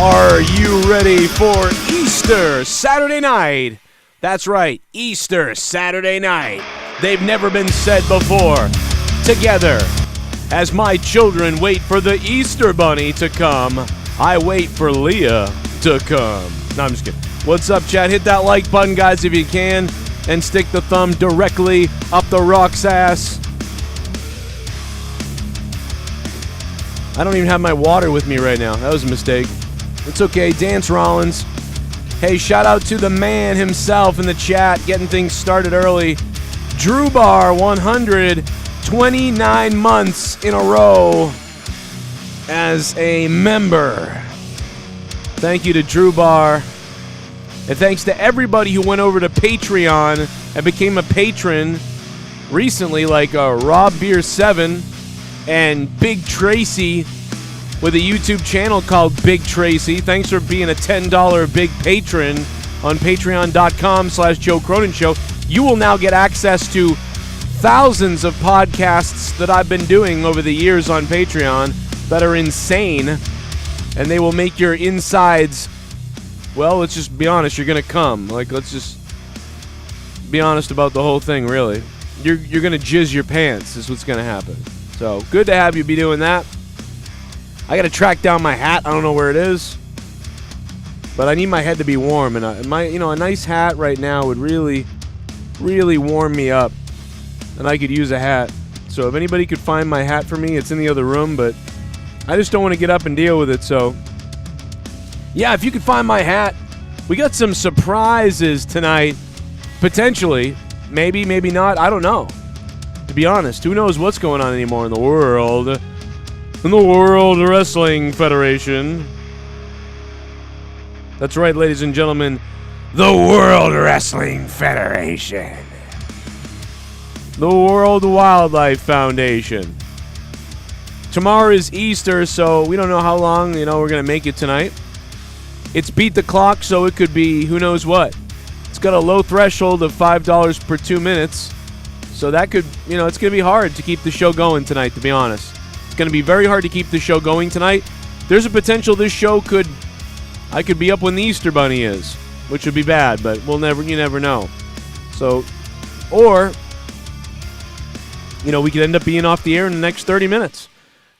Are you ready for Easter Saturday night? That's right, Easter Saturday night. They've never been said before. Together, as my children wait for the Easter Bunny to come, I wait for Leah to come. No, I'm just kidding. What's up, chat? Hit that like button, guys, if you can, and stick the thumb directly up the rock's ass. I don't even have my water with me right now. That was a mistake. It's okay. Dance Rollins. Hey, shout out to the man himself in the chat, getting things started early. Drew Bar 129 months in a row as a member. Thank you to Drew Bar. And thanks to everybody who went over to Patreon and became a patron recently, like Rob Beer 7 and Big Tracy with a YouTube channel called Big Tracy. Thanks for being a $10 big patron on patreon.com/Joe Cronin Show. You will now get access to thousands of podcasts that I've been doing over the years on Patreon that are insane, and they will make your insides, well, let's just be honest, you're going to come. Like, let's just be honest about the whole thing, really. You're going to jizz your pants is what's going to happen. So, good to have you be doing that. I got to track down my hat. I don't know where it is, but I need my head to be warm, and a nice hat right now would really, really warm me up, and I could use a hat. So if anybody could find my hat for me, it's in the other room, but I just don't want to get up and deal with it. So yeah, if you could find my hat, we got some surprises tonight, potentially. Maybe, maybe not. I don't know. To be honest, who knows what's going on anymore in the world. In the World Wrestling Federation. That's right, ladies and gentlemen. The World Wrestling Federation. The World Wildlife Foundation. Tomorrow is Easter, so we don't know how long, we're going to make it tonight. It's beat the clock, so it could be who knows what. It's got a low threshold of $5 per 2 minutes. So that could, it's going to be hard to keep the show going tonight, to be honest. It's going to be very hard to keep the show going tonight. There's a potential this show I could be up when the Easter Bunny is, which would be bad, but you never know. So, or, we could end up being off the air in the next 30 minutes.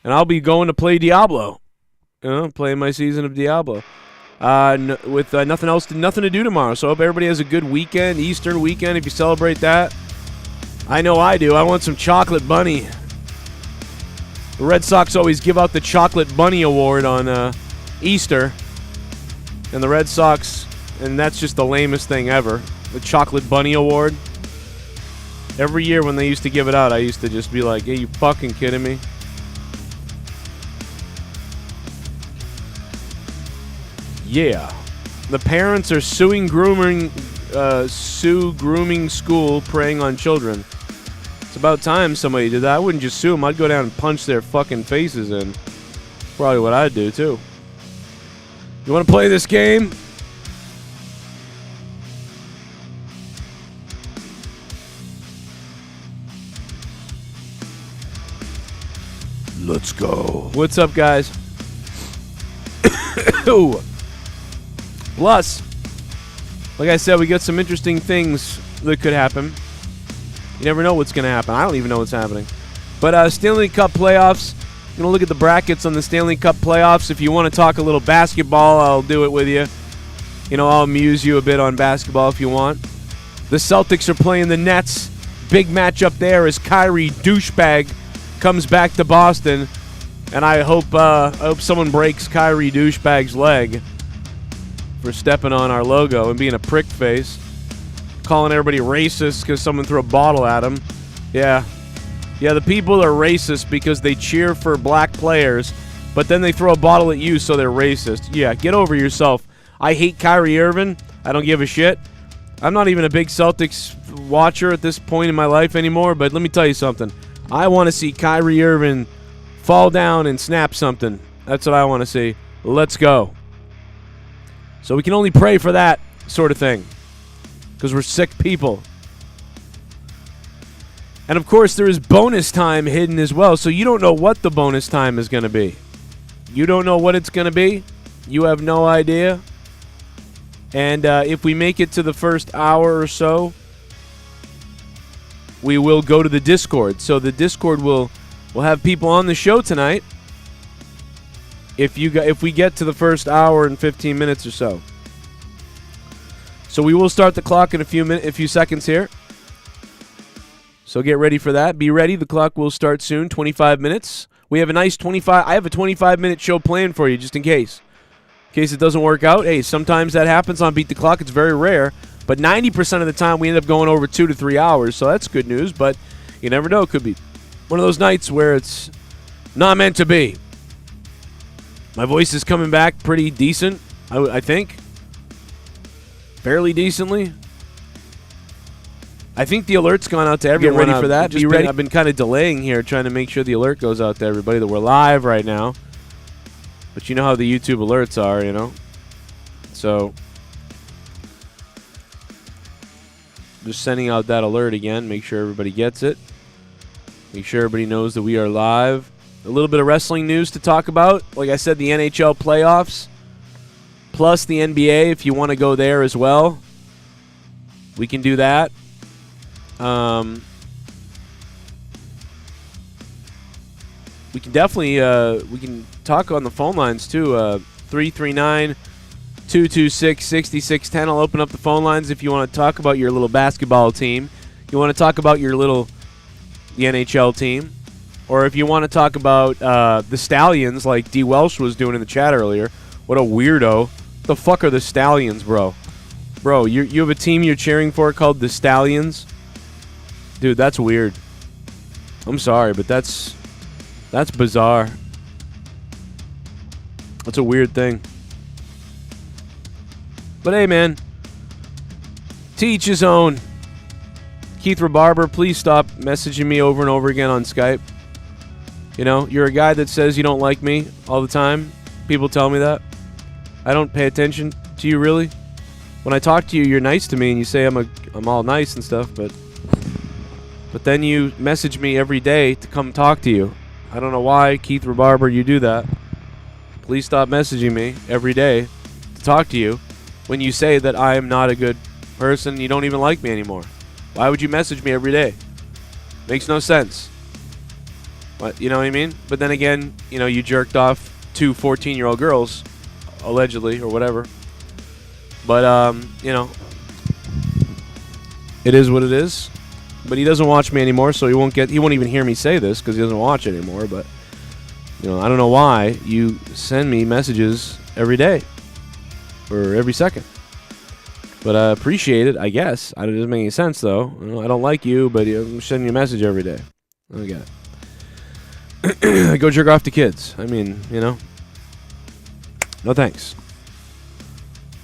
And I'll be going to play Diablo. Playing my season of Diablo. With nothing to do tomorrow. So I hope everybody has a good weekend, Eastern weekend, if you celebrate that. I know I do. I want some chocolate bunny. The Red Sox always give out the chocolate bunny award on Easter. And the Red Sox, and that's just the lamest thing ever, the chocolate bunny award. Every year when they used to give it out, I used to just be like, "Hey, you fucking kidding me?" Yeah. The parents are suing grooming school preying on children. It's about time somebody did that. I wouldn't just sue them. I'd go down and punch their fucking faces in. Probably what I'd do, too. You want to play this game? Let's go. What's up, guys? Plus, like I said, we got some interesting things that could happen. You never know what's going to happen. I don't even know what's happening. But Stanley Cup playoffs. I'm going to look at the brackets on the Stanley Cup playoffs. If you want to talk a little basketball, I'll do it with you. I'll amuse you a bit on basketball if you want. The Celtics are playing the Nets. Big matchup there as Kyrie douchebag comes back to Boston. And I hope someone breaks Kyrie douchebag's leg for stepping on our logo and being a prick face. Calling everybody racist because someone threw a bottle at him. Yeah, the people are racist because they cheer for black players, but then they throw a bottle at you, so they're racist. Yeah, get over yourself. I hate Kyrie Irving. I don't give a shit. I'm not even a big Celtics watcher at this point in my life anymore, but let me tell you something. I want to see Kyrie Irving fall down and snap something. That's what I want to see. Let's go. So we can only pray for that sort of thing because we're sick people. And, of course, there is bonus time hidden as well, so you don't know what the bonus time is going to be. You don't know what it's going to be. You have no idea. And if we make it to the first hour or so, we will go to the Discord. So the Discord will have people on the show tonight. If we get to the first hour and 15 minutes or so. So we will start the clock in a few seconds here. So get ready for that. Be ready. The clock will start soon. 25 minutes. We have a nice 25. I have a 25-minute show planned for you just in case. In case it doesn't work out. Hey, sometimes that happens on Beat the Clock. It's very rare. But 90% of the time we end up going over 2 to 3 hours. So that's good news. But you never know. It could be one of those nights where it's not meant to be. My voice is coming back pretty decent, I think. Fairly decently. I think the alert's gone out to everyone. Get ready for that. Be ready. I've been kind of delaying here, trying to make sure the alert goes out to everybody that we're live right now. But you know how the YouTube alerts are, So, just sending out that alert again. Make sure everybody gets it. Make sure everybody knows that we are live. A little bit of wrestling news to talk about. Like I said, the NHL playoffs. Plus the NBA, if you want to go there as well. We can do that. We can definitely we can talk on the phone lines too. 339-226-6610. I'll open up the phone lines if you want to talk about your little basketball team. You want to talk about the NHL team, or if you want to talk about the Stallions, like DWELSH was doing in the chat earlier. What a weirdo! What the fuck are the Stallions, bro? Bro, you have a team you're cheering for called the Stallions? Dude, that's weird. I'm sorry, but that's bizarre. That's a weird thing. But hey, man. To each his own. Keith Rybum, please stop messaging me over and over again on Skype. You're a guy that says you don't like me all the time. People tell me that. I don't pay attention to you, really. When I talk to you, you're nice to me, and you say I'm all nice and stuff, but then you message me every day to come talk to you. I don't know why, Keith Rybum, you do that. please stop messaging me every day to talk to you when you say that I am not a good person and you don't even like me anymore. Why would you message me every day? Makes no sense. What, you know what I mean? But then again, you know, you jerked off 2 14-year-old girls, allegedly, or whatever. But, you know, it is what it is. But he doesn't watch me anymore, so he won't even hear me say this because he doesn't watch anymore. But, you know, I don't know why you send me messages every day or every second. But I appreciate it, I guess. It doesn't make any sense, though. You know, I don't like you, but I'm sending you a message every day. I don't get it. Go jerk off to kids. I mean, you know. No thanks.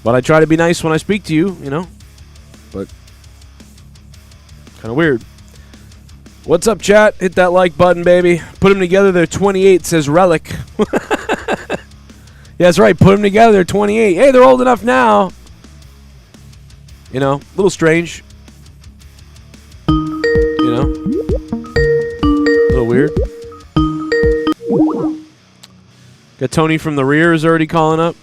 But I try to be nice when I speak to you, you know. But kind of weird. What's up, chat? Hit that like button, baby. Put them together. They're 28, says Relic. Yeah, that's right. Put them together. They're 28. Hey, they're old enough now. You know, a little strange. You know? A little weird. Got Tony from the rear is already calling up.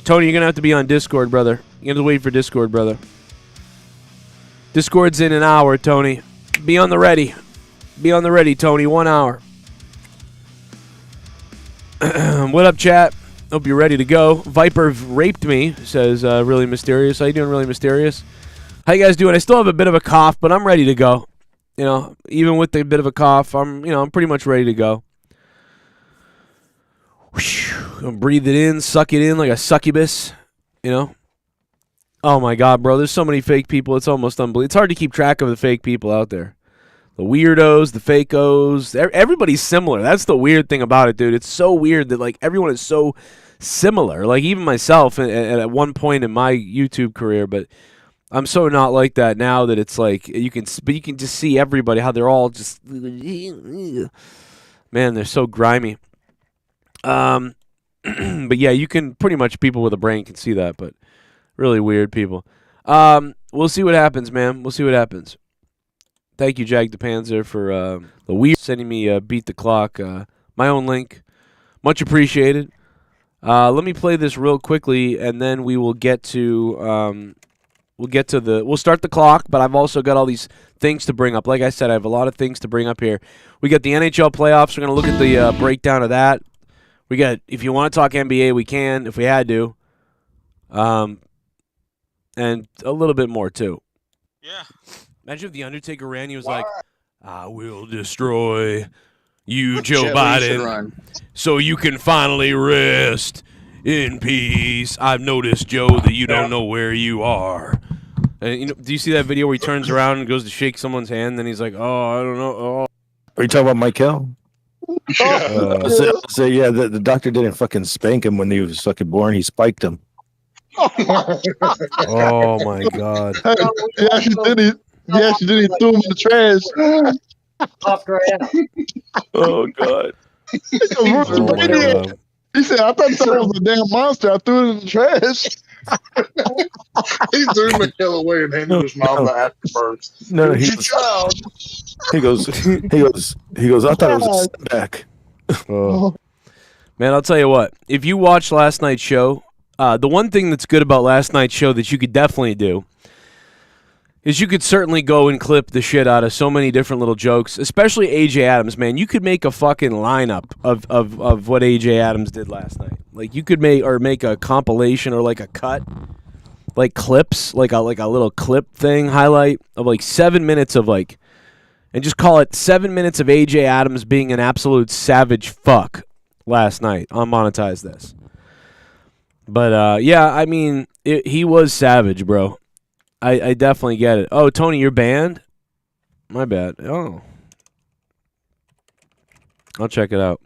Tony, you're going to have to be on Discord, brother. You're going to wait for Discord, brother. Discord's in an hour, Tony. Be on the ready. Be on the ready, Tony. 1 hour. What up, chat? Hope you're ready to go. Viper raped me, says Really Mysterious. How you doing, Really Mysterious? How you guys doing? I still have a bit of a cough, but I'm ready to go. You know, even with the bit of a cough, I'm pretty much ready to go. Gonna breathe it in, suck it in like a succubus, you know? Oh my God, bro, there's so many fake people, it's almost unbelievable. It's hard to keep track of the fake people out there. The weirdos, the fakos, everybody's similar. That's the weird thing about it, dude. It's so weird that, like, everyone is so similar. Like, even myself at one point in my YouTube career, but I'm so not like that now that it's like, you can just see everybody, how they're all just, man, they're so grimy. But yeah, you can pretty much, people with a brain can see that, but really weird people. We'll see what happens, man. We'll see what happens. Thank you, Jag the Panzer, for the weird sending me Beat the Clock, my own link. Much appreciated. Let me play this real quickly, and then we will get to we'll start the clock. But I've also got all these things to bring up. Like I said, I have a lot of things to bring up here. We got the NHL playoffs. We're gonna look at the breakdown of that. We got, if you want to talk NBA, we can, if we had to. And a little bit more, too. Yeah. Imagine if The Undertaker ran, he was like, I will destroy you, Joe Biden, so you can finally rest in peace. I've noticed, Joe, that you don't know where you are. And, you know, do you see that video where he turns around and goes to shake someone's hand, and then he's like, oh, I don't know. Oh. Are you talking about Michael? So yeah, the doctor didn't fucking spank him when he was fucking born. He spiked him. Oh my God! Yeah, she did it. Yeah, she did it. Threw him in the trash. Popped right out. Oh God! Oh my God. He said, "I thought that was a damn monster. I threw it in the trash." He threw Michael away and handed his mouth afterwards. No, he goes. I thought it was a back. Oh. Man, I'll tell you what. If you watched last night's show, the one thing that's good about last night's show that you could definitely do is you could certainly go and clip the shit out of so many different little jokes, especially AJ Adams, man. You could make a fucking lineup of what AJ Adams did last night. Like, you could make a compilation or like a cut, like clips, like a little clip thing, highlight of like 7 minutes of like, and just call it 7 minutes of AJ Adams being an absolute savage fuck last night on Monetize This. But, yeah, I mean, he was savage, bro. I definitely get it. Oh, Tony, you're banned? My bad. Oh. I'll check it out.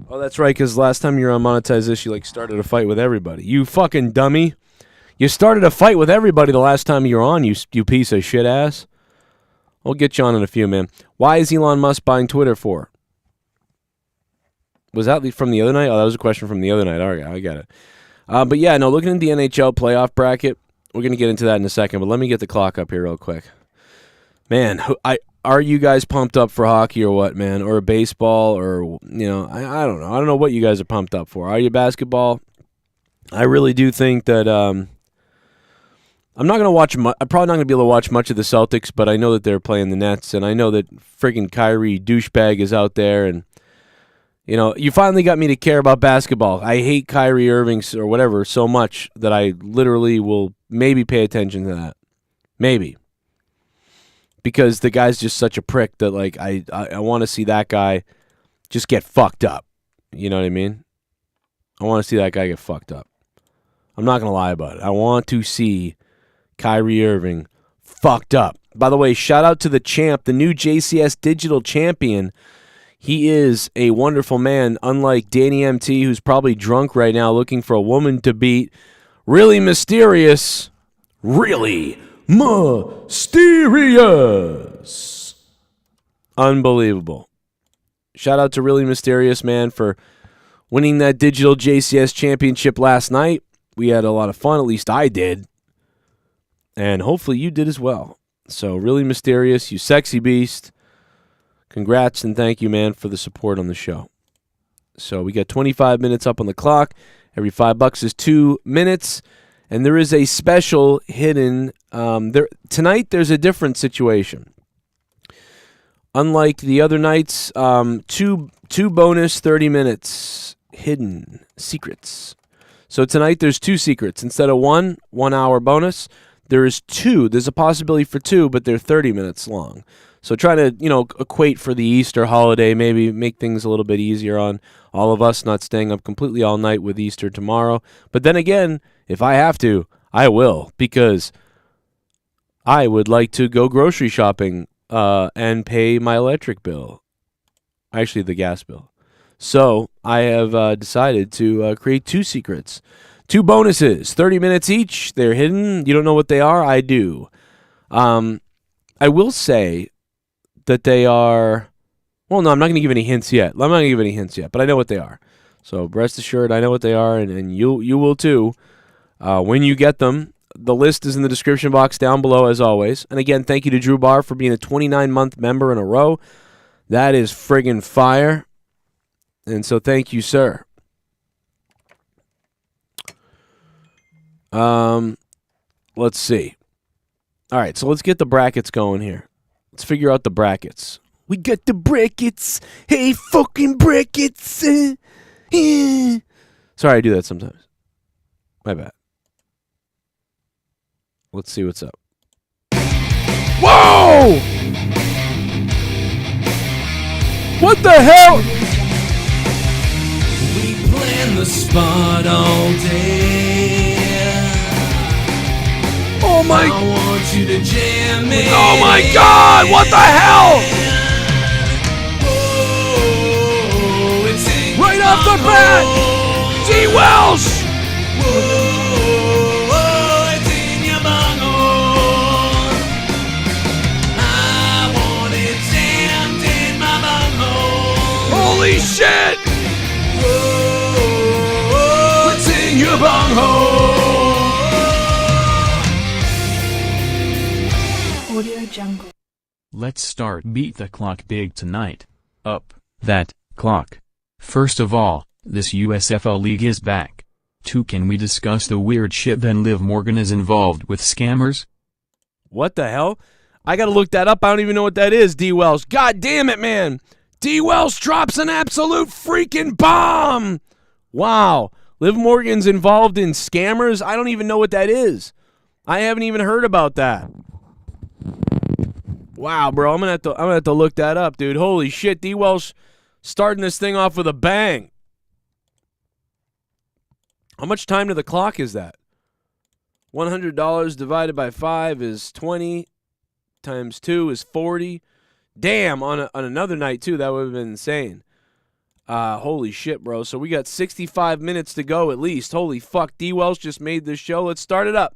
Oh, that's right, because last time you were on Monetize This, you, like, started a fight with everybody. You fucking dummy. You started a fight with everybody the last time you were on, you piece of shit ass. We'll get you on in a few, man. Why is Elon Musk buying Twitter for? Was that from the other night? Oh, that was a question from the other night. All right, I got it. But yeah, no, looking at the NHL playoff bracket, we're going to get into that in a second, but let me get the clock up here real quick. Man, are you guys pumped up for hockey or what, man? Or baseball or, I don't know. I don't know what you guys are pumped up for. Are you basketball? I really do think that I'm not going to watch I'm probably not going to be able to watch much of the Celtics, but I know that they're playing the Nets, and I know that friggin' Kyrie douchebag is out there, and you finally got me to care about basketball. I hate Kyrie Irving or whatever so much that I literally will maybe pay attention to that. Maybe. Because the guy's just such a prick that, like, I want to see that guy just get fucked up. You know what I mean? I want to see that guy get fucked up. I'm not going to lie about it. I want to see Kyrie Irving fucked up. By the way, shout out to the champ, the new JCS digital champion. He is a wonderful man, unlike Danny MT, who's probably drunk right now looking for a woman to beat. Really mysterious. Really mysterious. Unbelievable. Shout out to Really Mysterious, man, for winning that digital JCS championship last night. We had a lot of fun, at least I did. And hopefully you did as well. So Really Mysterious, you sexy beast. Congrats and thank you, man, for the support on the show. So we got 25 minutes up on the clock. Every $5 is 2 minutes. And there is a special hidden. Tonight, there's a different situation. Unlike the other nights, two bonus 30 minutes hidden secrets. So tonight, there's 2 secrets. Instead of 1 hour bonus, there is 2. There's a possibility for 2, but they're 30 minutes long. So try to, equate for the Easter holiday, maybe make things a little bit easier on all of us, not staying up completely all night with Easter tomorrow. But then again, if I have to, I will, because I would like to go grocery shopping and pay my electric bill. Actually, the gas bill. So I have decided to create 2 secrets. 2 bonuses, 30 minutes each. They're hidden. You don't know what they are? I do. I will say that they are... Well, no, I'm not going to give any hints yet. But I know what they are. So rest assured, I know what they are, and you will too. When you get them, the list is in the description box down below, as always. And again, thank you to Drew Barr for being a 29-month member in a row. That is friggin' fire. And so thank you, sir. Let's see. All right, so let's get the brackets going here. Let's figure out the brackets. We got the brackets. Hey, fucking brackets. Sorry, I do that sometimes. My bad. Let's see what's up. Whoa! What the hell? We plan the spot all day. Oh my! I want you to jam it. Oh my God! What the hell? Whoa, it's in Right your off the bat, DWELSH. Whoa, it's in your bunghole. I want it jammed in my bunghole. Holy shit! Whoa, it's in your bunghole. Audio Jungle. Let's start Beat the Clock big tonight. Up that clock. First of all, this USFL league is back. 2. Can we discuss the weird shit that Liv Morgan is involved with scammers? What the hell? I gotta look that up. I don't even know what that is, DWELSH. God damn it, man! DWELSH drops an absolute freaking bomb! Wow. Liv Morgan's involved in scammers? I don't even know what that is. I haven't even heard about that. Wow, bro, I'm gonna have to look that up, dude. Holy shit, DWELSH starting this thing off with a bang. How much time to the clock is that? $100 divided by 5 is 20, times 2 is 40. Damn, on another night too, that would have been insane. Holy shit, bro. So we got 65 minutes to go at least. Holy fuck, DWELSH just made this show. Let's start it up.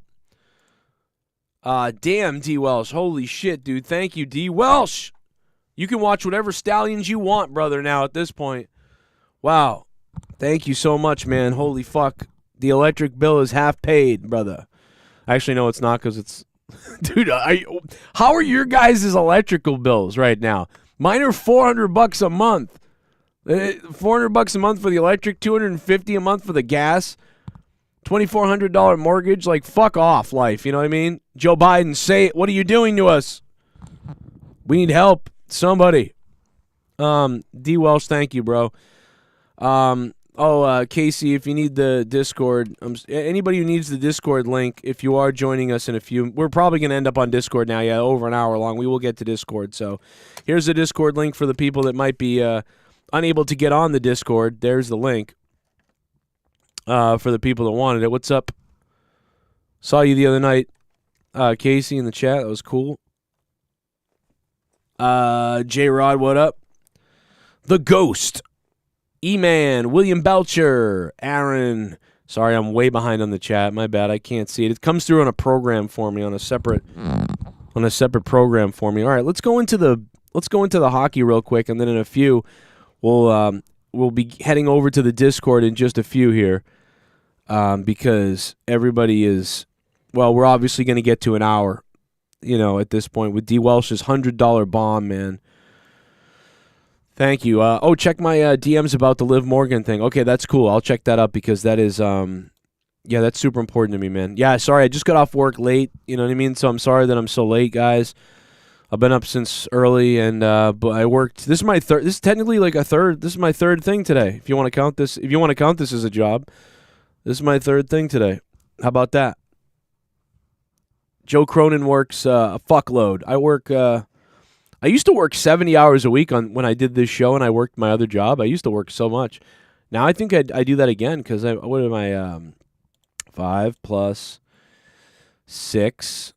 Damn, DWELSH. Holy shit, dude. Thank you, DWELSH. You can watch whatever stallions you want, brother, now at this point. Wow. Thank you so much, man. Holy fuck. The electric bill is half paid, brother. Actually, no, it's not because it's Dude, how are your guys' electrical bills right now? Mine are $400 a month. $400 a month for the electric, $250 a month for the gas, $2,400 mortgage. Like, fuck off, life. You know what I mean? Joe Biden, say it. What are you doing to us? We need help. Somebody. DWELSH, thank you, bro. Casey, if you need the Discord, anybody who needs the Discord link, if you are joining us in a few, we're probably going to end up on Discord now, over an hour long. We will get to Discord. So here's the Discord link for the people that might be unable to get on the Discord. There's the link for the people that wanted it. What's up? Saw you the other night, Casey, in the chat. That was cool. J-Rod, what up? The Ghost. E-Man, William Belcher, Aaron. Sorry, I'm way behind on the chat. My bad. I can't see it. It comes through on a program for me, on a separate program for me. All right, let's go into the hockey real quick, and then in a few, we'll be heading over to the Discord in just a few here, because everybody is, well, we're obviously going to get to an hour, at this point with DWELSH's $100 bomb, man. Thank you. Check my DMs about the Liv Morgan thing. Okay, that's cool. I'll check that up because that is, that's super important to me, man. Yeah, sorry, I just got off work late. You know what I mean? So I'm sorry that I'm so late, guys. I've been up since early, and but I worked. This is my third. This is technically like a third. This is my third thing today. If you want to count this, as a job, this is my third thing today. How about that? Joe Cronin works a fuckload. I used to work 70 hours a week when I did this show and I worked my other job. I used to work so much. Now I think I do that again because what am I, 5 plus 6,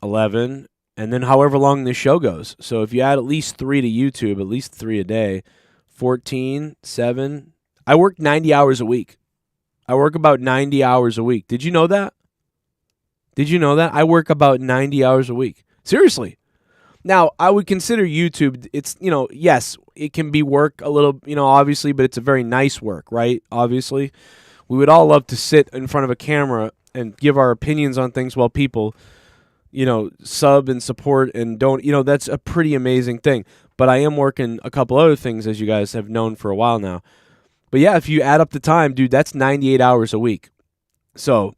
11, and then however long this show goes. So if you add at least 3 to YouTube, at least 3 a day, 14, 7. I work 90 hours a week. I work about 90 hours a week. Did you know that? I work about 90 hours a week. Seriously. Now, I would consider YouTube, it's, yes, it can be work a little, obviously, but it's a very nice work, right? Obviously. We would all love to sit in front of a camera and give our opinions on things while people, sub and support and don't, that's a pretty amazing thing. But I am working a couple other things, as you guys have known for a while now. But yeah, if you add up the time, dude, that's 98 hours a week. So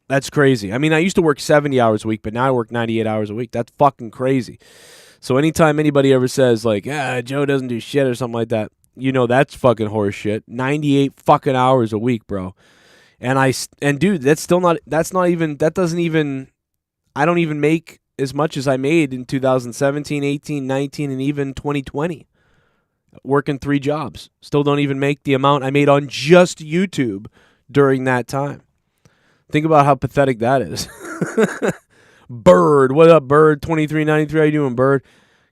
that's crazy. I mean, I used to work 70 hours a week, but now I work 98 hours a week. That's fucking crazy. So anytime anybody ever says, like, Joe doesn't do shit or something like that, that's fucking horse shit. 98 fucking hours a week, bro. And dude, I don't even make as much as I made in 2017, 18, 19, and even 2020. Working 3 jobs. Still don't even make the amount I made on just YouTube during that time. Think about how pathetic that is. Bird, what up, Bird? 2393, how you doing, Bird?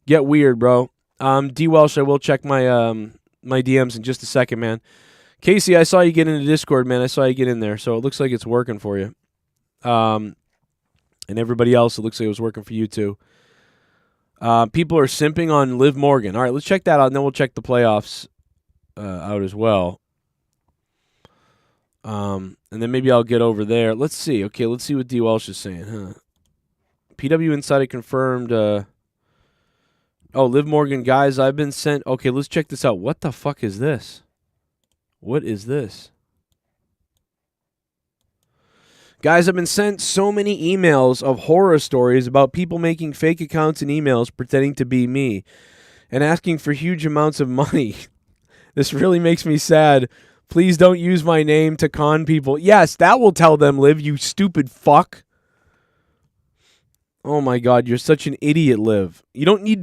Get weird, bro. DWELSH, I will check my my DMs in just a second, man. Casey, I saw you get into Discord, man. I saw you get in there, so it looks like it's working for you. And everybody else, it looks like it was working for you too. People are simping on Liv Morgan. All right, let's check that out, and then we'll check the playoffs out as well. And then maybe I'll get over there. Let's see. Okay, let's see what DWELSH is saying, huh? PW Insider confirmed. Liv Morgan, guys, I've been sent. Okay, let's check this out. What the fuck is this? What is this? Guys, I've been sent so many emails of horror stories about people making fake accounts and emails pretending to be me and asking for huge amounts of money. This really makes me sad. Please don't use my name to con people. Yes, that will tell them, Liv, you stupid fuck. Oh my God, you're such an idiot, Liv. You don't need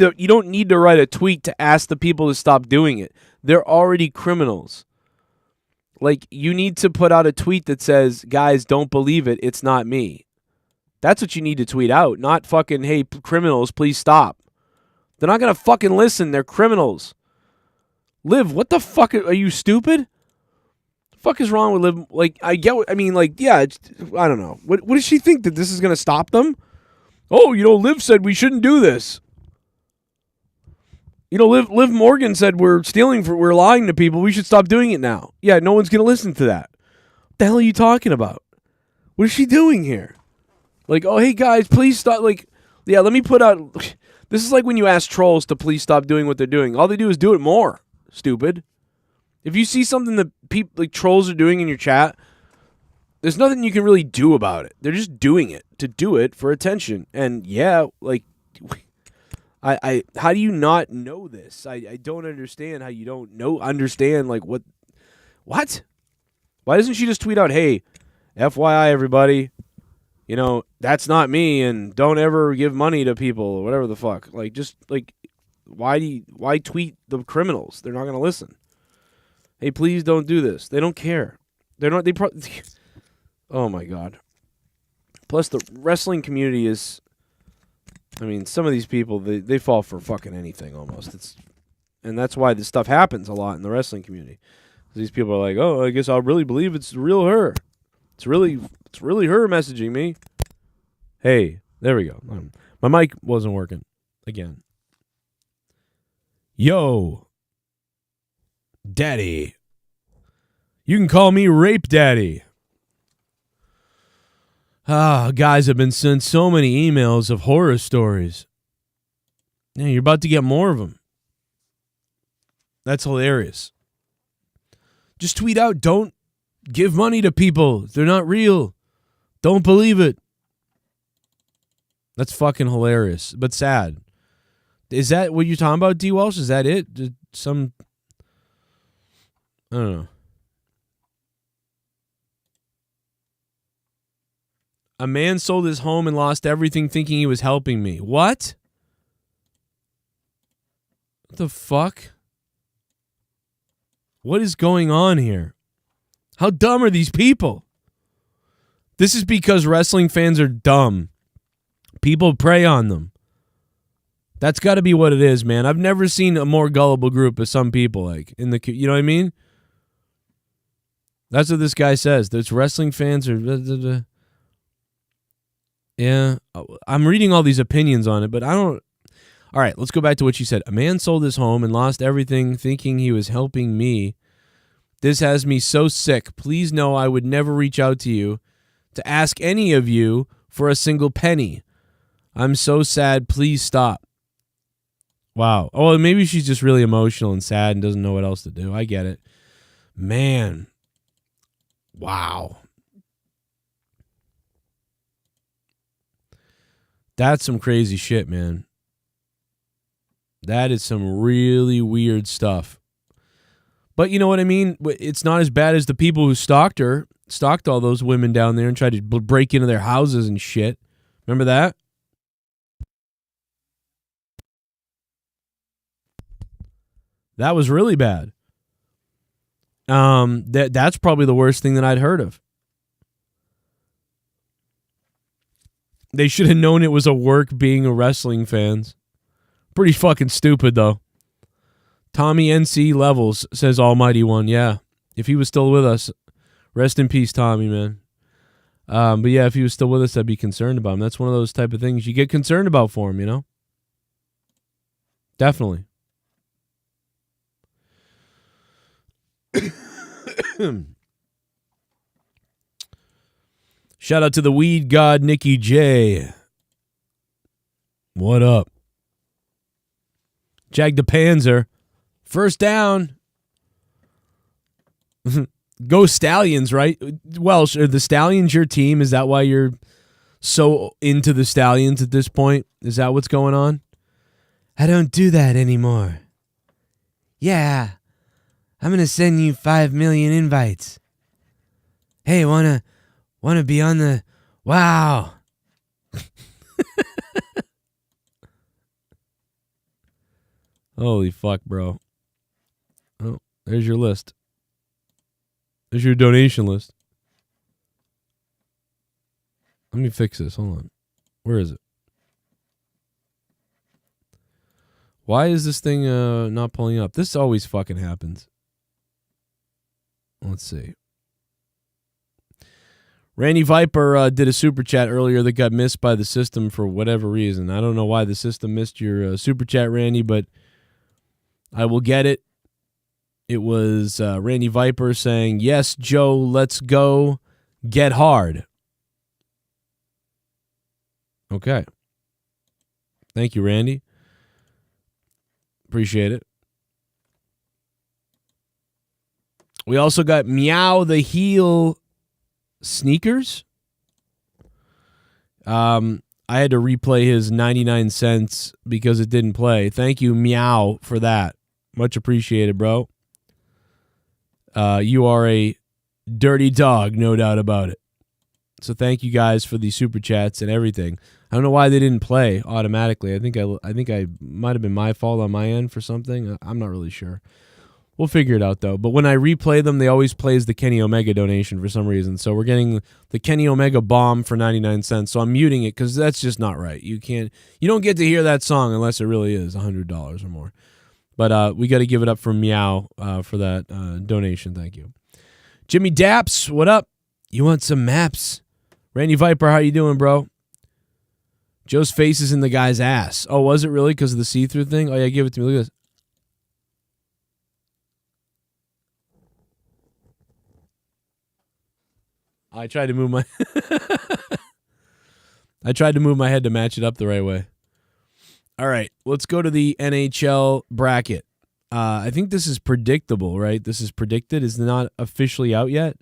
to write a tweet to ask the people to stop doing it. They're already criminals. Like, you need to put out a tweet that says, guys, don't believe it, it's not me. That's what you need to tweet out, not fucking, hey, criminals, please stop. They're not going to fucking listen. They're criminals. Liv, what the fuck? Are you stupid? Fuck is wrong with Liv? Like, I don't know. What does she think, that this is going to stop them? Oh, Liv said we shouldn't do this. Liv Morgan said we're lying to people. We should stop doing it now. Yeah, no one's going to listen to that. What the hell are you talking about? What is she doing here? Like, oh, hey, guys, please stop. Like, yeah, let me put out. This is like when you ask trolls to please stop doing what they're doing. All they do is do it more, stupid. If you see something that people like trolls are doing in your chat, there's nothing you can really do about it. They're just doing it to do it for attention. And yeah, like, I how do you not know this? I don't understand how you don't understand, like, what? Why doesn't she just tweet out, hey, FYI, everybody, you know, that's not me, and don't ever give money to people or whatever the fuck. Like, just, like, why tweet the criminals? They're not going to listen. Hey, please don't do this. They don't care. Oh, my God. Plus, the wrestling community is, I mean, some of these people, they fall for fucking anything almost. And that's why this stuff happens a lot in the wrestling community. These people are like, oh, I guess I'll really believe it's real her. It's really her messaging me. Hey, there we go. My mic wasn't working again. Yo, Daddy. You can call me Rape Daddy. Guys have been sent so many emails of horror stories. Yeah, you're about to get more of them. That's hilarious. Just tweet out, don't give money to people. They're not real. Don't believe it. That's fucking hilarious, but sad. Is that what you're talking about, DWELSH? Is that it? I don't know. A man sold his home and lost everything thinking he was helping me. What? What the fuck? What is going on here? How dumb are these people? This is because wrestling fans are dumb. People prey on them. That's got to be what it is, man. I've never seen a more gullible group of some people, like, in the, you know what I mean? That's what this guy says. Those wrestling fans are... Yeah, I'm reading all these opinions on it, but I don't... All right, let's go back to what she said. A man sold his home and lost everything thinking he was helping me. This has me so sick. Please know I would never reach out to you to ask any of you for a single penny. I'm so sad. Please stop. Wow. Oh, maybe she's just really emotional and sad and doesn't know what else to do. I get it. Man. Wow. That's some crazy shit, man. That is some really weird stuff. But you know what I mean? It's not as bad as the people who stalked all those women down there and tried to break into their houses and shit. Remember that? That was really bad. That's probably the worst thing that I'd heard of. They should have known it was a work being a wrestling fans. Pretty fucking stupid, though. Tommy NC Levels says Almighty One. Yeah, if he was still with us, rest in peace, Tommy, man. But yeah, if he was still with us, I'd be concerned about him. That's one of those type of things you get concerned about for him, you know? Definitely. Shout out to the weed god, Nikki J. What up? Jag the Panzer. First down. Go Stallions, right? Welsh, are the Stallions your team? Is that why you're so into the Stallions at this point? Is that what's going on? I don't do that anymore. Yeah. I'm going to send you 5 million invites. Hey, wanna be on the... Wow. Holy fuck, bro. Oh, there's your list. There's your donation list. Let me fix this. Hold on. Where is it? Why is this thing not pulling up? This always fucking happens. Let's see. Randy Viper did a super chat earlier that got missed by the system for whatever reason. I don't know why the system missed your super chat, Randy, but I will get it. It was Randy Viper saying, yes, Joe, let's go get hard. Okay. Thank you, Randy. Appreciate it. We also got Meow the Heel Sneakers. I had to replay his 99 cents because it didn't play. Thank you, Meow, for that. Much appreciated, bro. You are a dirty dog, no doubt about it. So thank you guys for the super chats and everything. I don't know why they didn't play automatically. I think I might have been my fault on my end for something. I'm not really sure. We'll figure it out, though. But when I replay them, they always plays the Kenny Omega donation for some reason. So we're getting the Kenny Omega bomb for 99 cents. So I'm muting it because that's just not right. You don't get to hear that song unless it really is $100 or more. But we got to give it up for Meow for that donation. Thank you. Jimmy Daps, what up? You want some maps? Randy Viper, how you doing, bro? Joe's face is in the guy's ass. Oh, was it really because of the see-through thing? Oh, yeah, give it to me. Look at this. I tried to move my head to match it up the right way. All right, let's go to the NHL bracket. I think this is predictable, right? This is predicted. It's not officially out yet.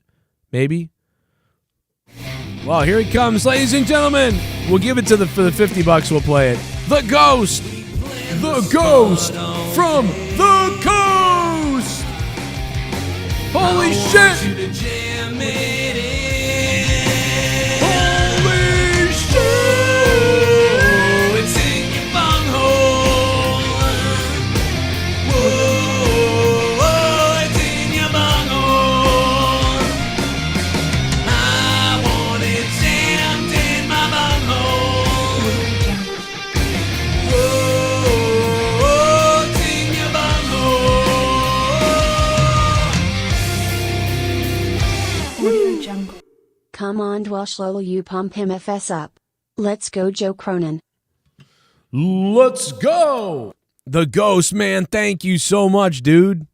Maybe. Well, here he comes, ladies and gentlemen. We'll give it to for the $50. We'll play it. The Ghost from the Coast. Holy shit! Come on, DWELSH, lol, you pump him FS up. Let's go, Joe Cronin. Let's go! The Ghost, man, thank you so much, dude.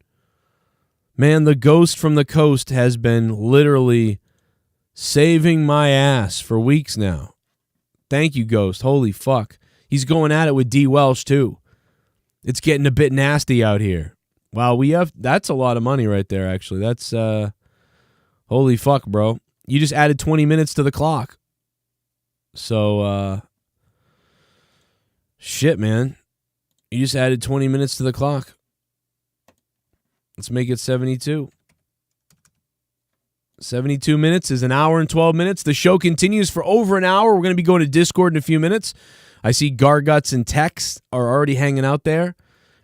Man, the Ghost from the Coast has been literally saving my ass for weeks now. Thank you, Ghost. Holy fuck. He's going at it with DWELSH, too. It's getting a bit nasty out here. Wow, that's a lot of money right there, actually. That's, holy fuck, bro. You just added 20 minutes to the clock. So, shit, man. You just added 20 minutes to the clock. Let's make it 72. 72 minutes is an hour and 12 minutes. The show continues for over an hour. We're going to be going to Discord in a few minutes. I see Garguts and Tex are already hanging out there.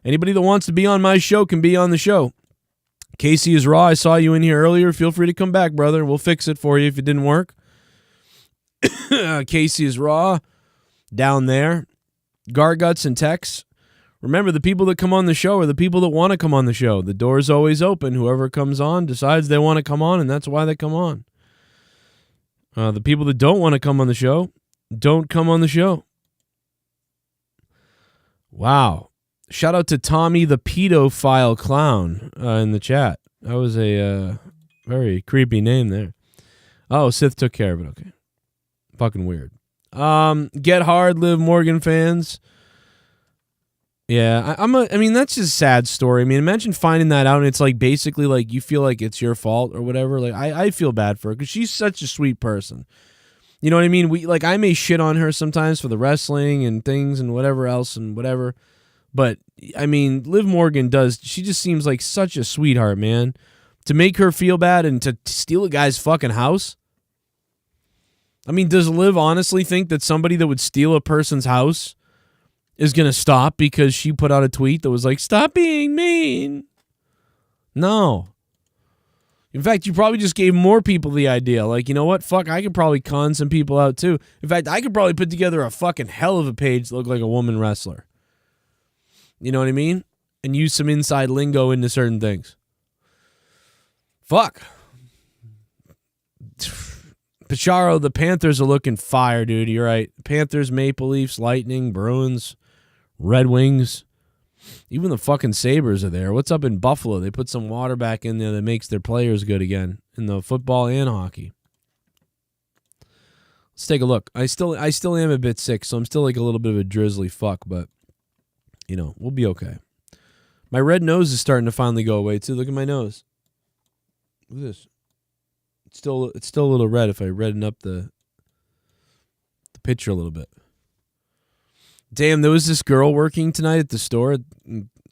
Anybody that wants to be on my show can be on the show. Casey is raw. I saw you in here earlier. Feel free to come back, brother. We'll fix it for you if it didn't work. Casey is raw down there. Garguts and Tex. Remember, the people that come on the show are the people that want to come on the show. The door's always open. Whoever comes on decides they want to come on, and that's why they come on. The people that don't want to come on the show don't come on the show. Wow. Shout out to Tommy the pedophile clown in the chat. That was a very creepy name there. Oh, SITH took care of it. Okay. Fucking weird. Get hard, Liv Morgan fans. Yeah, I mean, that's just a sad story. I mean, imagine finding that out and it's like basically like you feel like it's your fault or whatever. Like I feel bad for her because she's such a sweet person. You know what I mean? I may shit on her sometimes for the wrestling and things and whatever else and whatever. But, I mean, Liv Morgan she just seems like such a sweetheart, man. To make her feel bad and to steal a guy's fucking house? I mean, does Liv honestly think that somebody that would steal a person's house is going to stop because she put out a tweet that was like, stop being mean? No. In fact, you probably just gave more people the idea. Like, you know what? Fuck, I could probably con some people out too. In fact, I could probably put together a fucking hell of a page that looked like a woman wrestler. You know what I mean? And use some inside lingo into certain things. Fuck. Pacharo, the Panthers are looking fire, dude. You're right. Panthers, Maple Leafs, Lightning, Bruins, Red Wings. Even the fucking Sabres are there. What's up in Buffalo? They put some water back in there that makes their players good again in the football and hockey. Let's take a look. I still am a bit sick, so I'm still like a little bit of a drizzly fuck, but you know, we'll be okay. My red nose is starting to finally go away too. Look at my nose. Look at this. It's still a little red if I redden up the picture a little bit. Damn, there was this girl working tonight at the store,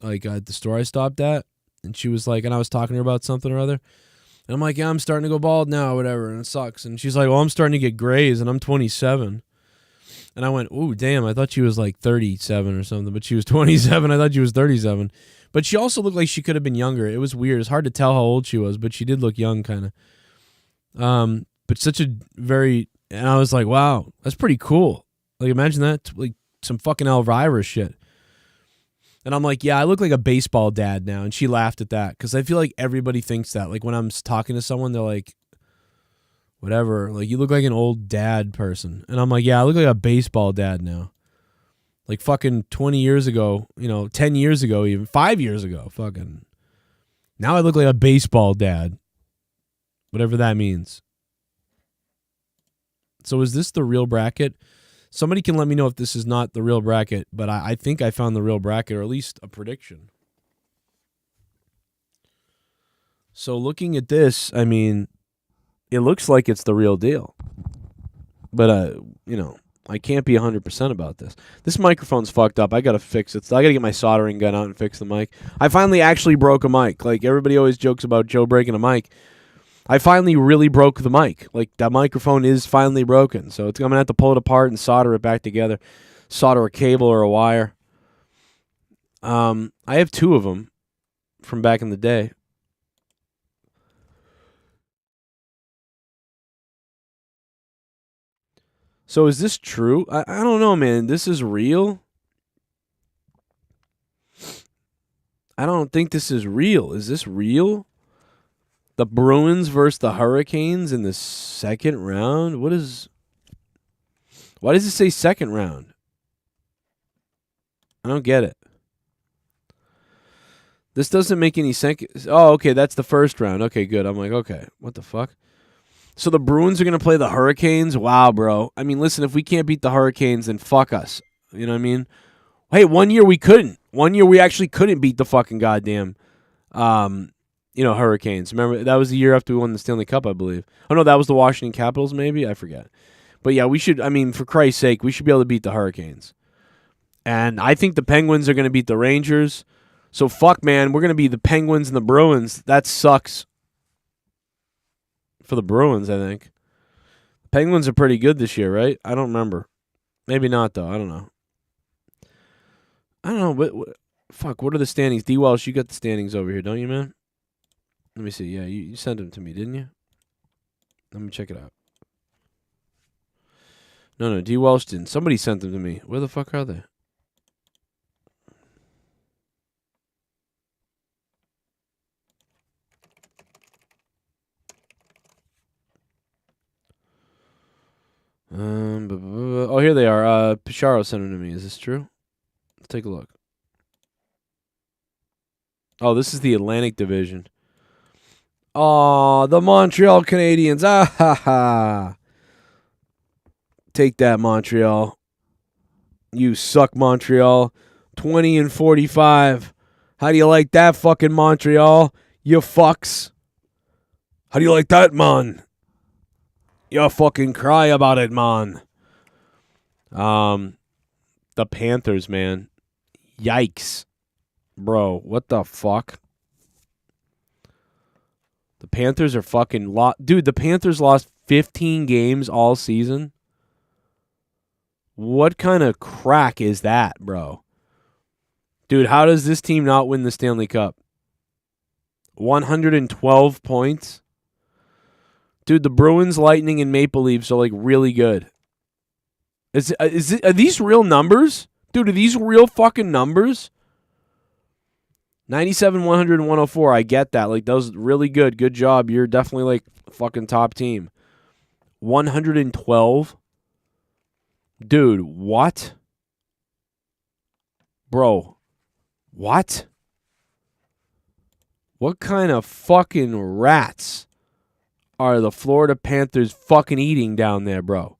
like at the store I stopped at, and she was like, and I was talking to her about something or other. And I'm like, yeah, I'm starting to go bald now or whatever, and it sucks. And she's like, well, I'm starting to get grays, and I'm 27. And I went, ooh, damn, I thought she was like 37 or something, but she was 27. I thought she was 37. But she also looked like she could have been younger. It was weird. It's hard to tell how old she was, but she did look young kind of. But such a very, and I was like, wow, that's pretty cool. Like, imagine that, like some fucking Elvira shit. And I'm like, yeah, I look like a baseball dad now. And she laughed at that because I feel like everybody thinks that. Like when I'm talking to someone, they're like, whatever, like you look like an old dad person. And I'm like, yeah, I look like a baseball dad now. Like fucking 20 years ago, 10 years ago, even 5 years ago, fucking. Now I look like a baseball dad. Whatever that means. So is this the real bracket? Somebody can let me know if this is not the real bracket, but I think I found the real bracket, or at least a prediction. So looking at this, I mean, it looks like it's the real deal. But, I can't be 100% about this. This microphone's fucked up. I got to fix it. So I got to get my soldering gun out and fix the mic. I finally actually broke a mic. Like, everybody always jokes about Joe breaking a mic. I finally really broke the mic. Like, that microphone is finally broken. So I'm going to have to pull it apart and solder it back together. Solder a cable or a wire. I have 2 of them from back in the day. So is this true? I don't know, man. This is real? I don't think this is real. Is this real? The Bruins versus the Hurricanes in the second round? Why does it say second round? I don't get it. This doesn't make any sense. Oh, okay, that's the first round. Okay, good. I'm like, okay, what the fuck? So the Bruins are going to play the Hurricanes? Wow, bro. I mean, listen, if we can't beat the Hurricanes, then fuck us. You know what I mean? Hey, 1 year we couldn't. 1 year we actually couldn't beat the fucking goddamn Hurricanes. Remember, that was the year after we won the Stanley Cup, I believe. Oh, no, that was the Washington Capitals, maybe? I forget. But, yeah, we should, I mean, for Christ's sake, we should be able to beat the Hurricanes. And I think the Penguins are going to beat the Rangers. So, fuck, man, we're going to be the Penguins and the Bruins. That sucks. For the Bruins, I think. Penguins are pretty good this year, right? I don't remember. Maybe not, though. I don't know. Fuck, what are the standings? DWELSH, you got the standings over here, don't you, man? Let me see. Yeah, you sent them to me, didn't you? Let me check it out. No, DWELSH didn't. Somebody sent them to me. Where the fuck are they? Oh, here they are. Sparrow sent them to me. Is this true? Let's take a look. Oh, this is the Atlantic Division. Oh, the Montreal Canadiens. Ah, ha, ha. Take that, Montreal. You suck, Montreal. 20-45. How do you like that, fucking Montreal? You fucks. How do you like that, man? You fucking cry about it, man. The Panthers, man. Yikes. Bro, what the fuck? The Panthers are fucking Dude, the Panthers lost 15 games all season. What kind of crack is that, bro? Dude, how does this team not win the Stanley Cup? 112 points? Dude, the Bruins, Lightning, and Maple Leafs are like really good. Are these real numbers? Dude, are these real fucking numbers? 97, 100, and 104. I get that. Like, that was really good. Good job. You're definitely like fucking top team. 112? Dude, what? Bro, what? What kind of fucking rats are the Florida Panthers fucking eating down there, bro?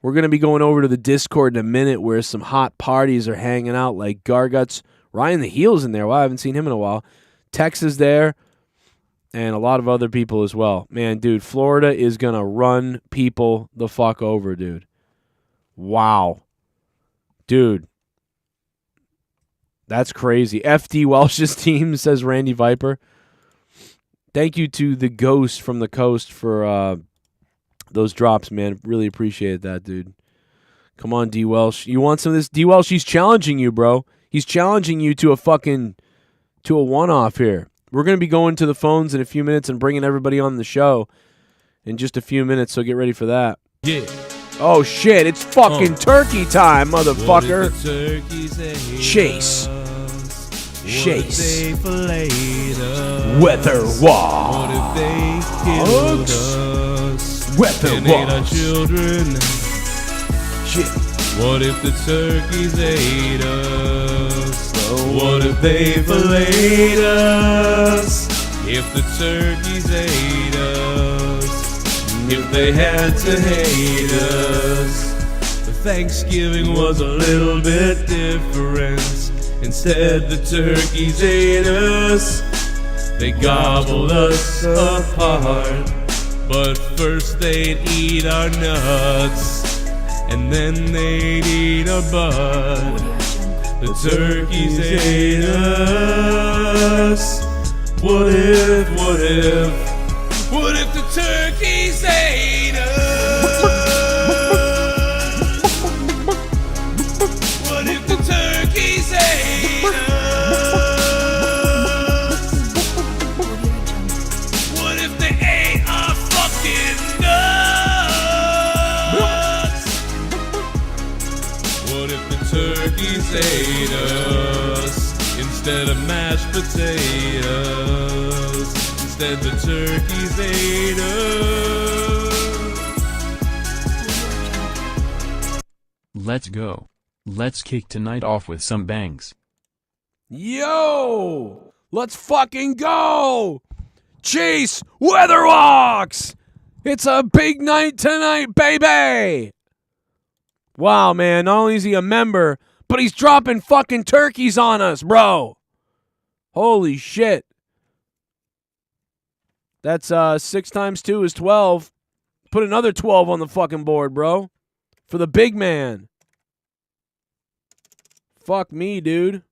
We're going to be going over to the Discord in a minute where some hot parties are hanging out like Garguts. Ryan the Heel's in there. Well, I haven't seen him in a while. Tex is there. And a lot of other people as well. Man, dude, Florida is going to run people the fuck over, dude. Wow. Dude. That's crazy. FD Welsh's team, says Randy Viper. Thank you to the Ghost from the Coast for those drops, man. Really appreciate that, dude. Come on, D. Welsh. You want some of this? D. Welsh, he's challenging you, bro. He's challenging you to a one-off here. We're going to be going to the phones in a few minutes and bringing everybody on the show in just a few minutes, so get ready for that. Yeah. Oh, shit. It's fucking turkey time, motherfucker. Chase. Chase. Weather Walks. Weather Walks. Shit. What if the turkeys ate us? What if they filleted us? If the turkeys ate us, if they had to hate us. The Thanksgiving was a little bit different. Instead the turkeys ate us. They gobbled us apart. But first they'd eat our nuts, and then they'd eat our butt. The turkeys ate us. What if the turkeys ate us? What if the turkeys ate us? What if they ate our fucking nuts? What if the turkeys ate us instead of mashed potatoes? Instead the turkeys ate us. Let's go. Let's kick tonight off with some bangs. Yo! Let's fucking go! Chase Weather Walks! It's a big night tonight, baby! Wow, man, not only is he a member, but he's dropping fucking turkeys on us, bro. Holy shit. That's 6 times 2 is 12. Put another 12 on the fucking board, bro. For the big man. Fuck me, dude.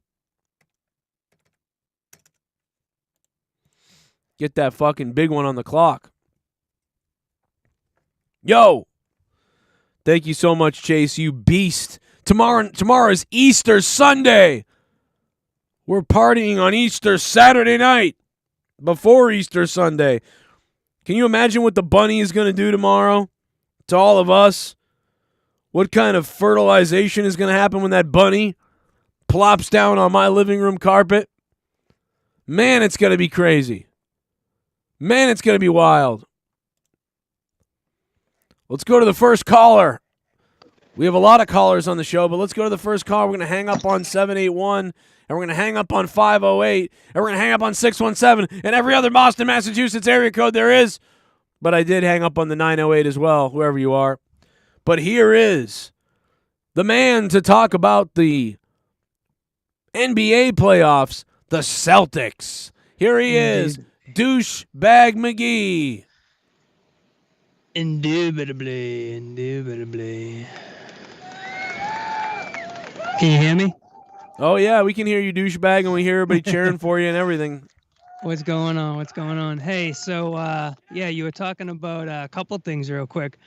Get that fucking big one on the clock. Yo! Thank you so much, Chase, you beast. Tomorrow is Easter Sunday. We're partying on Easter Saturday night before Easter Sunday. Can you imagine what the bunny is going to do tomorrow to all of us? What kind of fertilization is going to happen when that bunny plops down on my living room carpet? Man, it's going to be crazy. Man, it's going to be wild. Let's go to the first caller. We have a lot of callers on the show, but let's go to the first call. We're going to hang up on 781, and we're going to hang up on 508, and we're going to hang up on 617, and every other Boston, Massachusetts area code there is. But I did hang up on the 908 as well, whoever you are. But here is the man to talk about the NBA playoffs, the Celtics. Here he is, Douchebag McGee. Indubitably, indubitably. Can you hear me? Oh, yeah, we can hear you, douchebag, and we hear everybody cheering for you and everything. What's going on? What's going on? Hey, so, yeah, you were talking about a couple things real quick.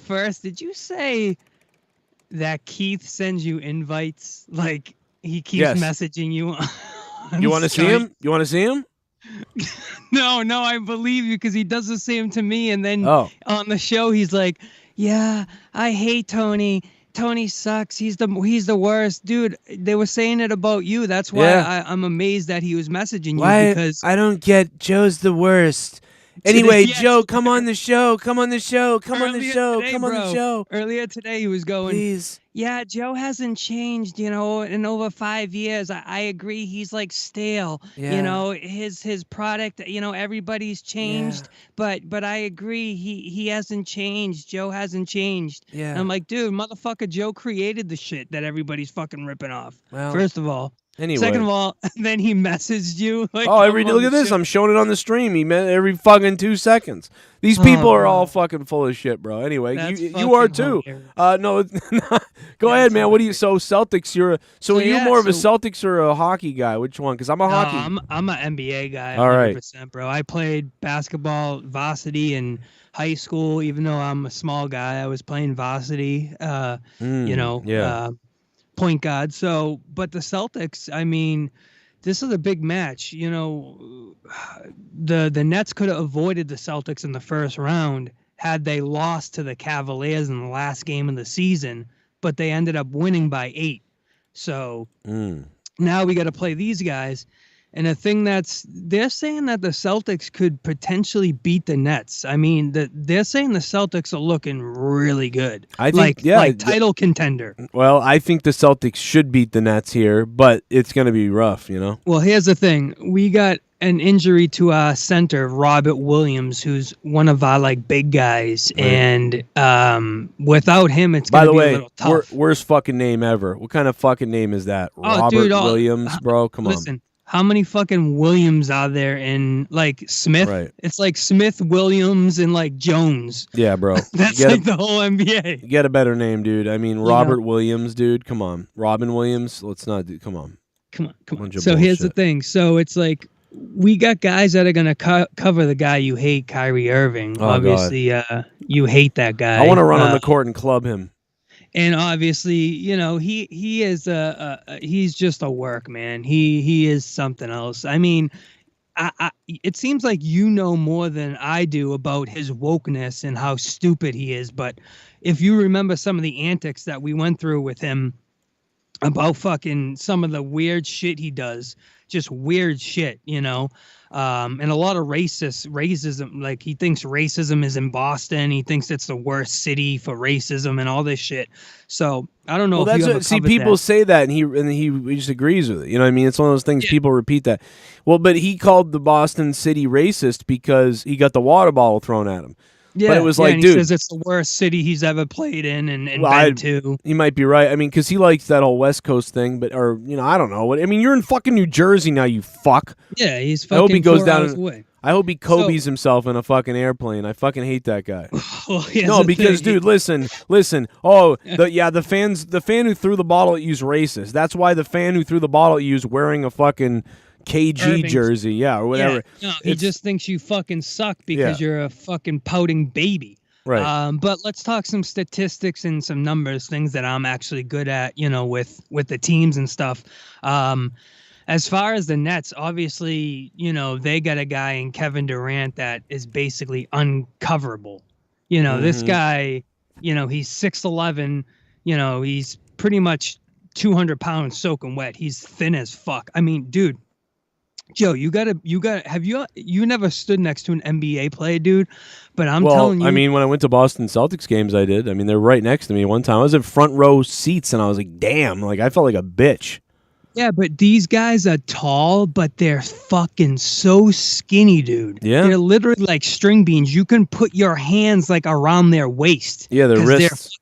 First, did you say that Keith sends you invites? Like, he keeps messaging you on You want to see him? You want to see him? No, I believe you because he does the same to me. And then on the show, he's like, yeah, I hate Tony. Tony sucks. He's the worst. Dude, they were saying it about you. That's why I'm amazed that he was messaging you. Because I don't get Joe's the worst. Anyway, Yeah, Joe, come on the show. Come on the show. Come on the Earlier show. today, Come on the bro. show. Earlier today, he was going, Please. yeah, Joe hasn't changed, in over 5 years. I agree. He's like stale. Yeah. His product, everybody's changed, but I agree. He hasn't changed. Joe hasn't changed. Yeah. And I'm like, dude, motherfucker, Joe created the shit that everybody's fucking ripping off. Well, First of all. Anyway. Second of all, then he messaged you. Like, Oh, look at this. I'm showing it on the stream. He meant every fucking 2 seconds. These people are all fucking full of shit, bro. Anyway, you are too. No, go ahead, man. What do you? So Celtics, are you more of a Celtics or a hockey guy? Which one? Because I'm a hockey. I'm an NBA guy. All right, 100%, bro. I played basketball varsity in high school. Even though I'm a small guy, I was playing varsity. Point guard. So, but the Celtics, I mean, this is a big match. The Nets could have avoided the Celtics in the first round had they lost to the Cavaliers in the last game of the season, but they ended up winning by 8. So now we got to play these guys. And the thing they're saying that the Celtics could potentially beat the Nets. I mean, they're saying the Celtics are looking really good. I think, like title contender. Well, I think the Celtics should beat the Nets here, but it's going to be rough, Well, here's the thing. We got an injury to our center, Robert Williams, who's one of our big guys. Right. And without him, it's going to be a little tough. By the way, worst fucking name ever. What kind of fucking name is that? Robert Williams, bro? Come on. How many fucking Williams are there in Smith? Right. It's like Smith, Williams, and Jones. Yeah, bro. That's the whole NBA. You get a better name, dude. I mean, Robert Williams, dude. Come on. Robin Williams. Let's not do. Come on. Come on. So here's the thing. So it's we got guys that are gonna cover the guy you hate, Kyrie Irving. Oh, obviously, you hate that guy. I want to run on the court and club him. And obviously, he is he's just a work man. He is something else. I mean, it seems like more than I do about his wokeness and how stupid he is. But if you remember some of the antics that we went through with him about fucking some of the weird shit he does, just weird shit, and a lot of racism. He thinks racism is in Boston. He thinks it's the worst city for racism and all this shit. So I don't know. Well, people say that, and he just agrees with it. You know what I mean? It's one of those things people repeat that. Well, but he called the Boston city racist because he got the water bottle thrown at him. Yeah, but it was and dude, he says it's the worst city he's ever played in and been to. He might be right. I mean, because he likes that whole West Coast thing, I don't know. I mean, you're in fucking New Jersey now, you fuck. Yeah, he's fucking I hope he goes 4 down hours away. I hope he Kobe's himself in a fucking airplane. I fucking hate that guy. Well, no, because dude, listen. Oh, the fan who threw the ball at you is racist. That's why the fan who threw the ball at you is wearing a fucking KG jersey, or whatever. Yeah, no, he just thinks you fucking suck because you're a fucking pouting baby. Right. But let's talk some statistics and some numbers, things that I'm actually good at, with the teams and stuff. As far as the Nets, obviously, they got a guy in Kevin Durant that is basically uncoverable. This guy, he's 6'11", he's pretty much 200 pounds soaking wet. He's thin as fuck. I mean, dude, Joe, you never stood next to an NBA player, dude, but I'm telling you. I mean, when I went to Boston Celtics games, I did. I mean, they're right next to me. One time I was in front row seats and I was like, damn, I felt like a bitch. Yeah, but these guys are tall, but they're fucking so skinny, dude. Yeah. They're literally like string beans. You can put your hands around their waist. Yeah, their wrists.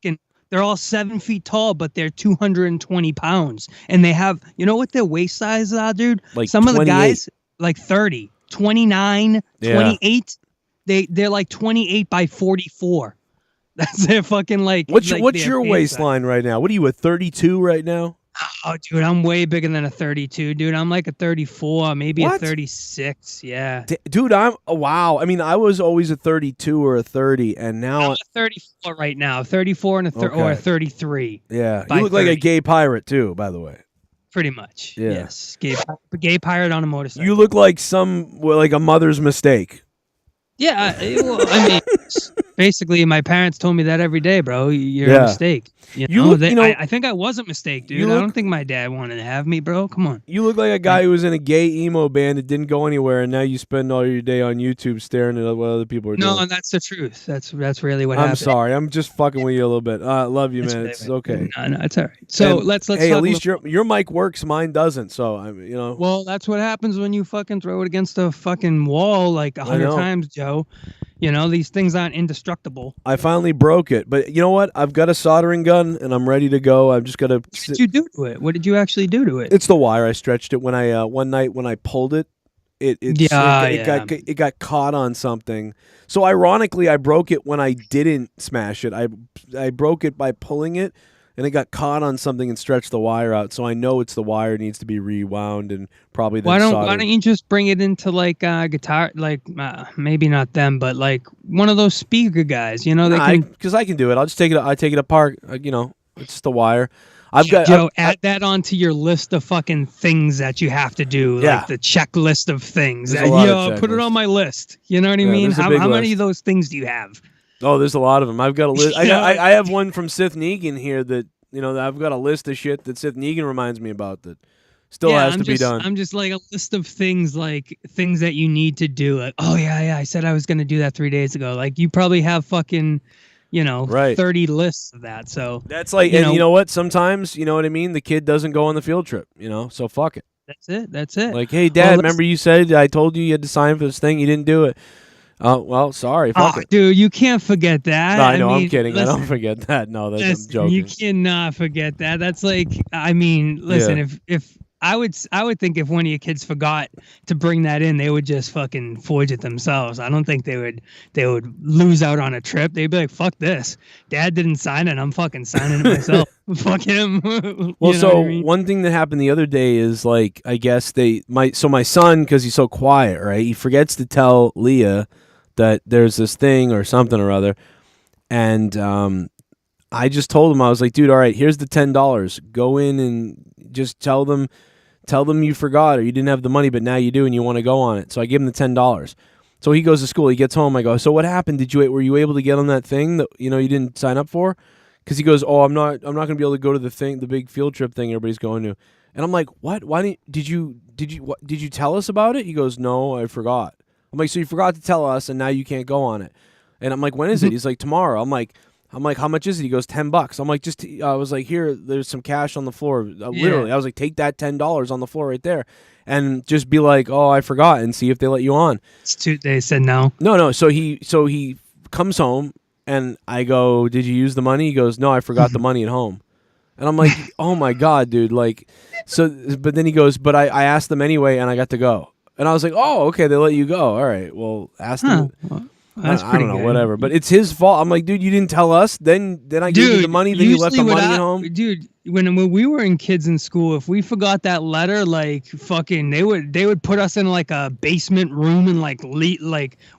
They're all 7 feet tall, but they're 220 pounds. And they have, what their waist size are, dude? Some of the guys, 30, 29, 28. They're like 28 by 44. That's their fucking What's your waistline right now? What are you, a 32 right now? Oh, dude, I'm way bigger than a 32, dude. I'm like a 34, maybe a 36. Yeah. Dude, wow. I mean, I was always a 32 or a 30, and now I'm a 34 right now. 34 and or a 33. Yeah. You look like a gay pirate, too, by the way. Pretty much. Yeah. Yes. Gay pirate on a motorcycle. You look like a mother's mistake. Yeah. I mean, basically my parents told me that every day, bro. You're Yeah. a mistake. You You know, look- you know- I think I was a mistake, dude. you I look- don't think my dad wanted to have me, bro. Come on. You look like a guy who was in a gay emo band that didn't go anywhere, and now you spend all your day on YouTube staring at what other people are No, doing. and that's the truth. That's really what I'm happened. sorry. I'm just fucking with you a little bit. Love you, That's man. really It's what- okay. No, it's all right. So And, let's hey, talk at least a little- your mic works, mine doesn't. So you know. Well, that's what happens when you fucking throw it against a fucking wall like 100 know. times, Joe. You know, these things aren't indestructible. I finally broke it, but you know what? I've got a soldering gun and I'm ready to go. I'm just gonna. What did you do to it? What did you actually do to it? It's the wire. I stretched it when I one night when I pulled it. It got caught on something. So ironically, I broke it when I didn't smash it. I broke it by pulling it, and it got caught on something and stretched the wire out. So I know it's the wire needs to be rewound and probably then Why soldered. don't you just bring it into like guitar, like maybe not them, but like one of those speaker guys? You know, they can. Because I can do it. I'll just take it. I take it apart. You know, it's just the wire. I've got. Joe, add that onto your list of fucking things that you have to do, Yeah. like the checklist of things. There's a lot of Yo, put it checklists. on my list. You know what I Yeah, mean? there's a How big many list. of those things do you have? Oh, there's a lot of them. I've got a list. Yeah. I have one from SITH NEGAN here that I've got a list of shit that SITH NEGAN reminds me about that still has I'm to be just, done. I'm just like a list of things, like things that you need to do. Like, oh yeah, I said I was gonna do that 3 days ago. Like you probably have fucking, Right. 30 lists of that. So That's like, you and know- you know what? Sometimes, you know what I mean? The kid doesn't go on the field trip, so fuck it. that's it. Like, hey, Dad, Well, let's- remember you said I told you had to sign for this thing? You didn't do it. Well, sorry. Fuck Oh, it. dude, you can't forget that. No, I know. I'm mean, kidding. I listen, don't forget that. No, I'm listen, joking. you cannot forget that. That's like, I mean, listen, Yeah. if I would think if one of your kids forgot to bring that in, they would just fucking forge it themselves. I don't think they would lose out on a trip. They'd be like, fuck this. Dad didn't sign it. I'm fucking signing it myself. Fuck him. Well, You know so what I mean? one thing that happened the other day is like, I guess my son, because he's so quiet, right? He forgets to tell Leah that there's this thing or something or other, and I just told him, I was like, dude, all right, here's the $10. Go in and just tell them you forgot or you didn't have the money, but now you do and you want to go on it. So I give him the $10. So he goes to school. He gets home. I go, so what happened? Were you able to get on that thing that you didn't sign up for? Because he goes, oh, I'm not going to be able to go to the big field trip thing everybody's going to. And I'm like, what? Why did you tell us about it? He goes, no, I forgot. I'm like, so you forgot to tell us, and now you can't go on it. And I'm like, when is it? He's like, tomorrow. I'm like, how much is it? He goes, $10. I'm like, I was like, here, there's some cash on the floor. Literally, I was like, take that $10 on the floor right there, and just be like, oh, I forgot, and see if they let you on. They said no. No. So he comes home, and I go, did you use the money? He goes, no, I forgot the money at home. And I'm like, oh my God, dude. Like, so, but then he goes, but I asked them anyway, and I got to go. And I was like, oh, okay, they let you go. All right, well, ask them. Well, that's I pretty don't know, good. whatever. But it's his fault. I'm like, dude, you didn't tell us. Then I gave you the money. Then you left the usually money what at home. Dude, when we were in kids in school, if we forgot that letter, like fucking, they would put us in like a basement room and like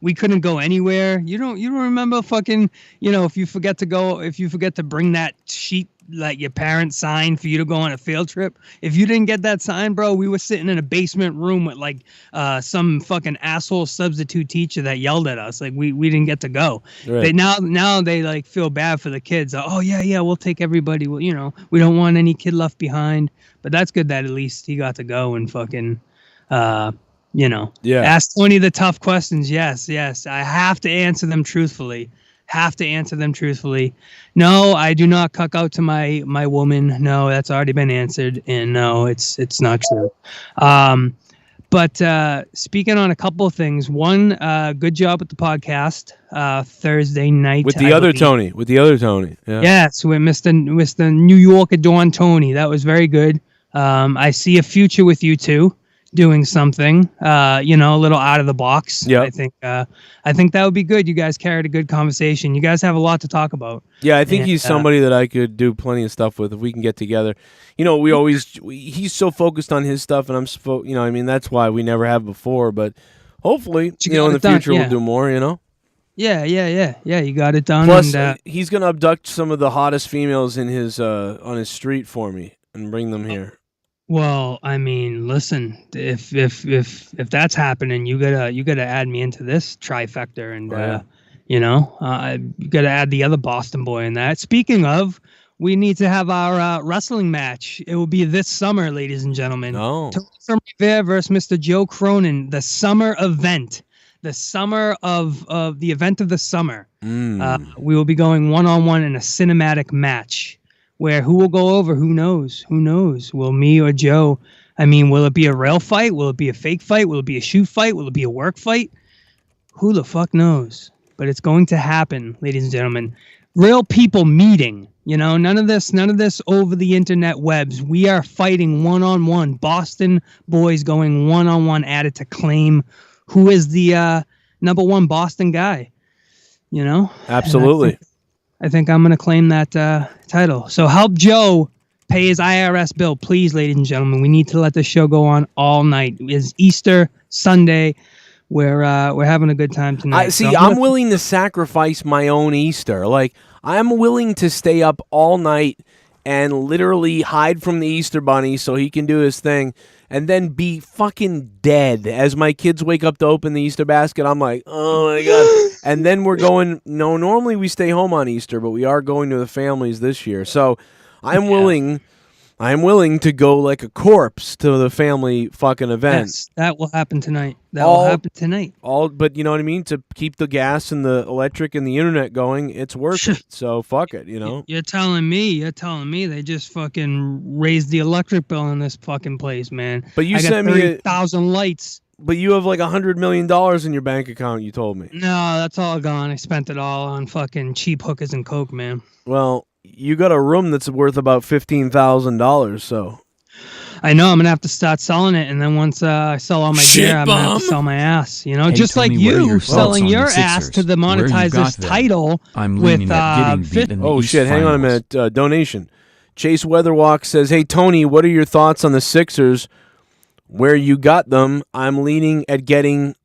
we couldn't go anywhere. You don't remember fucking, if you forget to bring that sheet like your parents signed for you to go on a field trip. If you didn't get that signed, bro, we were sitting in a basement room with like some fucking asshole substitute teacher that yelled at us. Like we didn't get to go. Right. Now they like feel bad for the kids. Oh yeah, we'll take everybody. Well, we don't want any kid left behind. But that's good that at least he got to go and fucking ask Tony the tough questions. Yes. I have to answer them truthfully. No, I do not cuck out to my woman. No, that's already been answered. And no, it's not true. But speaking on a couple of things, one, good job with the podcast Thursday night. With the other Tony. Yeah. Yes, with Mr. New Yorker Dawn Tony. That was very good. I see a future with you two doing something, a little out of the box. Yeah. I think that would be good. You guys carried a good conversation. You guys have a lot to talk about. Yeah, I think And, he's somebody that I could do plenty of stuff with if we can get together. He's so focused on his stuff, and I'm that's why we never have before. But hopefully, in the future we'll do more. Yeah. You got it done. Plus, and, he's gonna abduct some of the hottest females in his on his street for me and bring them here. well, I mean, listen, if that's happening, you gotta add me into this trifecta, and You know, you got to add the other Boston boy in that. Speaking of, we need to have our wrestling match. It will be this summer, ladies and gentlemen. Oh. Tony Rivera versus Mr. Joe Cronin, the summer event. The summer of the event of the summer. We will be going one-on-one in a cinematic match where who will go over? Who knows? Who knows? Will me or Joe? I mean, will it be a real fight? Will it be a fake fight? Will it be a shoot fight? Will it be a work fight? Who the fuck knows? But it's going to happen, ladies and gentlemen. Real people meeting. You know, none of this over the internet webs. We are fighting one-on-one. Boston boys going one-on-one at it to claim who is the #1 Boston guy. You know? Absolutely. I think I'm going to claim that title. So help Joe pay his IRS bill, please, ladies and gentlemen. We need to let this show go on all night. It's Easter Sunday. We're having a good time tonight. I'm willing to sacrifice my own Easter. Like, I'm willing to stay up all night and literally hide from the Easter Bunny so he can do his thing, and then be fucking dead as my kids wake up to open the Easter basket. I'm like, oh my God. And then we're going, no, normally we stay home on Easter, but we are going to the families this year. So I'm willing to go like a corpse to the family fucking event. Yes, that will happen tonight. Will happen tonight. But you know what I mean? To keep the gas and the electric and the internet going, it's worth it. So fuck it, you know? You're telling me they just fucking raised the electric bill in this fucking place, man. But you I got sent me 30,000 lights. But you have like $100 million in your bank account, you told me. No, that's all gone. I spent it all on fucking cheap hookers and coke, man. Well, you got a room that's worth about $15,000, so. I know, I'm going to have to start selling it, and then once I sell all my gear, I'm going to have to sell my ass. You know, Hey, just Tony, like what are you your selling thoughts on your the ass Sixers? to the Where you monetize got this them? title I'm with leaning at getting beat in the Oh East shit, hang on a Finals. minute. Donation. Chase Weatherwalk says, hey, Tony, what are your thoughts on the Sixers? Where you got them, I'm leaning at getting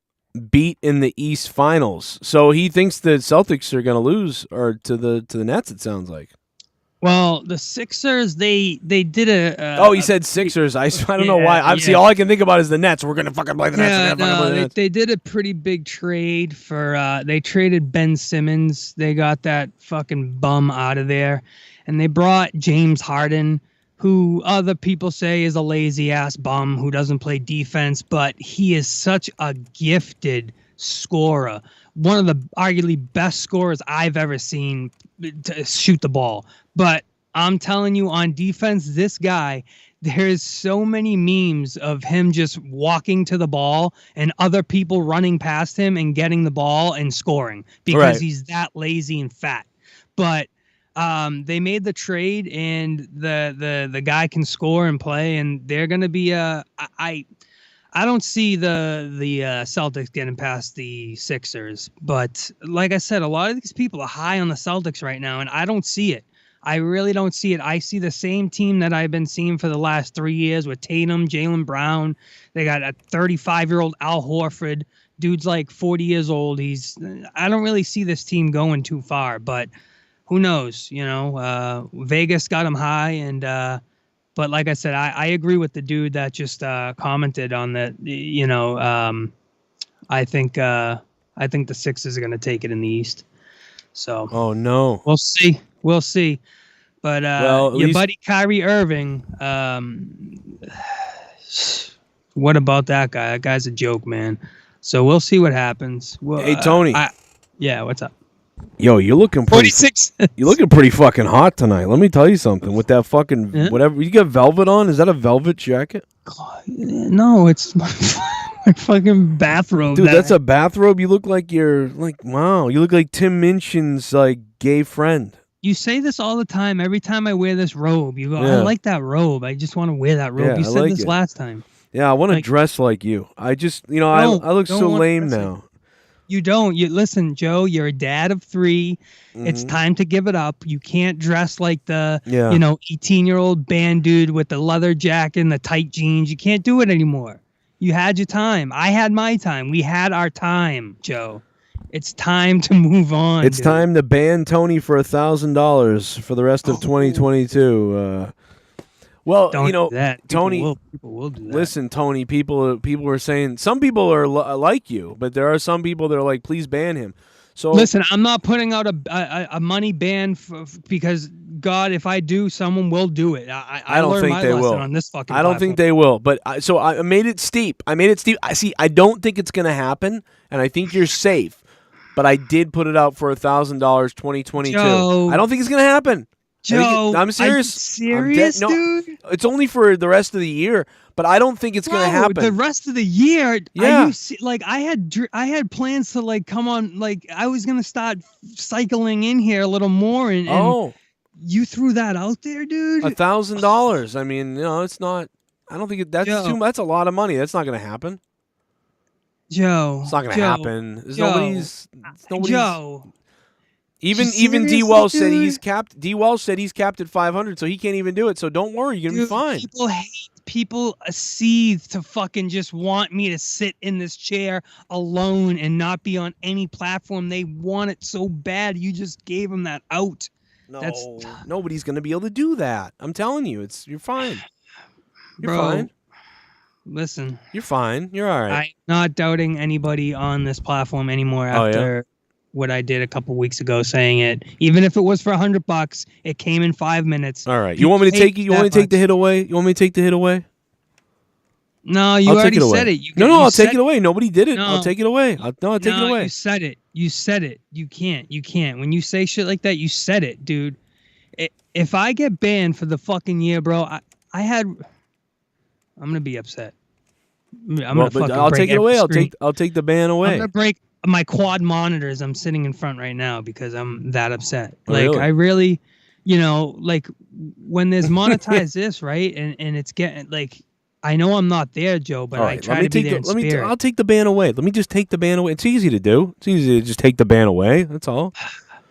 beat in the East Finals. So he thinks the Celtics are going to lose, or to the Nets, it sounds like. Well, the Sixers, they did a... he said Sixers. I don't know why. See, all I can think about is the Nets. We're going to fucking play the Nets. They did a pretty big trade for... they traded Ben Simmons. They got that fucking bum out of there. And they brought James Harden, who other people say is a lazy-ass bum who doesn't play defense, but he is such a gifted scorer. One of the arguably best scorers I've ever seen to shoot the ball. But I'm telling you, on defense, this guy, there's so many memes of him just walking to the ball and other people running past him and getting the ball and scoring because he's that lazy and fat. But they made the trade, and the guy can score and play, and they're going to be I don't see the Celtics getting past the Sixers, but like I said, a lot of these people are high on the Celtics right now, and I don't see it. I really don't see it. I see the same team that I've been seeing for the last 3 years with Tatum, Jaylen Brown. They got a 35-year-old Al Horford. Dude's like 40 years old. I don't really see this team going too far, but who knows? You know, Vegas got him high, and but like I said, I agree with the dude that just commented on that. You know, I think the Sixers are going to take it in the East. So. Oh no. We'll see. But your buddy Kyrie Irving, what about that guy? That guy's a joke, man. So we'll see what happens. Well, hey Tony. Yeah, what's up? Yo, you're looking pretty 46. You're looking pretty fucking hot tonight. Let me tell you something. With that fucking whatever you got velvet on, is that a velvet jacket? No, it's my fucking bathrobe. Dude, that's a bathrobe. You look like wow. You look like Tim Minchin's gay friend. You say this all the time. Every time I wear this robe, you go, I like that robe. I just want to wear that robe. You said this last time. Yeah, I want to dress like you. I just, I look so lame now. You don't. You listen, Joe. You're a dad of 3. Mm-hmm. It's time to give it up. You can't dress like the 18-year-old band dude with the leather jacket and the tight jeans. You can't do it anymore. You had your time. I had my time. We had our time, Joe. It's time to move on. It's time to ban Tony for $1,000 for the rest of 2022. Well, Don't you know, do that. Tony. People will do that. Listen, Tony. People are saying some people are like you, but there are some people that are like, please ban him. So listen, I'm not putting out a money ban because God, if I do, someone will do it. I don't learned think my they lesson will. on this fucking. I don't think they will. But so I made it steep. I see. I don't think it's gonna happen, and I think you're safe. But I did put it out for $1,000, 2022. Joe, I don't think it's gonna happen. Joe, I'm serious. Serious, dude? It's only for the rest of the year, but I don't think it's going to happen. The rest of the year, yeah. I had plans to like come on, like I was gonna start cycling in here a little more, and you threw that out there, dude. $1,000. I mean, you know, it's not. I don't think that's too. That's a lot of money. That's not going to happen. Joe, it's not going to happen. There's nobody's. Joe. Even DWELSH said he's capped. DWELSH said he's capped at 500, so he can't even do it. So don't worry, you're gonna be fine. People seethe to fucking just want me to sit in this chair alone and not be on any platform. They want it so bad. You just gave them that out. No, nobody's gonna be able to do that. I'm telling you, you're fine. You're Bro, fine. Listen, you're fine. You're all right. I'm not doubting anybody on this platform anymore after. What I did a couple weeks ago, saying it. Even if it was for $100, it came in 5 minutes. All right, you want me to take You want me to take the hit away? You want me to take the hit away? No, you already said it. I'll take it away. Nobody did it. I'll take it away. I'll take it away. You said it. You said it. You can't. When you say shit like that, you said it, dude. If I get banned for the fucking year, bro, I'm gonna be upset. I'll take it away. I'll take the ban away. I'm gonna break my quad monitors I'm sitting in front right now because I'm that upset. Really? I really, like when there's monetized this, right? And it's getting like, I know I'm not there, Joe, but I try to be there in spirit. I'll take the ban away. Let me just take the ban away. It's easy to do. It's easy to just take the ban away. That's all.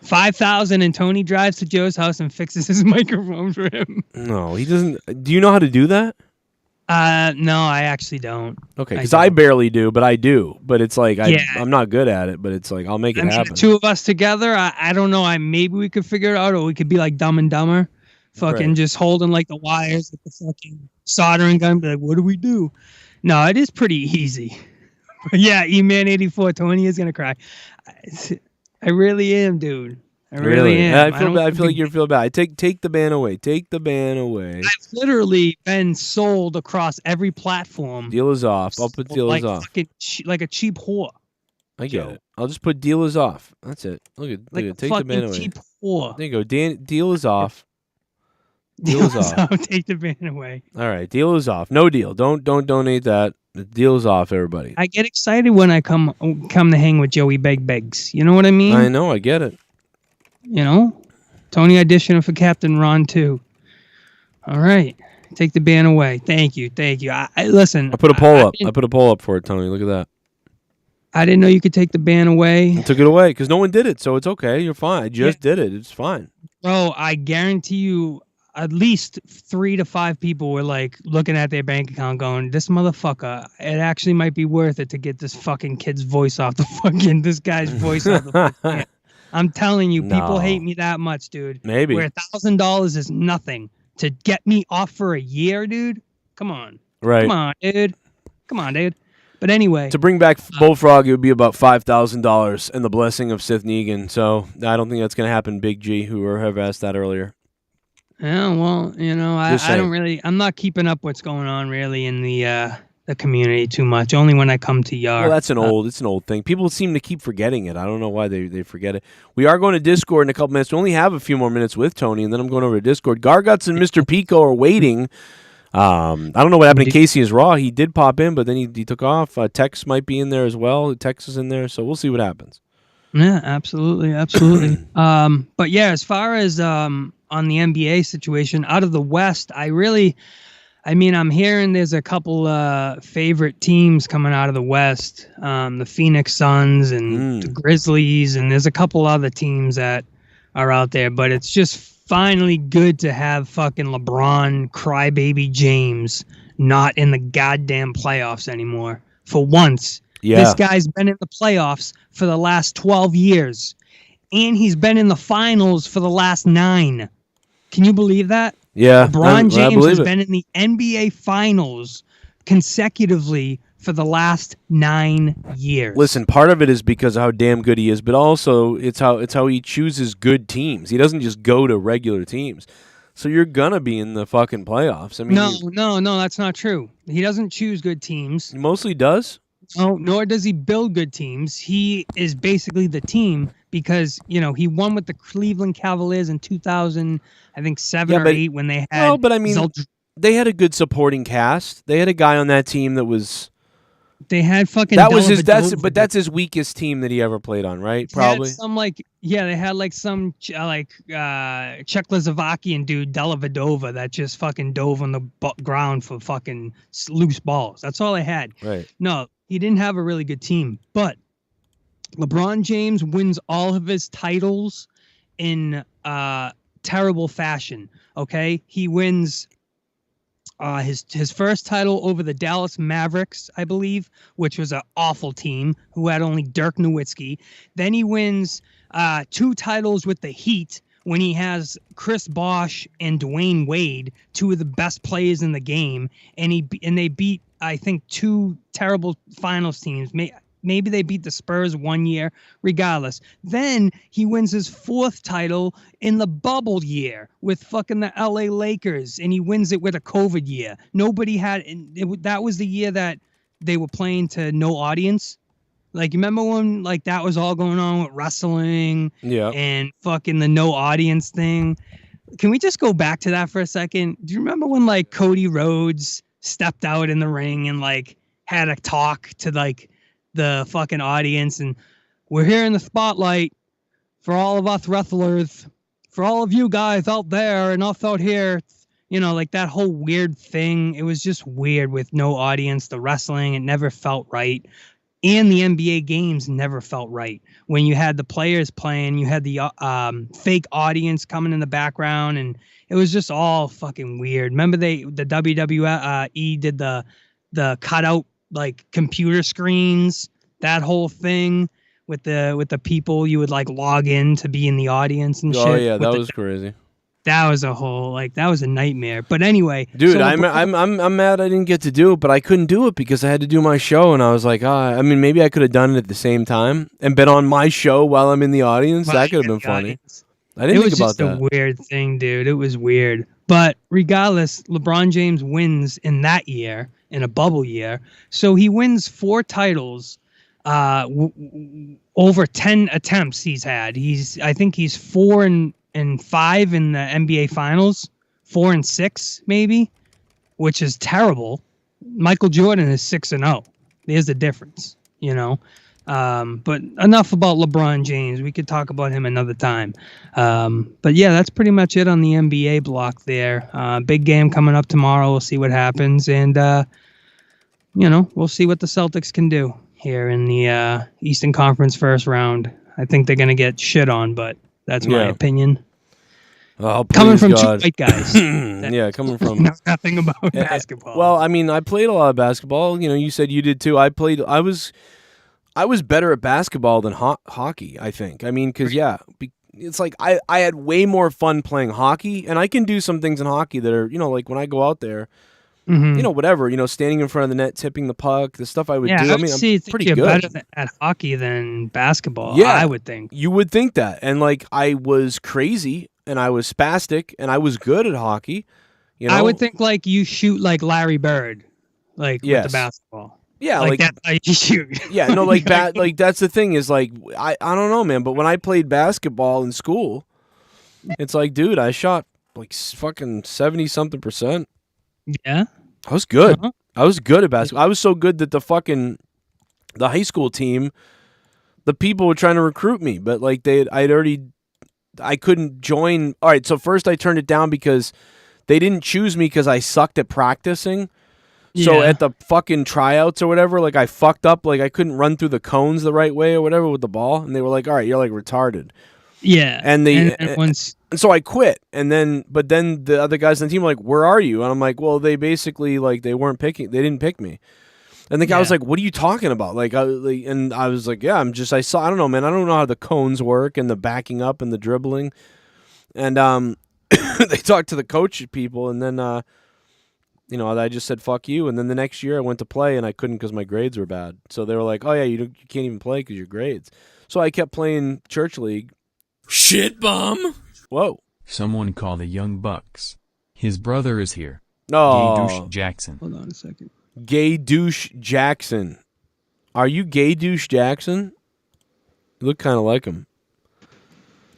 5,000 and Tony drives to Joe's house and fixes his microphone for him. No, he doesn't. Do you know how to do that? No, I actually don't. Okay, because I barely do, but I do. But it's like I'm not good at it, but it's like I'll make it happen. The two of us together, I don't know. Maybe we could figure it out, or we could be like Dumb and Dumber, fucking just holding like the wires with the fucking soldering gun. Be like, what do we do? No, it is pretty easy. Yeah, E-Man84, Tony is gonna cry. I really am, dude. I really am. I feel bad. I feel like you feel bad. Take the ban away. Take the ban away. I've literally been sold across every platform. Deal is off. I'll put deal is off. Like a cheap whore. I get it. I'll just put deal is off. That's it. Look at take the ban away. Cheap whore. There you go. Deal is off. Deal is off. Take the ban away. All right. Deal is off. No deal. Don't donate that. The deal is off, everybody. I get excited when I come to hang with Joey Begs. You know what I mean? I know. I get it. Tony auditioning for Captain Ron too. All right, take the ban away. Thank you. Listen. I put a poll up. I put a poll up for it, Tony. Look at that. I didn't know you could take the ban away. I took it away because no one did it, so it's okay. You're fine. I just did it. It's fine. Bro, I guarantee you, at least 3 to 5 people were like looking at their bank account, going, "This motherfucker. It actually might be worth it to get this fucking kid's voice off this guy's voice off the fucking." I'm telling you, people hate me that much, dude. Maybe. Where $1,000 is nothing to get me off for a year, dude. Come on. Right. Come on, dude. But anyway. To bring back Bullfrog, it would be about $5,000 and the blessing of SITH NEGAN. So I don't think that's going to happen, Big G, who have asked that earlier. Yeah, well, I don't really, I'm not keeping up what's going on really in the community too much. Only when I come to Yar. Well, it's an old thing. People seem to keep forgetting it. I don't know why they forget it. We are going to Discord in a couple minutes. We only have a few more minutes with Tony, and then I'm going over to Discord. Garguts and Mr. Pico are waiting. I don't know what happened to Casey is Raw. He did pop in, but then he took off. Tex might be in there as well. Tex is in there, so we'll see what happens. Yeah, absolutely. But yeah, as far as on the NBA situation out of the West, I'm hearing there's a couple favorite teams coming out of the West, the Phoenix Suns and the Grizzlies, and there's a couple other teams that are out there. But it's just finally good to have fucking LeBron, crybaby James not in the goddamn playoffs anymore. For once, this guy's been in the playoffs for the last 12 years, and he's been in the finals for the last 9. Can you believe that? Yeah, LeBron I James believe has it. been in the NBA Finals consecutively for the last 9 years. Listen, part of it is because of how damn good he is, but also it's how he chooses good teams. He doesn't just go to regular teams. So you're gonna be in the fucking playoffs. I mean, no, that's not true. He doesn't choose good teams. he mostly does. No, nor does he build good teams. He is basically the team because, he won with the Cleveland Cavaliers in 2000, I think 7 or 8 when they had. Well, but I mean, they had a good supporting cast. They had a guy on that team that was. They had fucking. That was his. That's his weakest team that he ever played on, right? Probably. They had some Czechoslovakian dude, Delavadova, that just fucking dove on the ground for fucking loose balls. That's all they had. Right. No, he didn't have a really good team, but LeBron James wins all of his titles in terrible fashion. Okay, he wins. His first title over the Dallas Mavericks, I believe, which was an awful team who had only Dirk Nowitzki. Then he wins 2 titles with the Heat when he has Chris Bosh and Dwayne Wade, 2 of the best players in the game, and they beat, I think, 2 terrible finals teams. Maybe they beat the Spurs 1 year, regardless. Then he wins his 4th title in the bubble year with fucking the LA Lakers, and he wins it with a COVID year. Nobody had, that was the year that they were playing to no audience. Like, you remember when that was all going on with wrestling and fucking the no audience thing? Can we just go back to that for a second? Do you remember when Cody Rhodes stepped out in the ring and had a talk to the fucking audience, and we're here in the spotlight for all of us wrestlers, for all of you guys out there and us out here, that whole weird thing. It was just weird with no audience. The wrestling, it never felt right, and the NBA games never felt right. When you had the players playing, you had the fake audience coming in the background, and it was just all fucking weird. Remember the WWE did the cutout computer screens, that whole thing with the people you would log in to be in the audience and shit. Oh yeah, that was crazy. That was a whole that was a nightmare. But anyway, dude, so I'm mad I didn't get to do it, but I couldn't do it because I had to do my show, and I was like, I mean, maybe I could have done it at the same time and been on my show while I'm in the audience. That could have been funny. I didn't think about that. It was just a weird thing, dude. It was weird. But regardless, LeBron James wins in that year, in a bubble year. So he wins 4 titles over 10 attempts he's had. I think he's 4 and 5 in the NBA Finals, 4 and 6 maybe, which is terrible. Michael Jordan is 6-0. There's the difference, But enough about LeBron James. We could talk about him another time. But yeah, that's pretty much it on the NBA block there. Big game coming up tomorrow. We'll see what happens. And, we'll see what the Celtics can do here in the Eastern Conference first round. I think they're going to get shit on, but that's my opinion. Oh, coming from God. 2 white guys. Yeah, coming from know nothing about basketball. Well, I mean, I played a lot of basketball. You said you did too. I was better at basketball than hockey, I think. I mean, because it's like I had way more fun playing hockey, and I can do some things in hockey that are when I go out there, whatever, standing in front of the net, tipping the puck, the stuff I would do. I mean, I'm pretty good. Better at hockey than basketball. Yeah, I would think. You would think that, and I was crazy, and I was spastic, and I was good at hockey. I would think you shoot like Larry Bird, with the basketball. Yeah, that's how you shoot. Yeah, no, that's the thing is I don't know, man, but when I played basketball in school, it's dude, I shot fucking 70-something%. Yeah. I was good. Uh-huh. I was good at basketball. I was so good that the high school team, the people were trying to recruit me, but I couldn't join. All right, so first I turned it down because they didn't choose me because I sucked at practicing. So at the fucking tryouts or whatever, I fucked up, I couldn't run through the cones the right way or whatever with the ball, and they were like, "All right, you're retarded." Yeah. And so I quit, but then the other guys on the team were like, "Where are you?" And I'm like, "Well, they basically they didn't pick me." And the guy was like, "What are you talking about?" And I was like, "Yeah, I don't know, man. I don't know how the cones work and the backing up and the dribbling." And they talked to the coach people, and then I just said fuck you. And then the next year I went to play, and I couldn't because my grades were bad. So they were like, oh yeah, you can't even play because your grades. So I kept playing church league. Shit bum. Whoa. Someone call the Young Bucks. His brother is here. No. Gay douche Jackson. Hold on a second. Gay douche Jackson. Are you gay douche Jackson? You look kind of like him.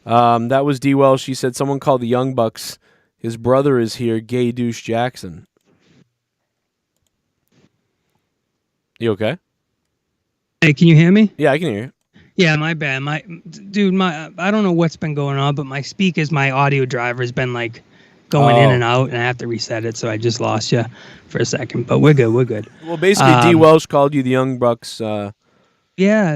That was DWELSH. She said someone called the Young Bucks. His brother is here, gay douche Jackson. You okay? Hey, can you hear me? Yeah, I can hear you. Yeah, my bad. I don't know what's been going on, but my speakers, my audio driver has been like going in and out, and I have to reset it, so I just lost you for a second. But we're good. We're good. Well, basically, DWELSH called you the Young Bucks. Yeah,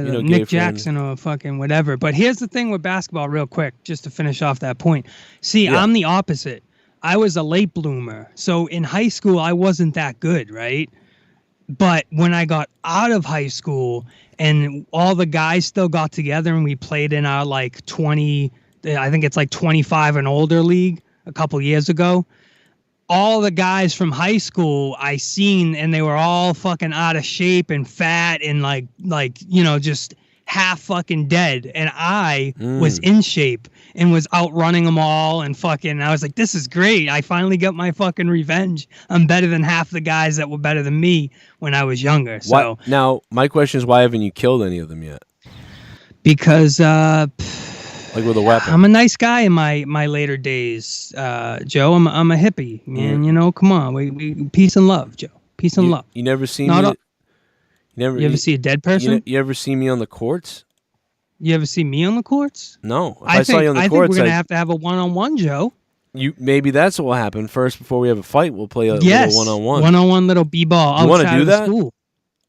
friend. Nick Jackson or fucking whatever. But here's the thing with basketball, real quick, just to finish off that point. See, I'm the opposite. I was a late bloomer. So in high school, I wasn't that good, right? But when I got out of high school and all the guys still got together and we played in our like 20, I think it's like 25 and older league a couple years ago, all the guys from high school I seen, and they were all fucking out of shape and fat and like just half fucking dead. And I was in shape and was outrunning them all and fucking, I was like, this is great. I finally got my fucking revenge. I'm better than half the guys that were better than me when I was younger. So now my question is, why haven't you killed any of them yet? Because like with a weapon. I'm a nice guy in my later days, Joe. I'm a hippie, man. You know, come on, we peace and love, Joe. Peace and love. You never seen me. You ever see a dead person? You ever see me on the courts? You ever see me on the courts? No. If I saw you on the I courts, think we're gonna have a one-on-one, Joe. Maybe that's what will happen first before we have a fight. We'll play a little one-on-one. One-on-one little b-ball. You want to do that? School.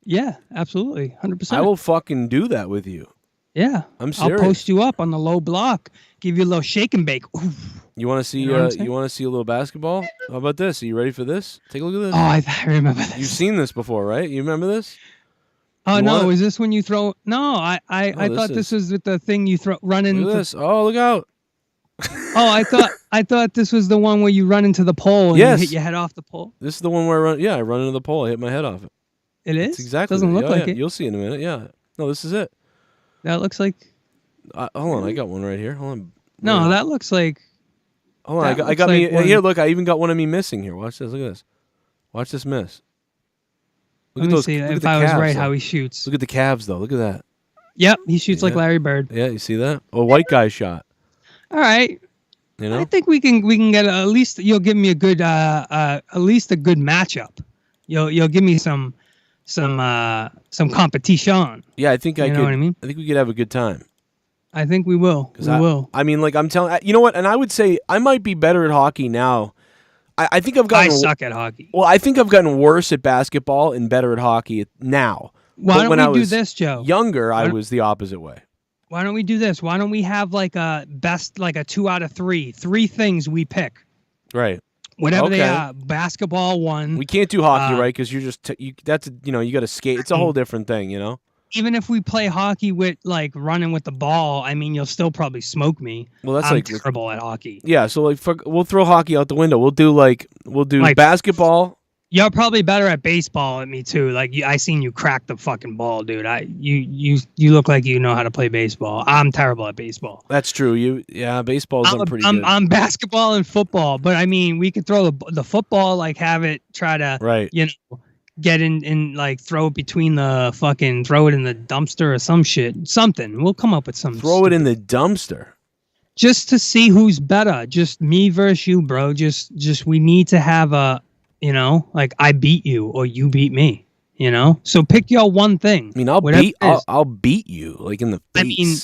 Yeah, absolutely, 100%. I will fucking do that with you. Yeah, I'm serious. I'll post you up on the low block, give you a little shake and bake. Oof. You want to see? You want to see a little basketball? How about this? Are you ready for this? Take a look at this. Oh, I remember this. You've seen this before, right? You remember this? Oh no! Is this when you throw? No, I thought this was with the thing you run into. Look at this! Oh, look out! Oh, I thought this was the one where you run into the pole and you hit your head off the pole. This is the one where I run. Yeah, I run into the pole. I hit my head off it. It is. It's exactly. Doesn't look like it. You'll see in a minute. Yeah. No, this is it. That looks like. Hold on, I got one right here. Hold on. No, that looks like. Hold on, I got me here. Look, I even got one of me missing here. Watch this. Look at this. Watch this miss. Look at those. See look if at the I was calves, right though. how he shoots. Look at the calves though. Look at that. Yep, he shoots like Larry Bird. Yeah, you see that? A white guy shot. All right. You know? I think we can get at least you'll give me a good at least a good matchup. You'll give me some competition. Yeah, I think I could. Know what I mean? I think we could have a good time. I think we will. We will. I mean, like I'm telling you know what? And I would say I might be better at hockey now. I think I've gotten. I suck at hockey. Well, I think I've gotten worse at basketball and better at hockey now. Why when don't we I do was this, Joe? Younger, I was the opposite way. Why don't we do this? Why don't we have like a best, like a 2 out of 3? 3 things we pick. Right. Whatever they are. Basketball 1. We can't do hockey, right? Because you're just that's you got to skate. It's a whole different thing, you know. Even if we play hockey with like running with the ball, I mean, you'll still probably smoke me. Well, that's I'm terrible at hockey. Yeah, so like we'll throw hockey out the window. We'll do basketball. You're probably better at baseball than me too. Like I seen you crack the fucking ball, dude. You look like you know how to play baseball. I'm terrible at baseball. That's true. Baseball's pretty good. I'm basketball and football, but I mean, we could throw the football, like have it try to get in like throw it between the fucking throw it in the dumpster or some shit. Something. We'll come up with something. Throw it in the dumpster. Just to see who's better. Just me versus you, bro. Just we need to have a like I beat you or you beat me, So pick your one thing. I mean, I'll beat you like in the face. I mean,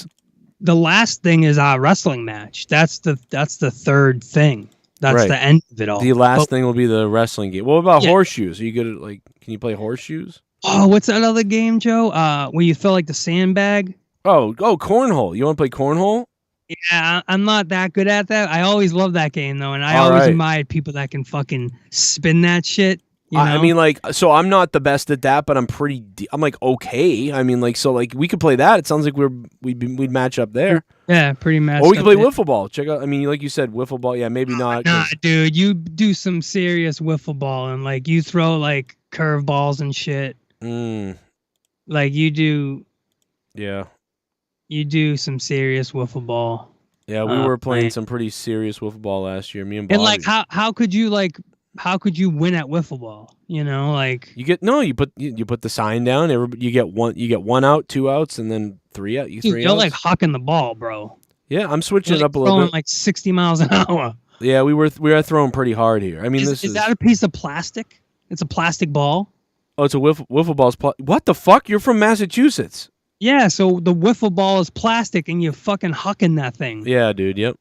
the last thing is our wrestling match. That's the third thing. That's the end of it all. The last thing will be the wrestling game. What about horseshoes? Are you good at can you play horseshoes? Oh, what's that other game, Joe? Where you throw like the sandbag? Oh, cornhole. You want to play cornhole? Yeah, I'm not that good at that. I always love that game though, and I always admired people that can fucking spin that shit. You know? I mean, like, so I'm not the best at that, but I'm I'm like okay. I mean, like, so like we could play that. It sounds like we'd match up there. Yeah, pretty much. Or we could play wiffle ball. Check out. I mean, like you said, wiffle ball. Yeah, maybe not. Nah, dude, you do some serious wiffle ball and like you throw like curveballs and shit. Like you do. Yeah. You do some serious wiffle ball. Yeah, we were playing some pretty serious wiffle ball last year. Me and Bobby. And like, how could you win at wiffle ball? You know, like you put the sign down. You get one out, 2 outs, and then 3 out. You're like hucking the ball, bro. Yeah, I'm switching it up a little bit. Like 60 miles an hour. Yeah, we are throwing pretty hard here. I mean, is that a piece of plastic? It's a plastic ball. Oh, it's a wiffle ball's what the fuck? You're from Massachusetts. Yeah, so the wiffle ball is plastic, and you're fucking hucking that thing. Yeah, dude. Yep.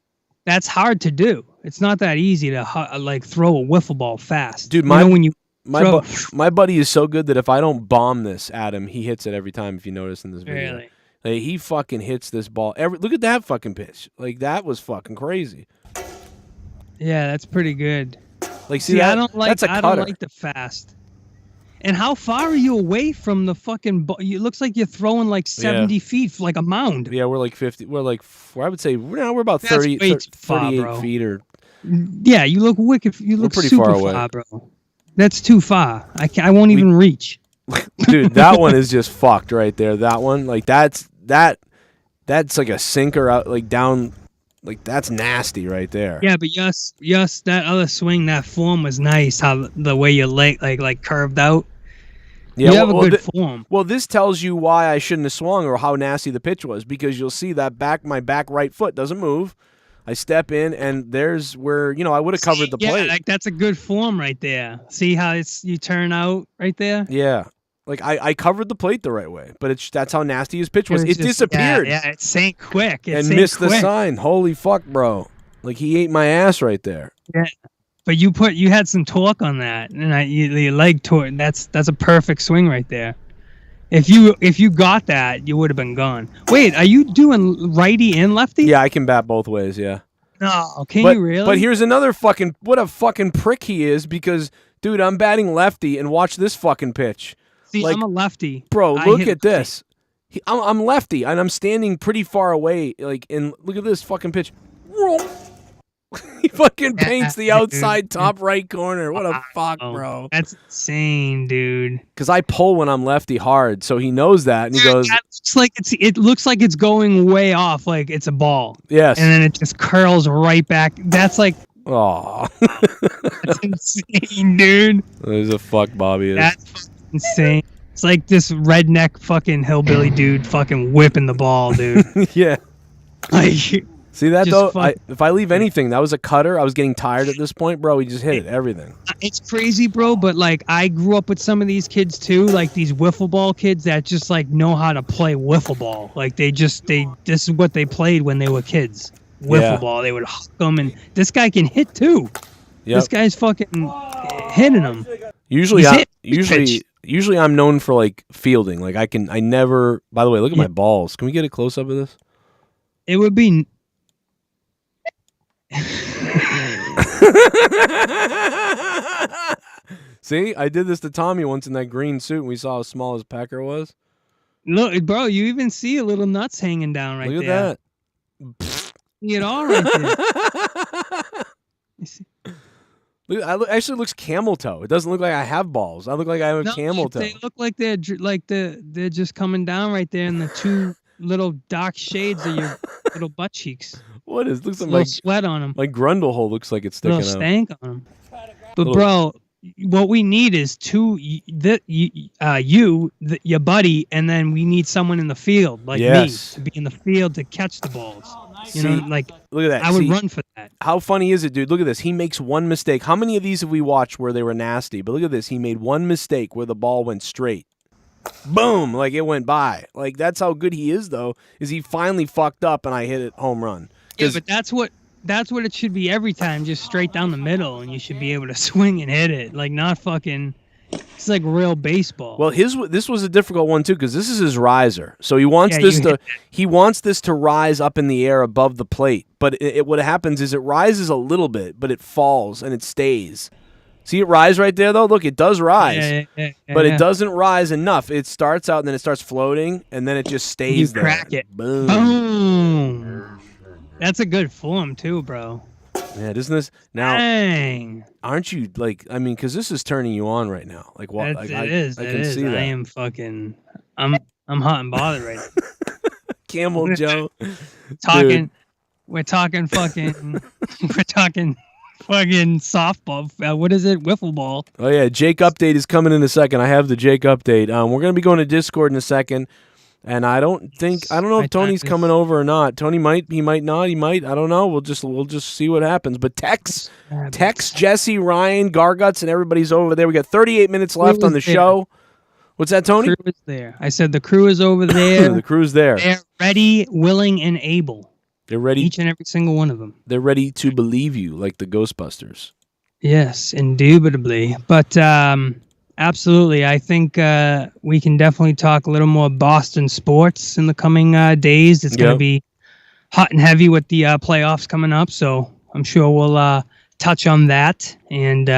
That's hard to do. It's not that easy to like throw a wiffle ball fast. Dude, my buddy is so good that if I don't bomb this at him, he hits it every time. If you notice in this video, really? Like, he fucking hits this ball. Look at that fucking pitch. Like, that was fucking crazy. Yeah, that's pretty good. Like, see that? I don't like the fast. And how far are you away from the fucking ball? It looks like you're throwing like 70 feet, like a mound. Yeah, we're like 50. We're like, I would say, we're about 38 feet or. Yeah, you look wicked. You look pretty super far away, bro. That's too far. I won't even reach. Dude, that one is just fucked right there. That one, like that's like a sinker out, like down, like that's nasty right there. Yeah, but yes, that other swing, that form was nice. How the way your leg like curved out. Yeah, you have a good form. Well, this tells you why I shouldn't have swung or how nasty the pitch was, because you'll see that my back right foot doesn't move. I step in, and there's where, I would have covered the plate. Yeah, like that's a good form right there. See how you turn out right there? Yeah. Like, I covered the plate the right way, but that's how nasty his pitch was. It disappeared. Yeah, it sank quick. And missed the sign. Holy fuck, bro. Like, he ate my ass right there. Yeah. But you had some torque on that, and your leg torque. That's a perfect swing right there. If you got that, you would have been gone. Wait, are you doing righty and lefty? Yeah, I can bat both ways. Yeah. No, can you really? But here's another what a fucking prick he is, because, dude, I'm batting lefty, and watch this fucking pitch. See, like, I'm a lefty. Bro, look at this. I'm lefty, and I'm standing pretty far away. Like, and look at this fucking pitch. He fucking paints the outside top right corner. What a fuck, bro. That's insane, dude. Because I pull when I'm lefty hard, so he knows that, and he goes. It looks like it's going way off, like it's a ball. Yes. And then it just curls right back. That's like. Oh. That's insane, dude. There's a fuck Bobby is. That's insane. It's like this redneck fucking hillbilly dude fucking whipping the ball, dude. Yeah. Like. See that though? If I leave anything, that was a cutter. I was getting tired at this point, bro. He just hit it, everything. It's crazy, bro. But like, I grew up with some of these kids too, like these wiffle ball kids that just like know how to play wiffle ball. Like this is what they played when they were kids. Wiffle ball. They would huck them, and this guy can hit too. Yep. This guy's fucking hitting them. Usually I'm known for like fielding. Like I never. By the way, look at my balls. Can we get a close up of this? It would be. See, I did this to Tommy once in that green suit, and we saw how small his pecker was. Look, bro, you even see a little nuts hanging down right there. Look at that. See it all right there. You see? Actually, it looks camel toe. It doesn't look like I have balls. I look like I have a camel toe. They look like they're just coming down right there in the two little dark shades of your little butt cheeks. What is? Looks like my sweat on them. My grundle hole looks like it's sticking out. Little stank on them. But bro, what we need is your buddy, and then we need someone in the field like me to be in the field to catch the balls. You know, like look at that. I would run for that. How funny is it, dude? Look at this. He makes one mistake. How many of these have we watched where they were nasty? But look at this. He made one mistake where the ball went straight. Boom, like it went by. Like that's how good he is, though. Is he finally fucked up and I hit it home run? Yeah, but that's what it should be every time, just straight down the middle, and you should be able to swing and hit it, like not fucking. It's like real baseball. Well, this was a difficult one too, because this is his riser. So he wants this to rise up in the air above the plate. But what happens is it rises a little bit, but it falls and it stays. See it rise right there, though? Look, it does rise. Yeah, but it doesn't rise enough. It starts out, and then it starts floating, and then it just stays there. You crack it. Boom. Boom. That's a good form, too, bro. Yeah, isn't this? Now, Dang. aren't you, like, I mean, because this is turning you on right now. Like, what? Like, It is. I can see that. I am fucking, I'm hot and bothered right now. Camel Joe. Talking, we're talking fucking, we're talking fucking softball. What is it? Wiffle ball. Oh, yeah. Jake update is coming in a second. I have the Jake update. We're going to be going to Discord in a second. And I don't know if Tony's coming over or not. Tony might, he might not, he might. I don't know. We'll just see what happens. But Tex, Jesse, Ryan, Garguts, and everybody's over there. We got 38 minutes left on the show. What's that, Tony? The crew is there. I said the crew is over there. The crew's there. They're ready, willing, and able. They're ready. Each and every single one of them. They're ready to believe you, like the Ghostbusters. Yes, indubitably. But absolutely, I think we can definitely talk a little more Boston sports in the coming days. It's going to be hot and heavy with the playoffs coming up, so I'm sure we'll touch on that and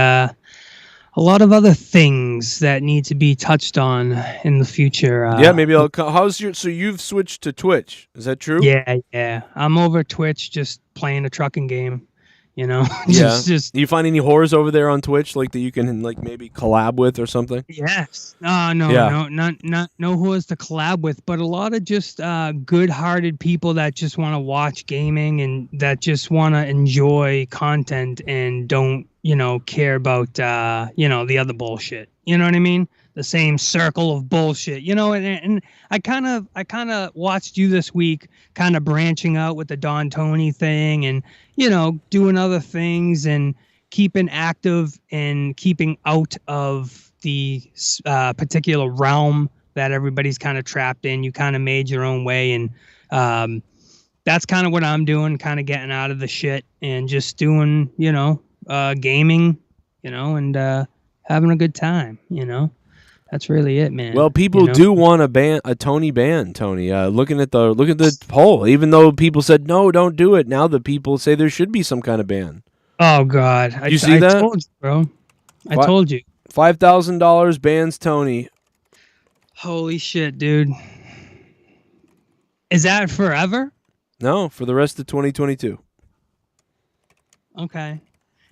a lot of other things that need to be touched on in the future. Yeah, maybe I'll. So you've switched to Twitch? Is that true? Yeah. I'm over Twitch, just playing a trucking game. You know, just do you find any whores over there on Twitch, like that you can like maybe collab with or something? Yes. No, not no whores to collab with, but a lot of just good-hearted people that just want to watch gaming and that just want to enjoy content and don't, care about the other bullshit. You know what I mean? The same circle of bullshit. And I kind of watched you this week, kind of branching out with the Don Tony thing and doing other things and keeping active and keeping out of the particular realm that everybody's kind of trapped in. You kind of made your own way, and that's kind of what I'm doing, kind of getting out of the shit and just doing, gaming, and having a good time, That's really it, man. Well, people do want a Tony ban, Tony. Looking at the poll, even though people said no, don't do it. Now the people say there should be some kind of ban. Oh God, you see that? I told you, bro. I told you. $5,000 bans Tony. Holy shit, dude! Is that forever? No, for the rest of 2022. Okay.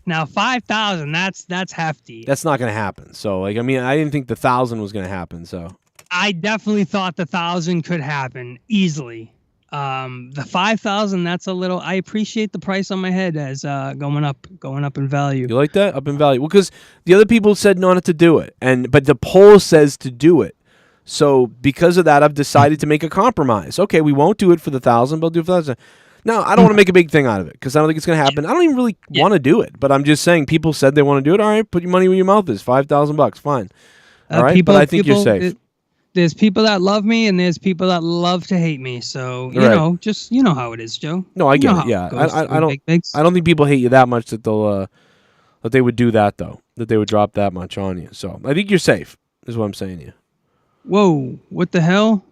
Now 5,000, that's hefty. That's not going to happen. So, I didn't think the 1,000 was going to happen. So, I definitely thought the 1,000 could happen easily. The 5,000, that's a little. I appreciate the price on my head as going up in value. You like that? Up in value? Well, because the other people said not to do it, but the poll says to do it. So, because of that, I've decided to make a compromise. Okay, we won't do it for the 1,000, but I'll do it for the 1,000. No, I don't want to make a big thing out of it because I don't think it's going to happen. I don't even really want to do it, but I'm just saying people said they want to do it. All right, put your money where your mouth is. $5,000, fine. All right, but I think you're safe. There's people that love me and there's people that love to hate me. So you know how it is, Joe. No, I get it. Yeah, I don't think people hate you that much that they would do that though. That they would drop that much on you. So I think you're safe. Is what I'm saying to you. Whoa! What the hell?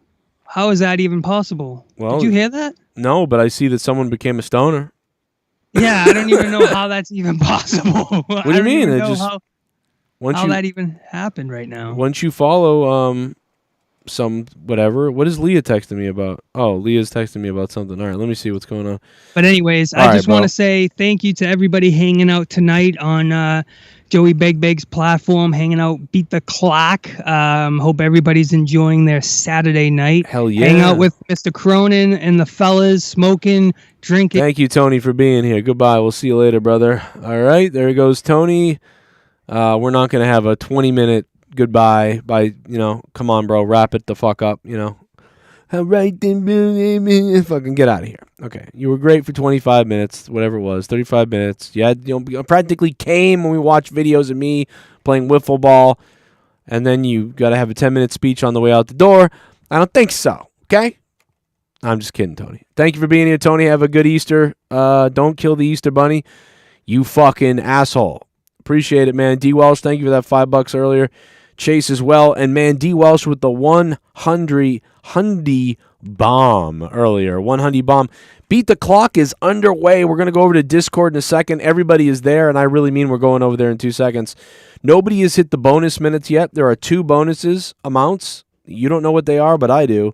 How is that even possible? Well, did you hear that? No, but I see that someone became a stoner. Yeah, I don't even know how that's even possible. What do you mean? How that even happened right now? Once you follow some whatever. What is Leah texting me about? Oh, Leah's texting me about something. All right, let me see what's going on. But anyways, I just want to say thank you to everybody hanging out tonight on Joey Beg's platform, hanging out, beat the clock. Hope everybody's enjoying their Saturday night. Hell yeah. Hang out with Mr. Cronin and the fellas, smoking, drinking. Thank you, Tony, for being here. Goodbye. We'll see you later, brother. All right, there goes Tony. We're not going to have a 20-minute goodbye by, come on, bro, wrap it the fuck up, All right, then, fucking get out of here. Okay, you were great for 25 minutes, whatever it was, 35 minutes. You had, practically came when we watched videos of me playing wiffle ball, and then you got to have a 10-minute speech on the way out the door. I don't think so, okay? I'm just kidding, Tony. Thank you for being here, Tony. Have a good Easter. Don't kill the Easter bunny, you fucking asshole. Appreciate it, man. DWELSH, thank you for that $5 earlier. Chase as well. And, man, DWELSH with the 100 Hundy bomb earlier. 100 bomb. Beat the Clock is underway. We're going to go over to Discord in a second. Everybody is there, and I really mean we're going over there in 2 seconds. Nobody has hit the bonus minutes yet. There are 2 bonuses amounts. You don't know what they are, but I do.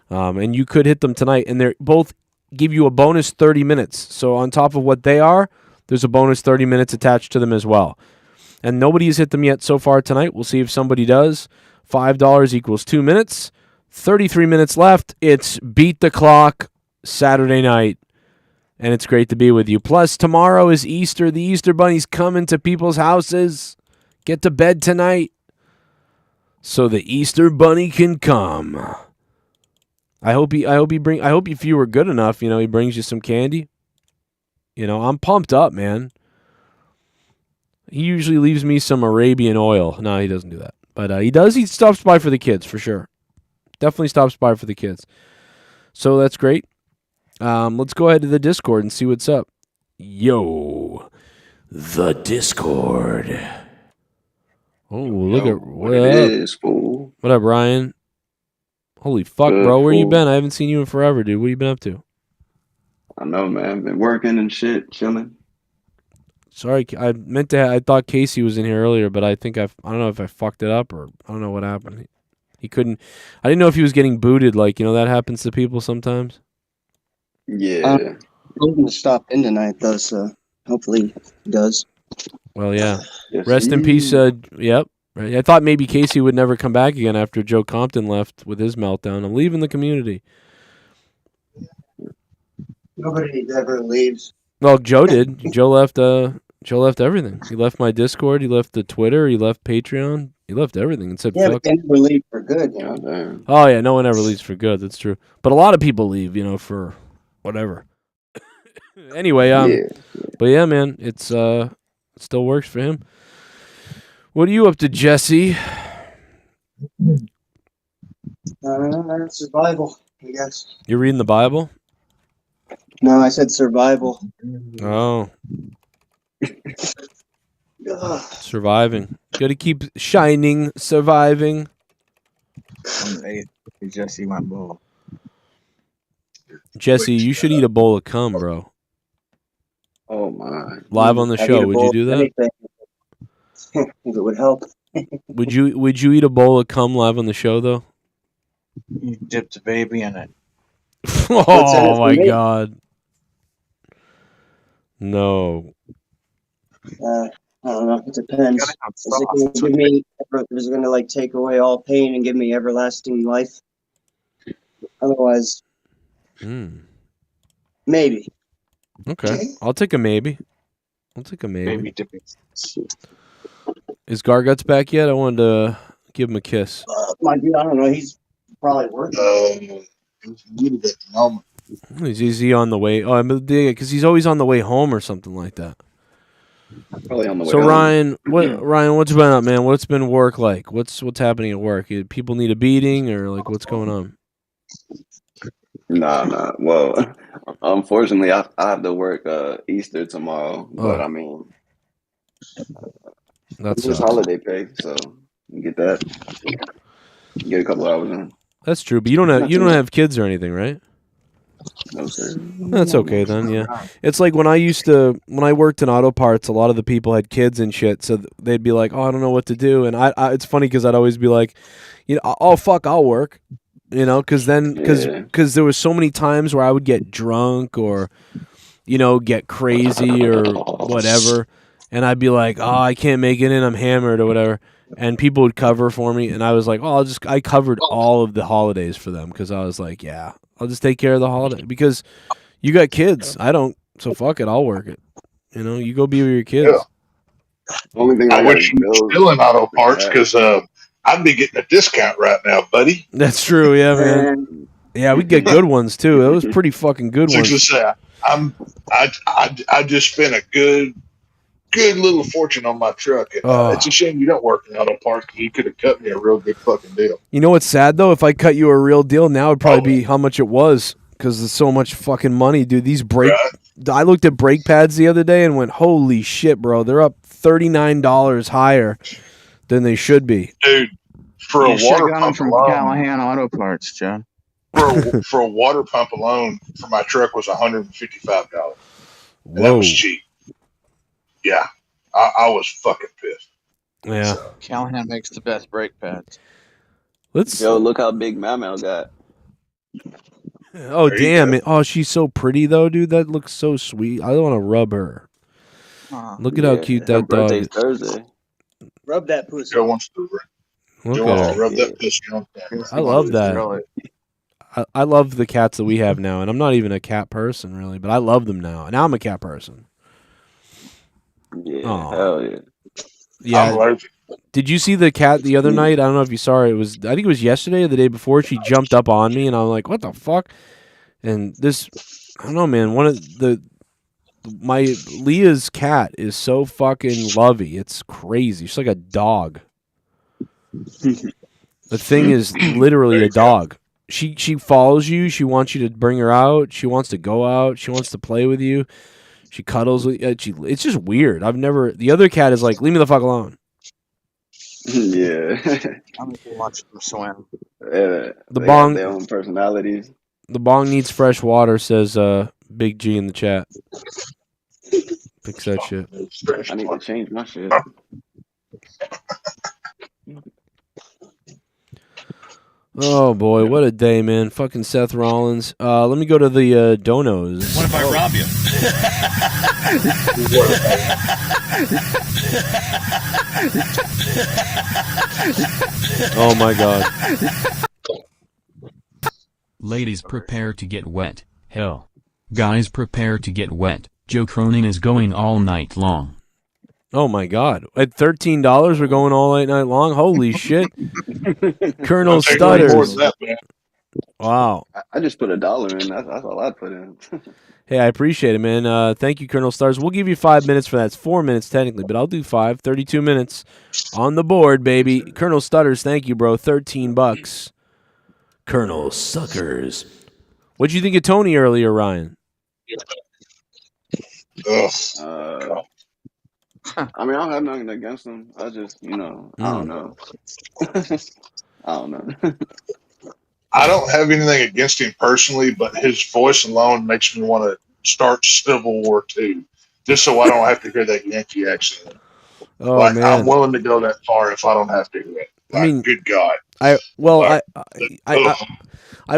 And you could hit them tonight, and they both give you a bonus 30 minutes. So on top of what they are, there's a bonus 30 minutes attached to them as well. And nobody has hit them yet so far tonight. We'll see if somebody does. $5 equals 2 minutes. 33 minutes left. It's Beat the Clock Saturday night, and it's great to be with you. Plus, tomorrow is Easter. The Easter Bunny's coming to people's houses. Get to bed tonight so the Easter Bunny can come. I hope if you were good enough, he brings you some candy. I'm pumped up, man. He usually leaves me some Arabian oil. No, he doesn't do that. But he does. He stops by for the kids, for sure. Definitely stops by for the kids. So that's great. Let's go ahead to the Discord and see what's up. Yo, the Discord. Oh, look at what it is, fool. What up, Ryan? Holy fuck, bro. Where you been? I haven't seen you in forever, dude. What you been up to? I know, man. Been working and shit, chilling. Sorry, I thought Casey was in here earlier, but I think I don't know if I fucked it up or I don't know what happened. He couldn't. I didn't know if he was getting booted. Like, that happens to people sometimes. Yeah. I'm going to stop in tonight, though, so hopefully he does. Well, yeah. Yes, Rest in peace. Yep. Right. I thought maybe Casey would never come back again after Joe Compton left with his meltdown. I'm leaving the community. Nobody ever leaves. Well, Joe did. Joe left everything. He left my Discord. He left the Twitter. He left Patreon. He left everything and said, yeah, fuck. but they never leave for good, Oh, yeah. No one ever leaves for good. That's true. But a lot of people leave, for whatever. Anyway, but yeah, man, it still works for him. What are you up to, Jesse? Survival, I guess. You're reading the Bible? No, I said survival. Oh. Surviving. Got to keep shining, surviving. Jesse, my bowl. Jesse, you should eat a bowl of cum, bro. Oh, my. Live on the show. Would you do that? If it would help. Would you eat a bowl of cum live on the show, though? You dip the baby in it. Oh, my God. No. I don't know. It depends. Is it going to take away all pain and give me everlasting life? Otherwise, maybe. Okay. I'll take a maybe. Baby dipping. Is Garguts back yet? I wanted to give him a kiss. My dude, I don't know. He's probably working. He's muted at the moment. Is he on the way? Oh, because he's always on the way home or something like that. Probably on the way So home. Ryan, what's been up, man? What's been work like? What's happening at work? People need a beating or what's going on? Nah. Well, unfortunately, I have to work Easter tomorrow, but I mean, that's just holiday pay, so you get that. You get a couple hours in. That's true, but you don't have kids or anything, right? No, sir. That's okay then, yeah. It's like when I worked in auto parts, a lot of the people had kids and shit, so they'd be like, "Oh, I don't know what to do," and I it's funny because I'd always be like, "Oh fuck, I'll work," because there was so many times where I would get drunk or, get crazy or whatever, and I'd be like, "Oh, I can't make it in, I'm hammered" or whatever. And people would cover for me, and I was like, "Oh, I covered all of the holidays for them," because I was like, "Yeah, I'll just take care of the holiday because you got kids. I don't, so fuck it, I'll work it. You go be with your kids." Yeah. Only thing I wish you were still in auto parts because I'd be getting a discount right now, buddy. That's true, yeah, man. Yeah, we get good ones too. That was pretty fucking good ones. I just spent a good little fortune on my truck. And, it's a shame you don't work in auto parts. You could have cut me a real good fucking deal. You know what's sad though? If I cut you a real deal now, it'd probably be how much it was because there's so much fucking money, dude. These I looked at brake pads the other day and went, "Holy shit, bro! They're up $39 higher than they should be." Dude, for a water pump from Callahan Auto Parts, John. for a water pump alone for my truck was $155. Whoa. And that was cheap. Yeah, I was fucking pissed. Yeah. Callahan makes the best brake pads. Yo, look how big Mammal got. Oh, damn it. Oh, she's so pretty, though, dude. That looks so sweet. I want to rub her. Look at how cute that dog is. Thursday. Rub that pussy. Joe wants to Look at her. rub that pussy on camera. I love that. I love the cats that we have now, and I'm not even a cat person, really, but I love them now. Now I'm a cat person. Yeah, hell yeah. Yeah. Did you see the cat the other night? I don't know if you saw it. I think it was yesterday or the day before. She jumped up on me, and I'm like, "What the fuck?" And this, I don't know, man. My Leah's cat is so fucking lovey. It's crazy. She's like a dog. The thing is literally a dog. She follows you. She wants you to bring her out. She wants to go out. She wants to play with you. She cuddles with you. It's just weird. The other cat is like, leave me the fuck alone. Yeah. I'm too much to swim. Yeah, The they bong. got their own personalities. The bong needs fresh water, says Big G in the chat. Fix that shit. I need to change my shit. Oh boy, what a day, man! Fucking Seth Rollins. Let me go to the donos. What if I rob you? Oh my god. Ladies, prepare to get wet. Hell. Guys, prepare to get wet. Joe Cronin is going all night long. Oh my god. At $13, we're going all night long? Holy shit. Colonel Stutters. Wow. I just put $1 in. That's all I put in. Hey, I appreciate it, man. Thank you, Colonel Stars. We'll give you 5 minutes for that. It's 4 minutes technically, but I'll do 5. 32 minutes on the board, baby. Colonel Stutters, thank you, bro. $13. Colonel Suckers. What'd you think of Tony earlier, Ryan? I mean, I don't have nothing against him. I just, I don't know. I don't know. I don't have anything against him personally, but his voice alone makes me want to start Civil War II, just so I don't have to hear that Yankee accent. Oh, man. I'm willing to go that far if I don't have to hear it. I mean, good God. I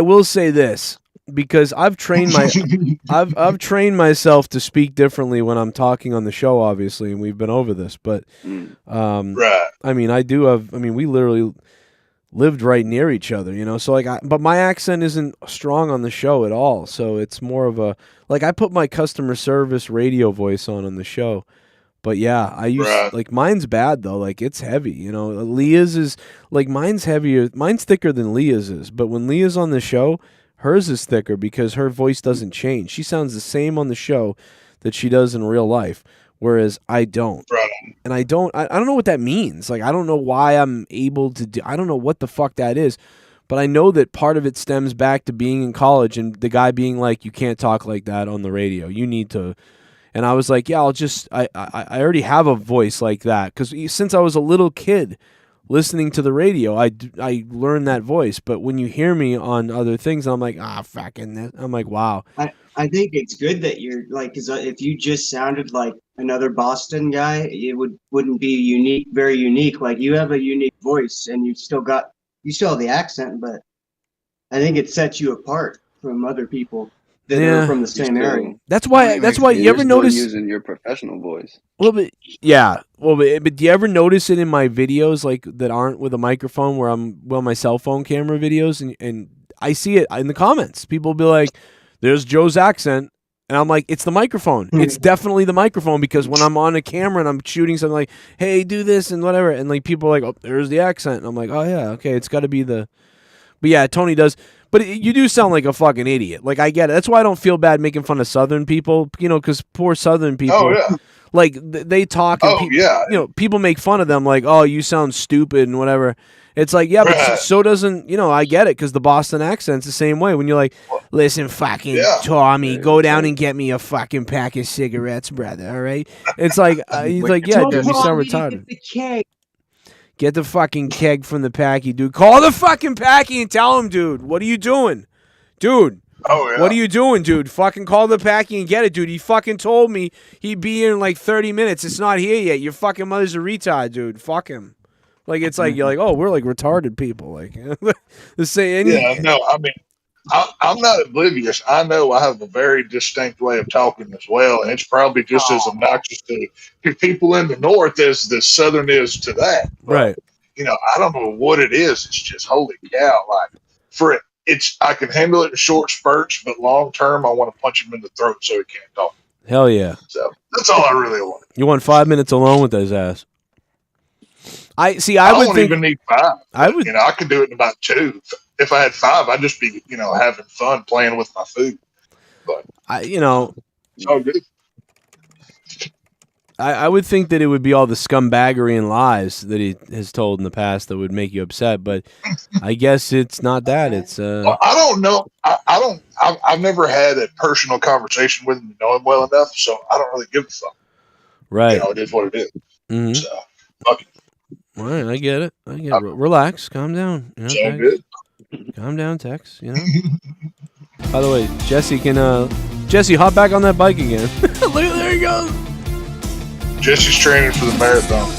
will say this, because I've trained I've trained myself to speak differently when I'm talking on the show, obviously, and we've been over this, but right. I mean, we literally lived right near each other, so but my accent isn't strong on the show at all, so it's more of a, I put my customer service radio voice on the show. But yeah, I use mine's bad though. It's heavy, Leah's is mine's heavier. Mine's thicker than Leah's is. But when Leah's on the show, hers is thicker because her voice doesn't change. She sounds the same on the show that she does in real life, whereas I don't. And I don't know what that means. I don't know why I'm able to do. I don't know what the fuck that is. But I know that part of it stems back to being in college and the guy being like, you can't talk like that on the radio. You need to. And I was like, yeah, I already have a voice like that. Because since I was a little kid listening to the radio, I learned that voice. But when you hear me on other things, I'm like, fucking this. I'm like, wow. I think it's good that you're because if you just sounded like another Boston guy, it wouldn't be unique, very unique. You have a unique voice and you still have the accent, but I think it sets you apart from other people that are from the same area. That's why you ever notice using your professional voice. Well, but yeah. Well, but do you ever notice it in my videos that aren't with a microphone, where I'm my cell phone camera videos, and I see it in the comments. People will be like, "There's Joe's accent," and I'm like, "It's the microphone. It's definitely the microphone." Because when I'm on a camera and I'm shooting something like, "Hey, do this," and whatever, and people are like, "Oh, there's the accent," and I'm like, "Oh yeah, okay, it's got to be the." But yeah, Tony does. But you do sound like a fucking idiot. I get it. That's why I don't feel bad making fun of Southern people, because poor Southern people, they talk and people make fun of them oh, you sound stupid and whatever. It's yeah, but so doesn't, I get it, because the Boston accent's the same way. When you're like, listen, fucking Tommy, go down and get me a fucking pack of cigarettes, brother, all right? It's he's like, yeah, dude, you sound retarded. Get the fucking keg from the packy, dude. Call the fucking packy and tell him, dude, what are you doing? dude. Oh, yeah. What are you doing, dude? Fucking call the packy and get it, dude. He fucking told me he'd be here in like 30 minutes. It's not here yet. Your fucking mother's a retard, dude. Fuck him. Like, it's like, you're like, oh, we're like retarded people. Like, the same. Yeah, no, I mean, I'm not oblivious. I know I have a very distinct way of talking as well, and it's probably just as obnoxious to people in the North as the Southern is to that. But, Right. you know, I don't know what it is. It's just, holy cow. Like, I can handle it in short spurts, but long term, I want to punch him in the throat so he can't talk. Hell yeah. So that's all I really want. You want 5 minutes alone with his ass. I would don't think, even need 5. I would, You know, I could do it in about 2. If I had 5, I'd just be, you know, having fun playing with my food. But you know, it's all good. I would think that it would be all the scumbaggery and lies that he has told in the past that would make you upset, but I guess it's not that. It's Well, I don't know. I've never had a personal conversation with him to know him well enough, so I don't really give a fuck. right. You know, it is what it is. Mm-hmm. So, fuck it. All right, I get it. Relax, calm down. You know, It's all Tex. good. Calm down, Tex. You know. By the way, Jesse hop back on that bike again. Look, there he goes. Jesse's training for the marathon.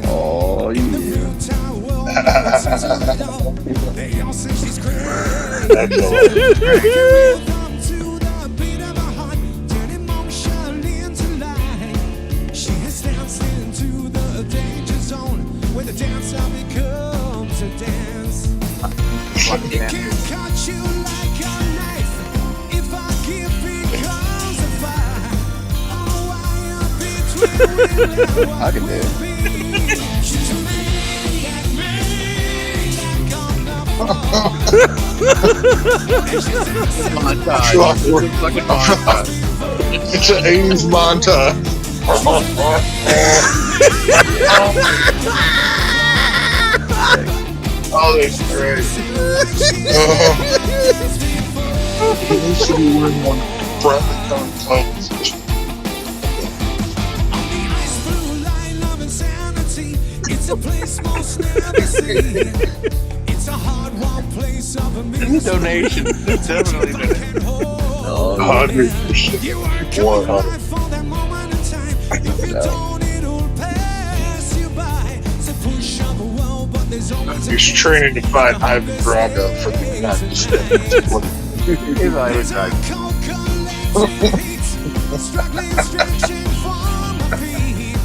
Oh, I can do It's an 80s montage. Oh, that's great. He should be wearing one front clothes. It's a place most never see. It's a hard won place of a million. Donation. Definitely donation. 100%. 100%. For that moment in time. If you don't, it'll pass you by. So push up a wall, but there's always He's training to fight Ivan Drago for the United States. He's always like, struggling, stretching for my feet.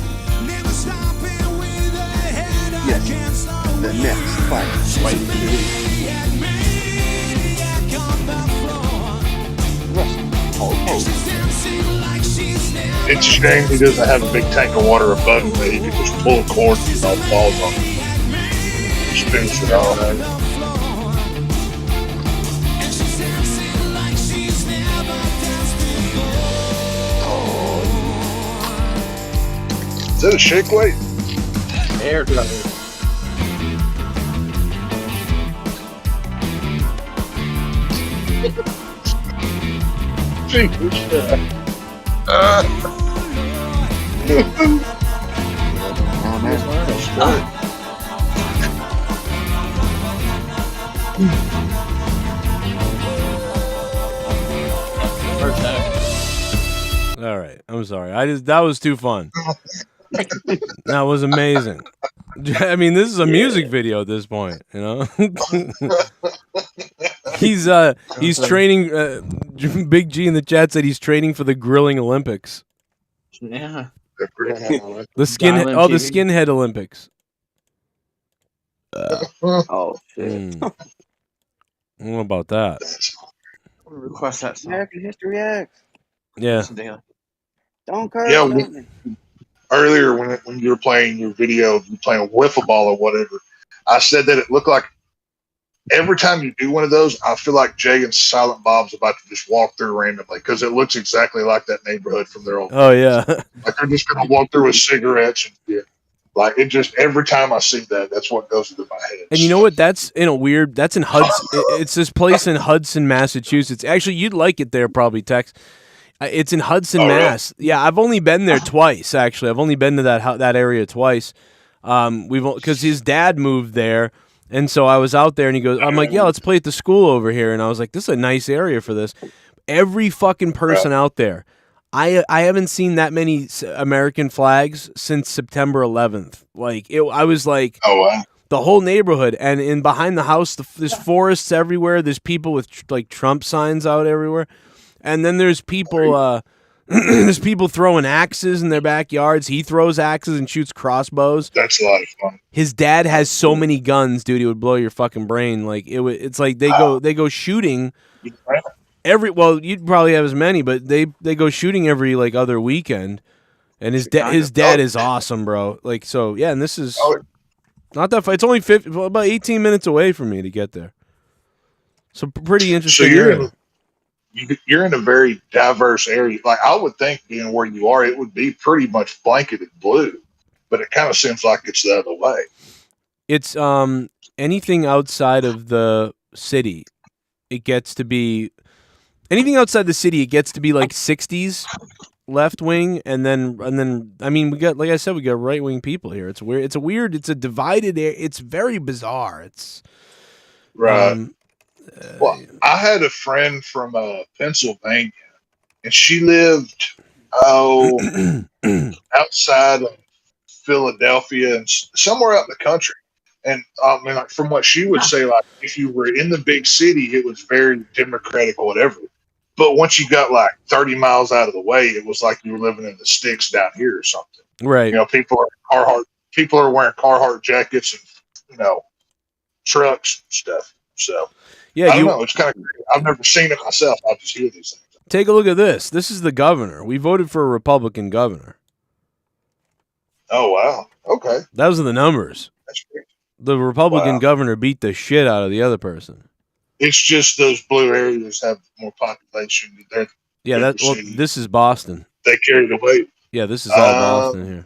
Never stopping with a head against the next fight. It's a shame he doesn't have a big tank of water above him that he can just pull a cord and all falls on him. Spins it all out. Is that a shake weight? air dryer. All right, I'm sorry. That was too fun. That was amazing. I mean, this is a music video at this point, you know. He's training. Big G in the chat said he's training for the grilling Olympics. Yeah. The skinhead Olympics. Oh shit! I don't know about that. Request that song. American History X. Yeah. Don't curse. Yeah. Earlier, when you were playing your video, you were playing wiffle ball or whatever, I said that it looked like every time you do one of those, I feel like Jay and Silent Bob's about to just walk through randomly because it looks exactly like that neighborhood from their old. Oh yeah. Like they're just gonna walk through with cigarettes and shit. Like it just every time I see that, that's what goes through my head. And you know what? That's in Hudson. It's this place in Hudson, Massachusetts. Actually, you'd like it there, probably, Tex. It's in Hudson, Mass. Really? Yeah, I've only been there twice. Actually, I've only been to that area twice. Because his dad moved there, And so I was out there, and he goes, I'm like, yeah, let's play at the school over here. And I was like, this is a nice area for this. Every fucking person out there, I haven't seen that many American flags since September 11th. Like, I was like, oh wow. The whole neighborhood, and in behind the house, there's forests everywhere. There's people with like Trump signs out everywhere, and then there's people. There's people throwing axes in their backyards. He throws axes and shoots crossbows. That's a lot of fun. His dad has so many guns, dude. It would blow your fucking brain. Like it's like they go shooting every. Well, you'd probably have as many, but they go shooting every like other weekend. And his dad is awesome, bro. Like so, yeah. And this is not that far. It's only about 18 minutes away from me to get there. So pretty interesting. So you're in a very diverse area. Like I would think, being where you are, it would be pretty much blanketed blue, but it kind of seems like it's the other way. It's anything outside of the city, it gets to be anything outside the city. It gets to be like 60s left wing, and then I mean we got, like I said, we got right wing people here. It's weird. It's a divided. It's very bizarre. It's right. Well, I had a friend from Pennsylvania, and she lived outside of Philadelphia and somewhere out in the country. And I mean, like from what she would say, like if you were in the big city, it was very democratic or whatever. But once you got like 30 miles out of the way, it was like you were living in the sticks down here or something. Right. You know, people are wearing Carhartt jackets and trucks and stuff. So. Yeah, I don't know. It's kind of crazy. I've never seen it myself. I just hear these things. Take a look at this. This is the governor. We voted for a Republican governor. Oh, wow. Okay. Those are the numbers. That's great. The Republican governor beat the shit out of the other person. It's just those blue areas have more population. This is Boston. They carry the weight. Yeah, this is all Boston here.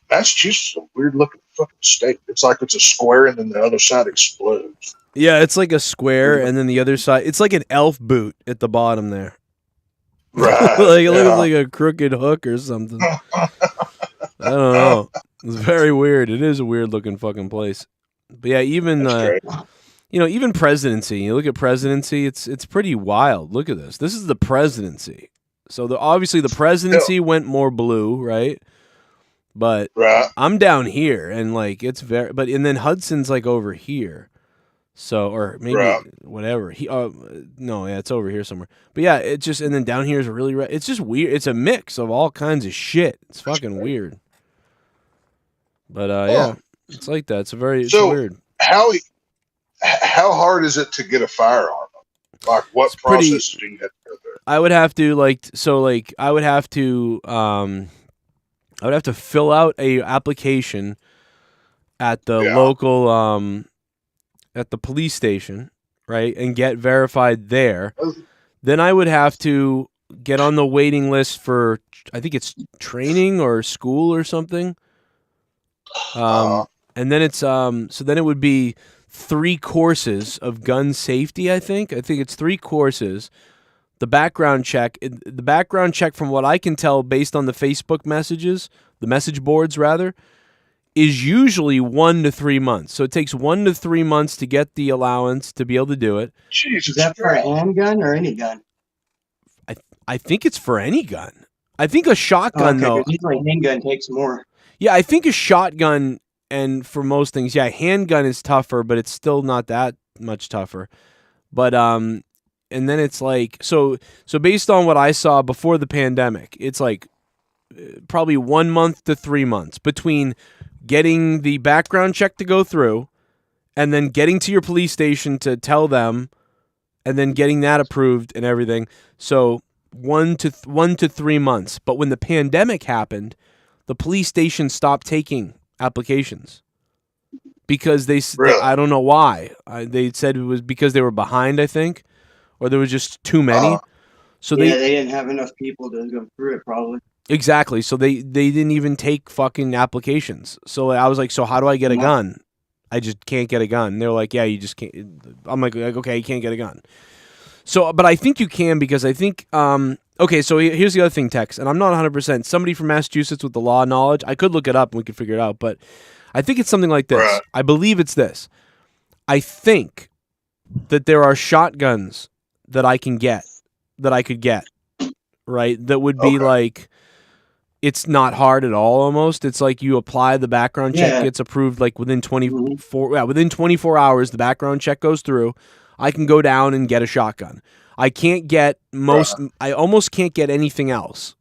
Massachusetts is a weird looking fucking state. It's like it's a square and then the other side explodes. Yeah, it's like a square and then the other side. It's like an elf boot at the bottom there. Right. Like it looks like a crooked hook or something. I don't know. It's very weird. It is a weird looking fucking place. But yeah, even even presidency. You look at presidency. It's pretty wild. Look at this. This is the presidency. So obviously the presidency went more blue, right? But I'm down here, and like it's very. But and then Hudson's like over here, so or maybe whatever. It's over here somewhere. But yeah, it just and then down here is really red. It's just weird. It's a mix of all kinds of shit. It's fucking weird. But yeah, it's like that. It's weird. How hard is it to get a firearm? Like what process do you have to go through? I would have to I would have to fill out a application at the local at the police station, right, and get verified there. Then I would have to get on the waiting list for I think it's training or school or something. And then it's so then it would be 3 courses of gun safety, I think it's 3 courses. The background check from what I can tell based on the Facebook messages, the message boards rather, is usually 1 to 3 months. So it takes 1 to 3 months to get the allowance to be able to do it. Jesus. Is that for a handgun or any gun? I think it's for any gun. I think a shotgun though. Usually a handgun takes more. Yeah, I think a shotgun, and for most things, yeah, handgun is tougher, but it's still not that much tougher. But and then it's like so based on what I saw before the pandemic, it's like probably 1 month to 3 months between getting the background check to go through and then getting to your police station to tell them and then getting that approved and everything. So 1 to 3 months. But when the pandemic happened, the police station stopped taking applications because they I don't know why. They said it was because they were behind, I think, or there was just too many. So they didn't have enough people to go through it, probably. Exactly. So they didn't even take fucking applications. So I was like, so how do I get a gun? I just can't get a gun. They're like, yeah, you just can't. I'm like, okay, you can't get a gun. So, but I think you can because I think, okay, so here's the other thing, Tex, and I'm not 100%. Somebody from Massachusetts with the law knowledge, I could look it up and we could figure it out, but I think it's something like this. Right. I believe it's this. I think that there are shotguns that I could get, right? That would be like, it's not hard at all almost. It's like you apply the background check, gets approved like within 24 hours, the background check goes through. I can go down and get a shotgun. I can't get I almost can't get anything else.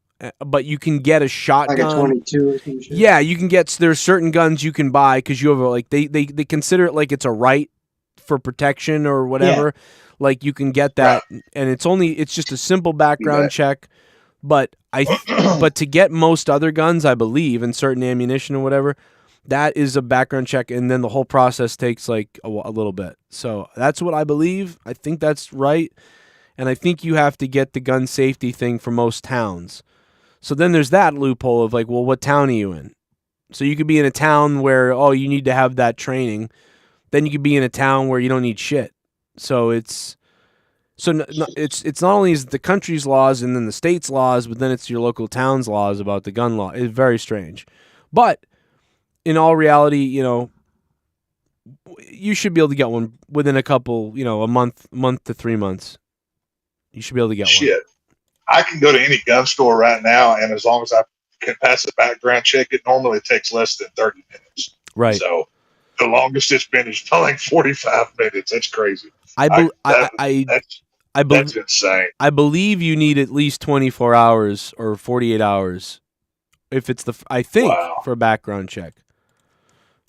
But you can get a shotgun. Like a 22 or some shit. Yeah, you can get, there's certain guns you can buy because you have like, they consider it like it's a right for protection or whatever. Yeah. Like you can get that, and it's just a simple background check. But but to get most other guns, I believe, and certain ammunition or whatever, that is a background check, and then the whole process takes like a little bit. So that's what I believe. I think that's right, and I think you have to get the gun safety thing for most towns. So then there's that loophole of like, well, what town are you in? So you could be in a town where, you need to have that training. Then you could be in a town where you don't need shit. So it's not only is the country's laws and then the state's laws, but then it's your local town's laws about the gun law. It's very strange. But in all reality, you should be able to get one within a couple, a month to 3 months. You should be able to get one. I can go to any gun store right now, and as long as I can pass the background check, it normally takes less than 30 minutes. Right. So the longest it's been is like 45 minutes. That's crazy. That's insane. I believe you need at least 24 hours or 48 hours if it's for a background check.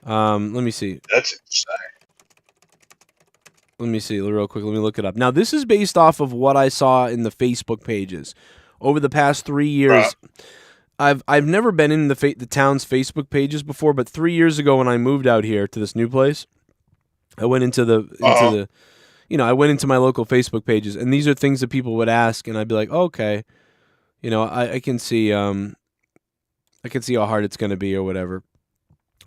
Let me see. That's insane. Let me see real quick. Let me look it up. Now, this is based off of what I saw in the Facebook pages over the past 3 years. I've never been in the town's Facebook pages before, but 3 years ago when I moved out here to this new place, I went into I went into my local Facebook pages, and these are things that people would ask, and I'd be like, okay, I can see how hard it's going to be or whatever.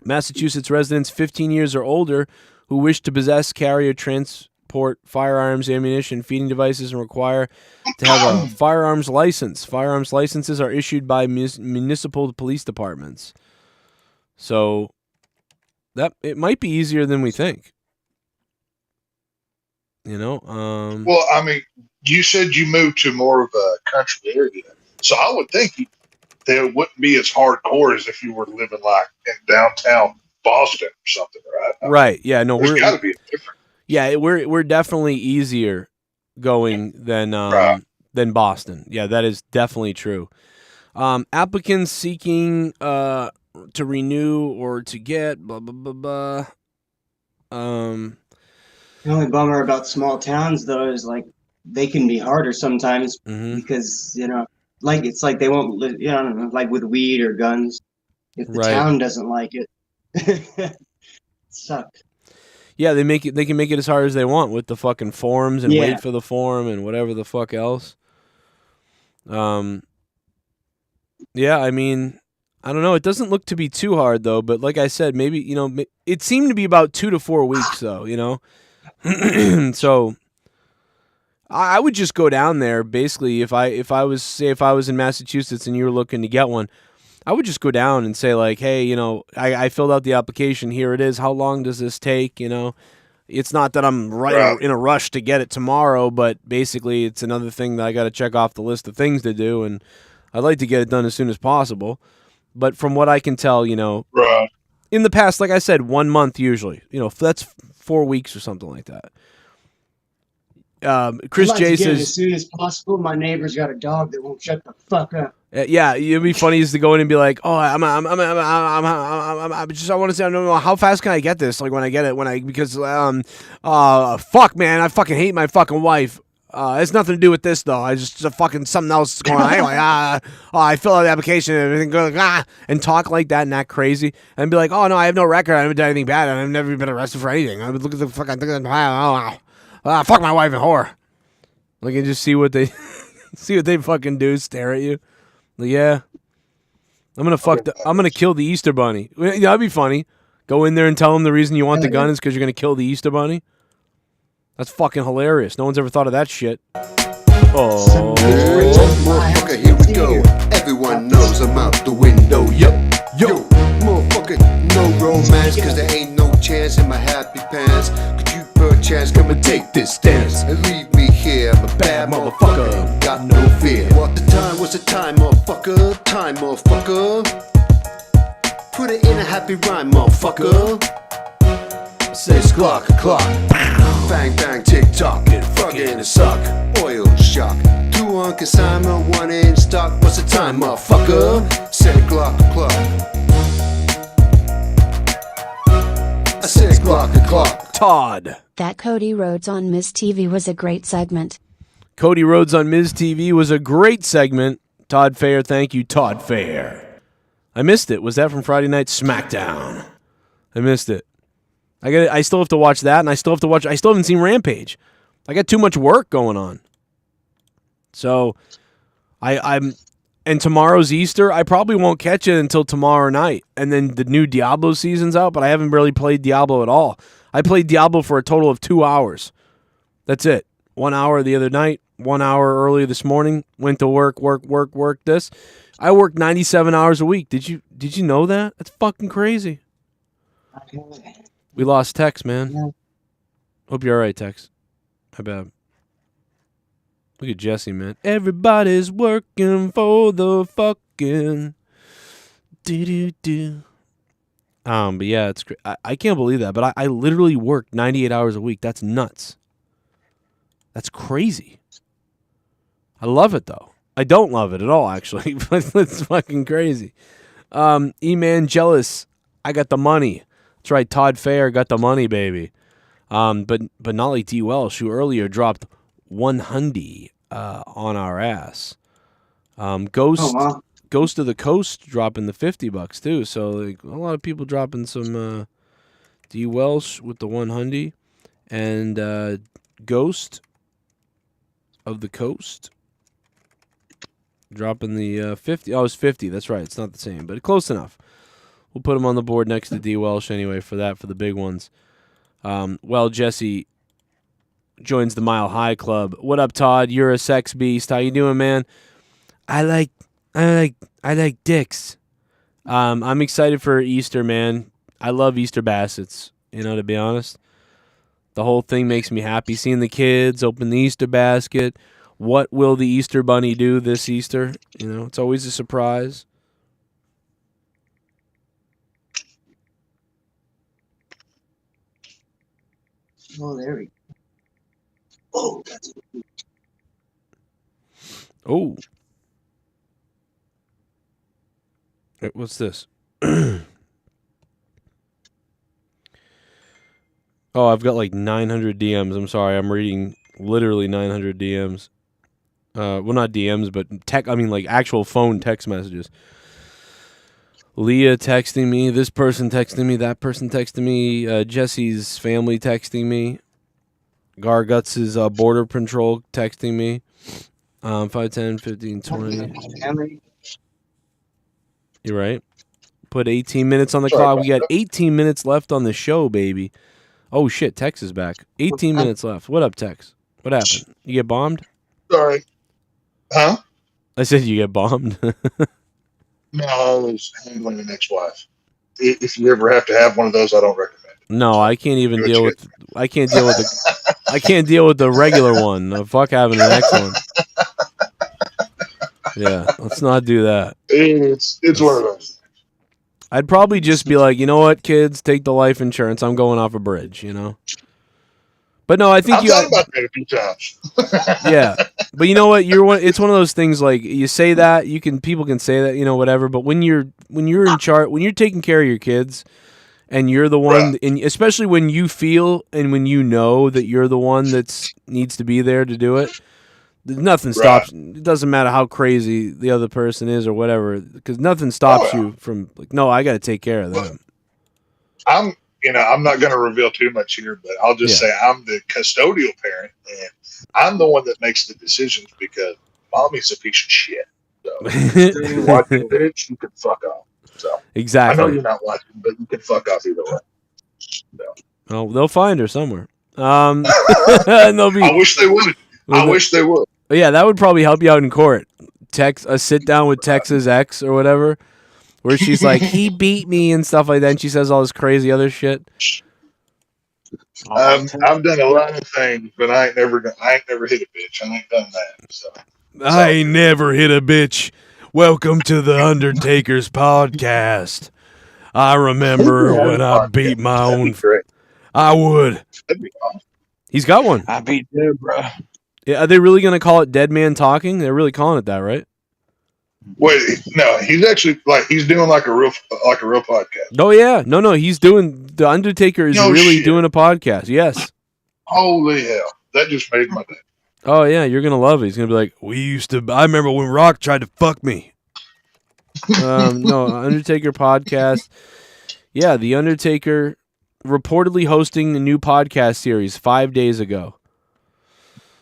Massachusetts residents 15 years or older who wish to possess, carry, or transport firearms, ammunition, feeding devices, and require to have a firearms license. Firearms licenses are issued by municipal police departments. So that it might be easier than we think. Well, I mean, you said you moved to more of a country area, so I would think that it wouldn't be as hardcore as if you were living like in downtown Boston or something, right? Right. Yeah. No, there's got to be a difference. Yeah, we're definitely easier going than Boston. Yeah, that is definitely true. Applicants seeking to renew or to get blah blah blah blah. The only bummer about small towns, though, is like they can be harder sometimes because like it's like they won't, I don't know, like with weed or guns. If the town doesn't like it, it sucks. Yeah, they can make it as hard as they want with the fucking forms and wait for the form and whatever the fuck else. Yeah, I mean, I don't know. It doesn't look to be too hard though, but like I said, maybe it seemed to be about 2 to 4 weeks though. So I would just go down there basically if I was in Massachusetts and you were looking to get one, I would just go down and say like, hey, I filled out the application, here it is, how long does this take? It's not that I'm in a rush to get it tomorrow, but basically it's another thing that I got to check off the list of things to do, and I'd like to get it done as soon as possible. But from what I can tell, in the past, like I said, 1 month usually, that's 4 weeks or something like that. Chris J says, as soon as possible. My neighbor's got a dog that won't shut the fuck up. Yeah, it'd be funny is to go in and be like, oh, I want to say, no, how fast can I get this? Like when I get it, because fuck, man, I fucking hate my fucking wife. It has nothing to do with this though. I just fucking something else is going on. Anyway, I fill out the application and everything goes and talk like that and act crazy and be like, oh no, I have no record. I haven't done anything bad. I've never been arrested for anything. I would look at the fucking fuck my wife and whore. Like and just see what they fucking do. Stare at you. Like, yeah, I'm gonna kill the Easter Bunny. That'd be funny. Go in there and tell them the reason you want the gun is because you're gonna kill the Easter Bunny. That's fucking hilarious. No one's ever thought of that shit. Oh, motherfucker, here we go. Everyone knows I'm out the window. Yo, motherfucker, no romance, cause there ain't no chance in my happy pants. Could you perchance come and take this stance and leave me here? I'm a bad motherfucker, ain't got no fear. What the time was the time, motherfucker? Time, motherfucker. Put it in a happy rhyme, motherfucker. Say clock, bang bang tick tock, get fucking a suck, oil shock. 2 on consignment, 1 in stock. What's the time, motherfucker? Say clock. I say clock. Todd. That Cody Rhodes on Ms. TV was a great segment. Cody Rhodes on Ms. TV was a great segment. Todd Fair, thank you, Todd Fair. I missed it. Was that from Friday Night SmackDown? I missed it. I still have to watch that, and I still haven't seen Rampage. I got too much work going on. So, and tomorrow's Easter. I probably won't catch it until tomorrow night. And then the new Diablo season's out, but I haven't really played Diablo at all. I played Diablo for a total of 2 hours. That's it. 1 hour the other night, 1 hour early this morning. Went to work this. I work 97 hours a week. Did you know that? That's fucking crazy. We lost Tex, man. Yeah. Hope you're all right, Tex. How bad? Look at Jesse, man. Everybody's working for the fucking do. But yeah, it's I can't believe that. But I literally work 98 hours a week. That's nuts. That's crazy. I love it though. I don't love it at all, actually. But it's fucking crazy. E-Man Jealous. I got the money. That's right. Todd Fair got the money, baby. But not like DWELSH, who earlier dropped 100 on our ass. Ghost of the Coast dropping the $50 too. So like a lot of people dropping some DWELSH with the 100 and Ghost of the Coast dropping the 50. Oh, it's 50. That's right. It's not the same, but close enough. We'll put them on the board next to DWELSH anyway for the big ones. Well, Jesse joins the Mile High Club. What up, Todd? You're a sex beast. How you doing, man? I like dicks. I'm excited for Easter, man. I love Easter baskets. You know, to be honest, the whole thing makes me happy. Seeing the kids open the Easter basket. What will the Easter Bunny do this Easter? You know, it's always a surprise. Oh, there we go. Oh, that's Oh. What's this? Oh, I've got like 900 DMs. I'm sorry. I'm reading literally 900 DMs. Well, not DMs, but like actual phone text messages. Leah texting me, this person texting me, that person texting me, Jesse's family texting me, Garguts' border patrol texting me, 5, 10, 15, 20. You're right. Put 18 minutes on the clock. We got 18 minutes left on the show, baby. Oh, shit, Tex is back. 18 minutes left. What up, Tex? What happened? You get bombed? Sorry. Huh? I said you get bombed. No, I was handling an ex-wife. If you ever have to have one of those, I don't recommend it. No, I can't even deal with. I can't deal with the. I can't deal with the regular one. Fuck having an ex one. Yeah, let's not do that. It's one of those. I'd probably just be like, you know what, kids, take the life insurance. I'm going off a bridge, you know. But no, I think I've thought about that a few times. Yeah, but you know what? It's one of those things. Like you say that, people can say that, you know, whatever. But when you're in charge, when you're taking care of your kids, and you're the one, right, and especially when you feel and when you know that you're the one that needs to be there to do it, nothing stops. Right. It doesn't matter how crazy the other person is or whatever, because nothing stops you from like, no, I got to take care of them. I'm not going to reveal too much here, but I'll just say I'm the custodial parent, and I'm the one that makes the decisions because mommy's a piece of shit. So if you're watching bitch, you can fuck off. So exactly. I know you're not watching, but you can fuck off either way. So. Oh, they'll find her somewhere. And I wish they would. I wish they would. Yeah, that would probably help you out in court. a sit down with Texas X or whatever, where she's like, he beat me and stuff like that, and she says all this crazy other shit. I've done a lot of things, but I ain't never hit a bitch. I ain't done that. So I ain't never hit a bitch. Welcome to the Undertaker's podcast. I remember when I beat my own. I would. That'd be awesome. He's got one. I beat you, bro. Yeah, are they really going to call it Dead Man Talking? They're really calling it that, right? Wait, no, he's actually he's doing like a real podcast. Oh yeah, no, he's doing. The Undertaker is really doing a podcast. Yes. Holy hell, that just made my day. Oh yeah, you're gonna love it. He's gonna be like, I remember when Rock tried to fuck me. No, Undertaker podcast. Yeah, the Undertaker reportedly hosting a new podcast series 5 days ago.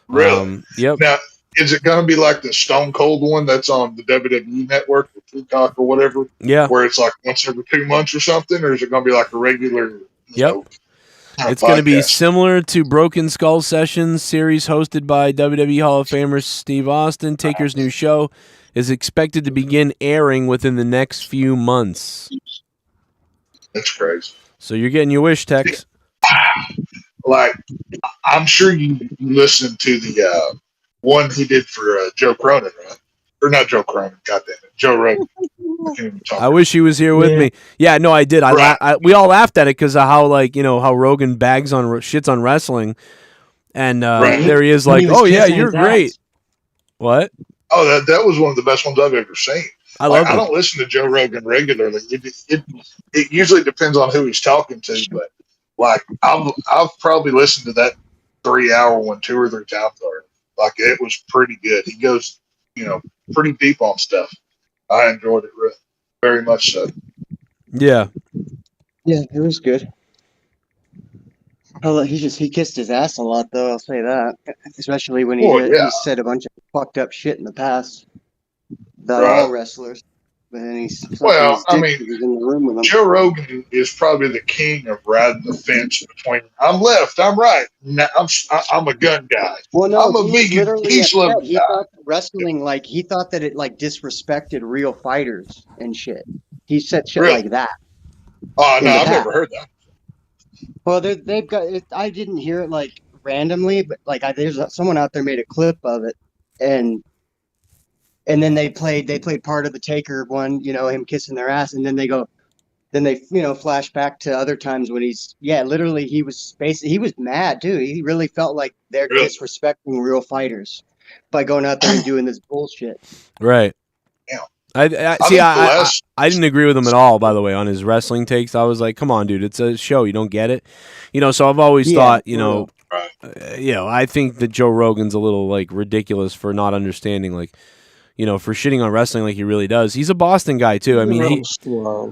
Really? Yep. Now, is it going to be like the Stone Cold one that's on the WWE Network, the Peacock or whatever? Yeah. Where it's like once every 2 months or something, or is it going to be like a regular? Yep. It's going to be similar to Broken Skull Sessions series hosted by WWE Hall of Famer Steve Austin. Taker's new show is expected to begin airing within the next few months. That's crazy. So you're getting your wish, Tex. Like, I'm sure you listened to the one he did for Joe Cronin, right? Or not Joe Cronin, goddamn it, Joe Rogan. I wish he was here with me. Yeah, no, I did. We all laughed at it because of how, how Rogan shits on wrestling, and there he is, like, oh yeah, you're great. What? Oh, that was one of the best ones I've ever seen. I love it. I don't listen to Joe Rogan regularly. It usually depends on who he's talking to, but I've probably listened to that 3-hour one 2 or 3 times already. Like, it was pretty good. He goes, pretty deep on stuff. I enjoyed it very much so. Yeah. Yeah, it was good. He kissed his ass a lot, though. I'll say that, especially when he said a bunch of fucked up shit in the past about all wrestlers. But then he's in the room with him. Joe Rogan is probably the king of riding the fence between I'm left, I'm right. I'm a gun guy. Well, no, I'm a vegan, peace-loving guy. He thought wrestling, he thought that it disrespected real fighters and shit. He said shit like that. Oh no, I've never heard that. Well, they've got it. I didn't hear it randomly, but there's someone out there made a clip of it, and then they played part of the Taker one, him kissing their ass, and then they flash back to other times when he was mad too. He really felt like they're disrespecting real fighters by going out there and doing this bullshit. Right. Yeah. I didn't agree with him at all, by the way, on his wrestling takes. I was like, come on, dude, it's a show. You don't get it. So I've always thought, I think that Joe Rogan's a little ridiculous for not understanding, for shitting on wrestling like he really does. He's a Boston guy too. I mean,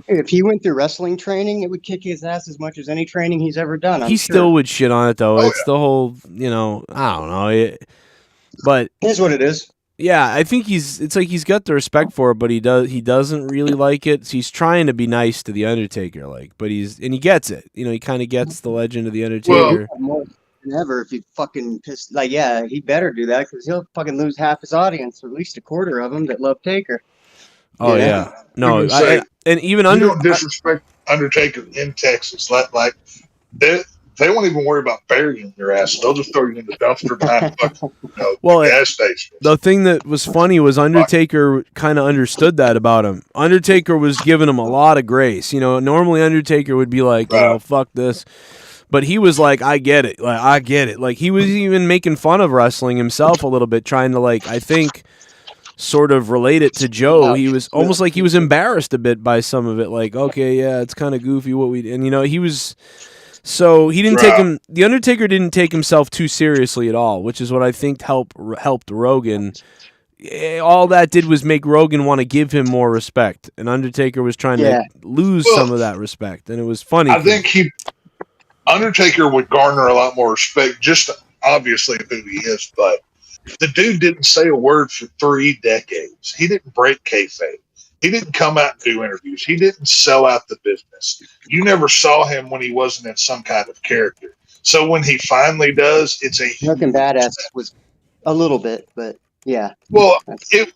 if he went through wrestling training, it would kick his ass as much as any training he's ever done. He still would shit on it though. It's the whole, I don't know. But it is what it is. Yeah, I think he's got the respect for it, but he doesn't really like it. So he's trying to be nice to the Undertaker, but he gets it. He kind of gets the legend of the Undertaker. Well, never if he fucking pissed. He better do that because he'll fucking lose half his audience, or at least a quarter of them that love Taker. Oh yeah, no, and even you don't disrespect Undertaker in Texas. They won't even worry about burying your ass. They'll just throw you in the dumpster behind the gas station. The thing that was funny was Undertaker kind of understood that about him. Undertaker was giving him a lot of grace. Normally Undertaker would be like, fuck this. But he was like, I get it. I get it. He was even making fun of wrestling himself a little bit, trying to, I think, sort of relate it to Joe. He was almost like he was embarrassed a bit by some of it. Okay, yeah, it's kind of goofy what we did. And, he was... So he didn't take him. The Undertaker didn't take himself too seriously at all, which is what I think helped Rogan. All that did was make Rogan want to give him more respect, and Undertaker was trying to lose some of that respect, and it was funny. I think Undertaker would garner a lot more respect, just obviously who he is, but the dude didn't say a word for 3 decades. He didn't break kayfabe. He didn't come out and do interviews. He didn't sell out the business. You never saw him when he wasn't in some kind of character. So when he finally does, it's a American Badass was a little bit, but Yeah. Well, That's it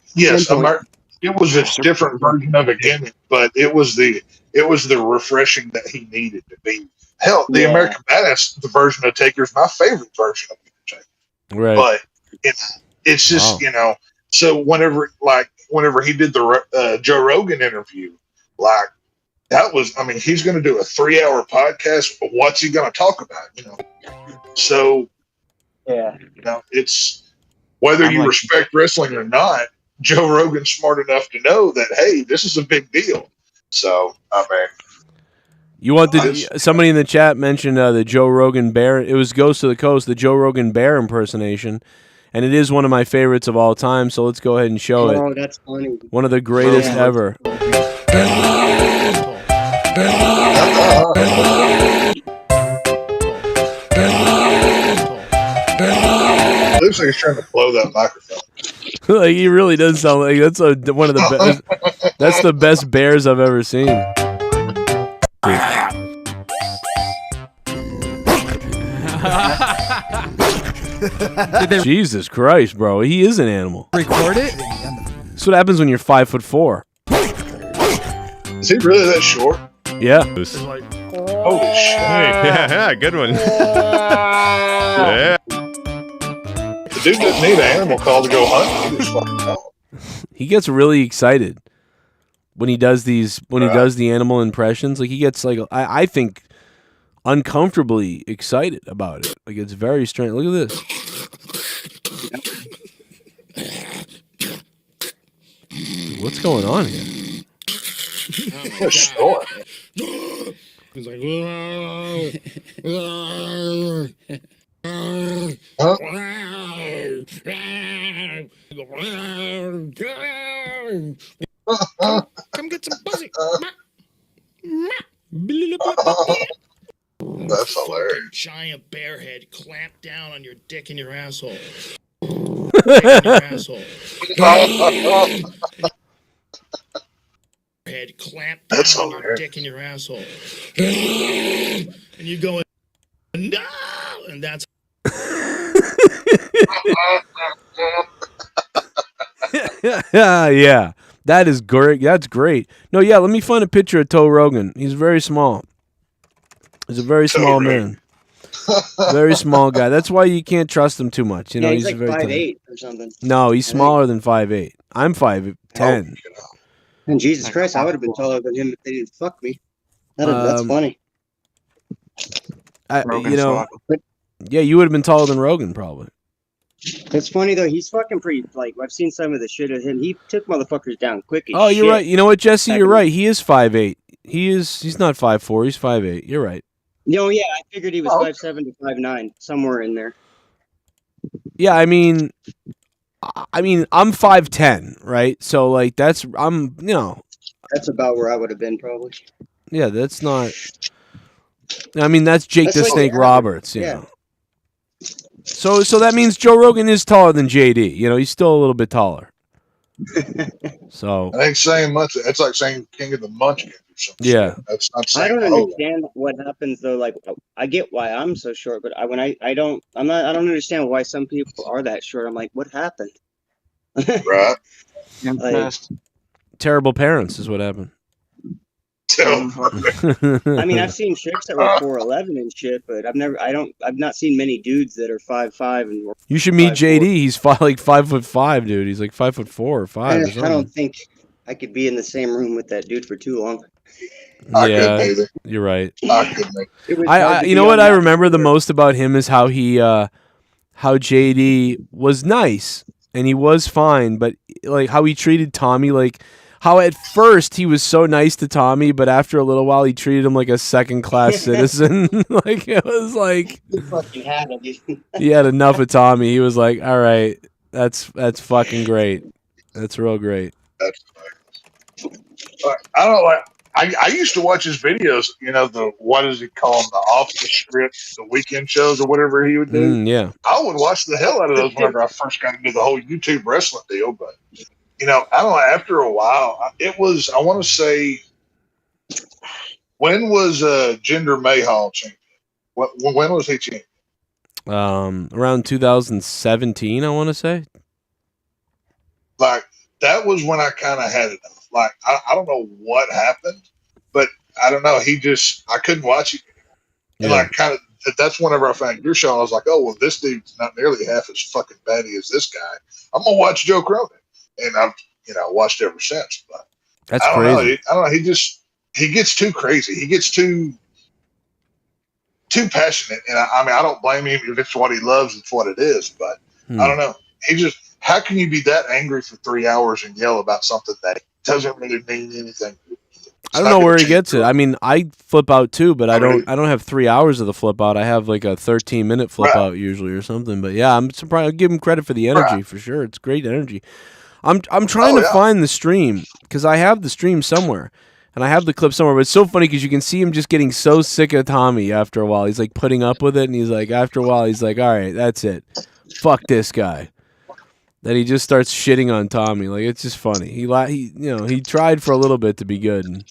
was a different version of a gimmick, but it was the refreshing that he needed to be. Hell, the American Badass, the version of Taker's my favorite version of Taker. Right. But it's just So whenever he did the Joe Rogan interview, like that was, I mean, he's going to do a 3-hour podcast, but what's he going to talk about? So it's whether you respect wrestling or not. Joe Rogan's smart enough to know that, hey, this is a big deal. So, I mean, you want somebody in the chat mentioned the Joe Rogan bear. It was Ghost of the Coast, the Joe Rogan bear impersonation, and it is one of my favorites of all time. So let's go ahead and show it. Oh, that's funny. One of the greatest ever. Looks like he's trying to blow that microphone. Like he really does sound like that's one of the best. That's the best bears I've ever seen. Jesus Christ, bro! He is an animal. Record it. That's what happens when you're 5'4". Is he really that short? Yeah. Holy shit! Yeah, good one. Yeah. The dude doesn't need an animal call to go hunt. He just fucking call. He gets really excited when he does these. When he does the animal impressions, like he gets like I think uncomfortably excited about it. Like it's very strange. Look at this. What's going on here? Sure. He's like, come get some pussy. That's hilarious. Giant bear head clamped down on your dick and your asshole. Dick in your asshole. Head clamped down on your dick and your asshole. And you go, no! And that's. Yeah. That is great. That's great. No, yeah, let me find a picture of Toe Rogan. He's very small. He's a very small man. Very small guy. That's why you can't trust him too much. You know, he's he's like very 5'8" or something. No, he's smaller than 5'8". I'm 5'10". And Jesus Christ, I would have been taller than him if they didn't fuck me. That's funny. Yeah, you would have been taller than Rogan probably. It's funny though. He's fucking pretty. Like I've seen some of the shit of him. He took motherfuckers down quick. Oh, you're right. You know what, Jesse? You're right. He is 5'8". He's not 5'4". He's 5'8". You're right. No, yeah, I figured he was 5'7" to 5'9", somewhere in there. Yeah, I mean, I'm 5'10", right? So like that's That's about where I would have been probably. Yeah, that's not. I mean, that's Jake the Snake Roberts. You know. So that means Joe Rogan is taller than JD. You know, he's still a little bit taller. So I ain't saying much. It's like saying King of the Munchkins or something. Yeah. That's not I saying. don't understand what happens though. Like I get why I'm so short, but I don't understand why some people are that short. I'm like, what happened? Right. Like, terrible parents is what happened. I mean, I've seen chicks that were 4'11" and shit, but I've not seen many dudes that are 5'5" and. You should meet JD. He's like 5'5", dude. He's like 5'4" or 5. I or something. don't think I could be in the same room with that dude for too long. Yeah, you're right. I you know what I remember the most about him is how he, how JD was nice and he was fine, but like how he treated Tommy, like how at first he was so nice to Tommy, but after a little while he treated him like a second-class citizen. Like it was like he fucking had him. He had enough of Tommy. He was like, all right, that's fucking great. That's real great. I don't like. I used to watch his videos. You know, what does he call them? The off the script, the weekend shows, or whatever he would do. Yeah, I would watch the hell out of those whenever I first got into the whole YouTube wrestling deal. But you know, I don't know. After a while, it was. I want to say, when was Jinder Mahal champion? When was he champion? Around 2017, I want to say. Like that was when I kind of had enough. Like I don't know what happened, but I don't know. I couldn't watch it anymore. And like kind of that's whenever I found your show, I was like, oh well, this dude's not nearly half as fucking batty as this guy. I'm gonna watch Joe Cronin, and I've watched ever since. But That's I don't crazy. know. I don't know. He gets too crazy. He gets too passionate, and I mean, I don't blame him if it's what he loves. It's what it is. But I don't know. How can you be that angry for 3 hours and yell about something that doesn't really mean anything? I don't know where he gets it. I mean, I flip out too, but I don't have 3 hours of the flip out. I have like a 13-minute flip out usually or something. But yeah, I'm surprised. I'll give him credit for the energy for sure. It's great energy. I'm trying to find the stream because I have the stream somewhere. And I have the clip somewhere, but it's so funny because you can see him just getting so sick of Tommy after a while. He's like putting up with it, and he's like, after a while, he's like, all right, that's it. Fuck this guy. Then he just starts shitting on Tommy. Like, it's just funny. He tried for a little bit to be good. And...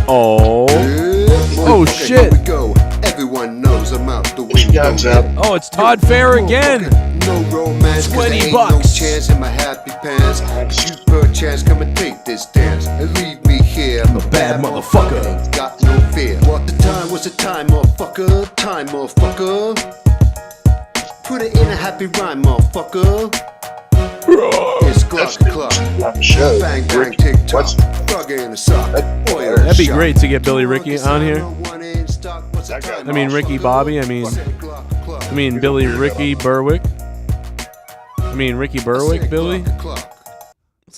Oh shit. Here we go. Everyone knows I'm out the window. Oh, it's Todd Fair again. No romance, $20. No chance in my happy pants. You perchance come and take this dance and leave me here. I'm a bad motherfucker. Ain't got no fear. What the time was the time, motherfucker? Time, motherfucker. Put it in a happy rhyme, motherfucker. It's clock to clock. Bang bang tick tock. Frog in a sock. That'd be great to get Billy Ricky on here. I mean Ricky Bobby. I mean Billy Ricky Berwick. I mean Ricky Berwick, Billy.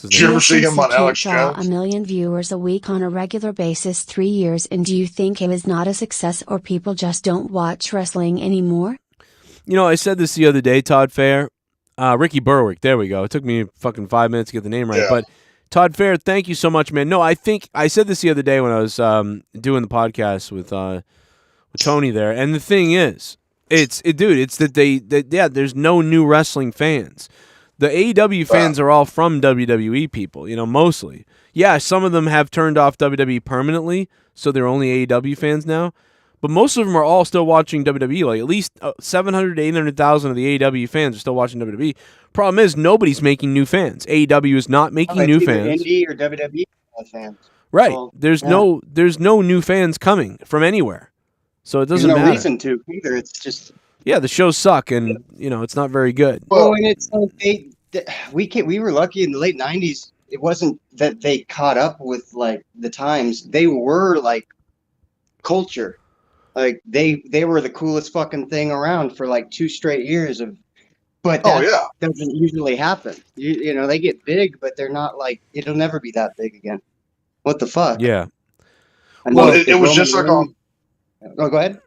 Did you ever see him on Alex Draw Jones? 1 million viewers a week on a regular basis 3 years, and do you think it was not a success, or people just don't watch wrestling anymore? I said this the other day, Todd Fair. Ricky Berwick, there we go. It took me fucking 5 minutes to get the name right. But Todd Fair, thank you so much, man. No, I think I said this the other day when I was doing the podcast with Tony there. And the thing is, it's that there's no new wrestling fans. The AEW fans are all from WWE people, mostly. Yeah, some of them have turned off WWE permanently, so they're only AEW fans now. But most of them are all still watching WWE. Like at least 700 to 800,000 of the AEW fans are still watching WWE. Problem is, nobody's making new fans. AEW is not making new fans. Indie or WWE fans. Right. So, there's no new fans coming from anywhere. So it doesn't There's no matter. reason to either. It's just the shows suck, and it's not very good. well, and it's like we were lucky in the late '90s. It wasn't that they caught up with like the times. They were like culture. Like they were the coolest fucking thing around for like 2 straight years of. But that doesn't usually happen. You know they get big, but they're not like it'll never be that big again. What the fuck? Yeah. Well, it was just like on. Oh, go ahead.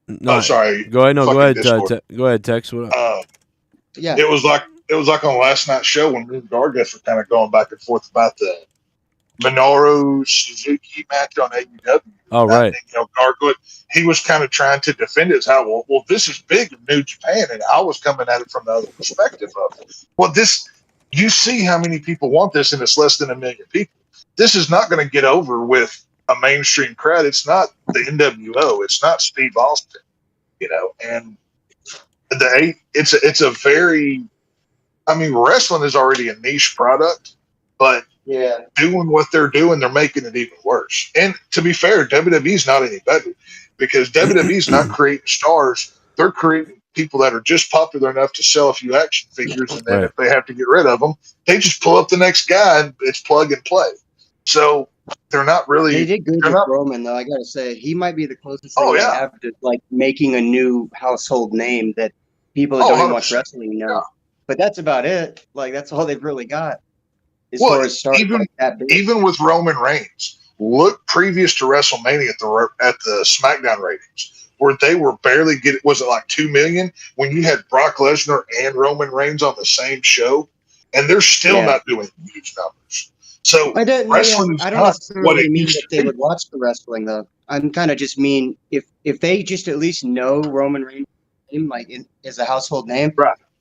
No, sorry. Go ahead. No, go ahead. Discord. Go ahead, Tex. What up? Yeah. It was like on last night's show when me and Gargas were kind of going back and forth about the Minoru Suzuki match on AEW. Oh, right. Gargoyle, he was kind of trying to defend it as how well this is big in New Japan, and I was coming at it from the other perspective of you see how many people want this, and it's less than 1 million people. This is not going to get over with a mainstream crowd. It's not the NWO. It's not Steve Austin, and it's a very, wrestling is already a niche product, but doing what they're doing, they're making it even worse. And to be fair, WWE's not any better because WWE's not creating stars. They're creating people that are just popular enough to sell a few action figures, and then if they have to get rid of them, they just pull up the next guy and it's plug and play. So they're not really. They did good with Roman, though. I gotta say, he might be the closest thing they have to like making a new household name that people that don't even watch wrestling know. But that's about it. Like that's all they've really got. As far as stars like that big. Even with Roman Reigns, look previous to WrestleMania at the SmackDown ratings, where they were barely getting. Was it like 2 million when you had Brock Lesnar and Roman Reigns on the same show, and they're still not doing huge numbers. So I don't necessarily mean that they would watch the wrestling though. I'm kind of just mean if they just at least know Roman Reigns as a household name,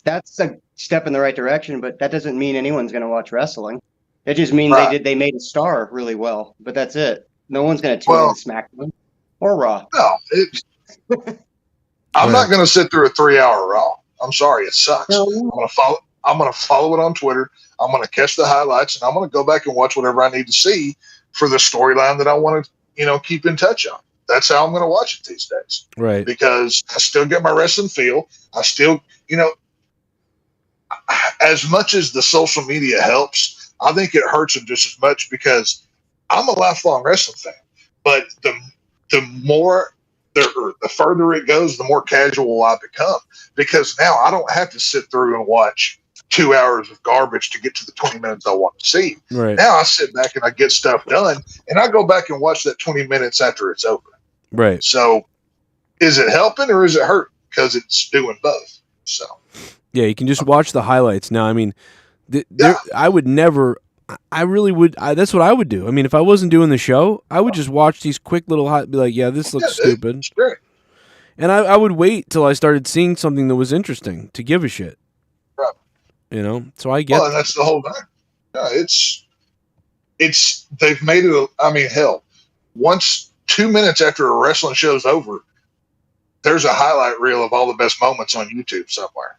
that's a step in the right direction. But that doesn't mean anyone's going to watch wrestling. It just means they made a star really well. But that's it. No one's going to tune into SmackDown or Raw. No, I'm not going to sit through a 3-hour Raw. I'm sorry, it sucks. I'm going to follow it on Twitter. I'm going to catch the highlights, and I'm going to go back and watch whatever I need to see for the storyline that I want to, keep in touch on. That's how I'm going to watch it these days. Right. Because I still get my wrestling feel. I still, as much as the social media helps, I think it hurts them just as much because I'm a lifelong wrestling fan. But the more the further it goes, the more casual I become, because now I don't have to sit through and watch 2 hours of garbage to get to the 20 minutes I want to see. Right. Now I sit back and I get stuff done, and I go back and watch that 20 minutes after it's over. Right. So is it helping or is it hurting? Because it's doing both. So yeah, you can just watch the highlights now. I mean, I would never. I really would. That's what I would do. I mean, if I wasn't doing the show, I would just watch these quick little be like, yeah, this looks stupid. It's great. And I would wait till I started seeing something that was interesting to give a shit. Right. So I get. Well, and that's the whole thing. Yeah, it's they've made it. Hell, once 2 minutes after a wrestling show's over, there's a highlight reel of all the best moments on YouTube somewhere.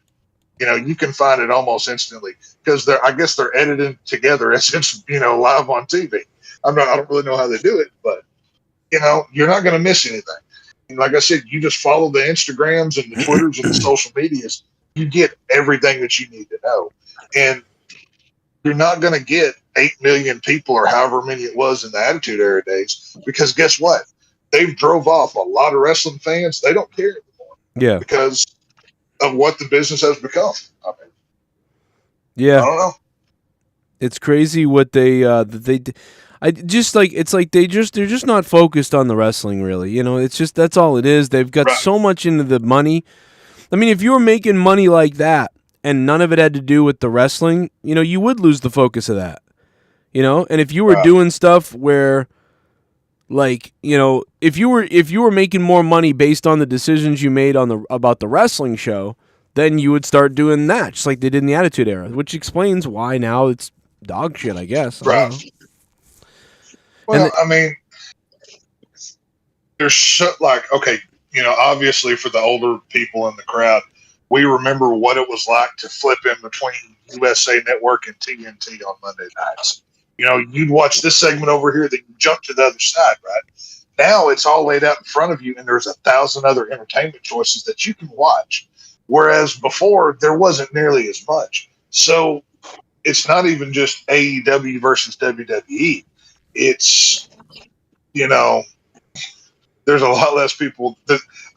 You can find it almost instantly because I guess they're edited together as it's live on TV. I don't really know how they do it, but you're not going to miss anything. And like I said, you just follow the Instagrams and the Twitters and the social medias. You get everything that you need to know, and you're not going to get 8 million people or however many it was in the Attitude Era days, because guess what? They've drove off a lot of wrestling fans. They don't care anymore. Yeah. Because of what the business has become. Yeah. I don't know. It's crazy what they're just not focused on the wrestling really. It's just, that's all it is. They've got so much into the money. I mean, if you were making money like that and none of it had to do with the wrestling, you would lose the focus of that. And if you were doing stuff where, like, if you were making more money based on the decisions you made about the wrestling show, then you would start doing that, just like they did in the Attitude Era, which explains why now it's dog shit, I guess. Right. Well, there's okay, obviously for the older people in the crowd, we remember what it was like to flip in between USA Network and TNT on Monday nights. You'd watch this segment over here, then you jump to the other side, right? Now it's all laid out in front of you, and there's 1,000 other entertainment choices that you can watch. Whereas before, there wasn't nearly as much. So it's not even just AEW versus WWE. It's, there's a lot less people.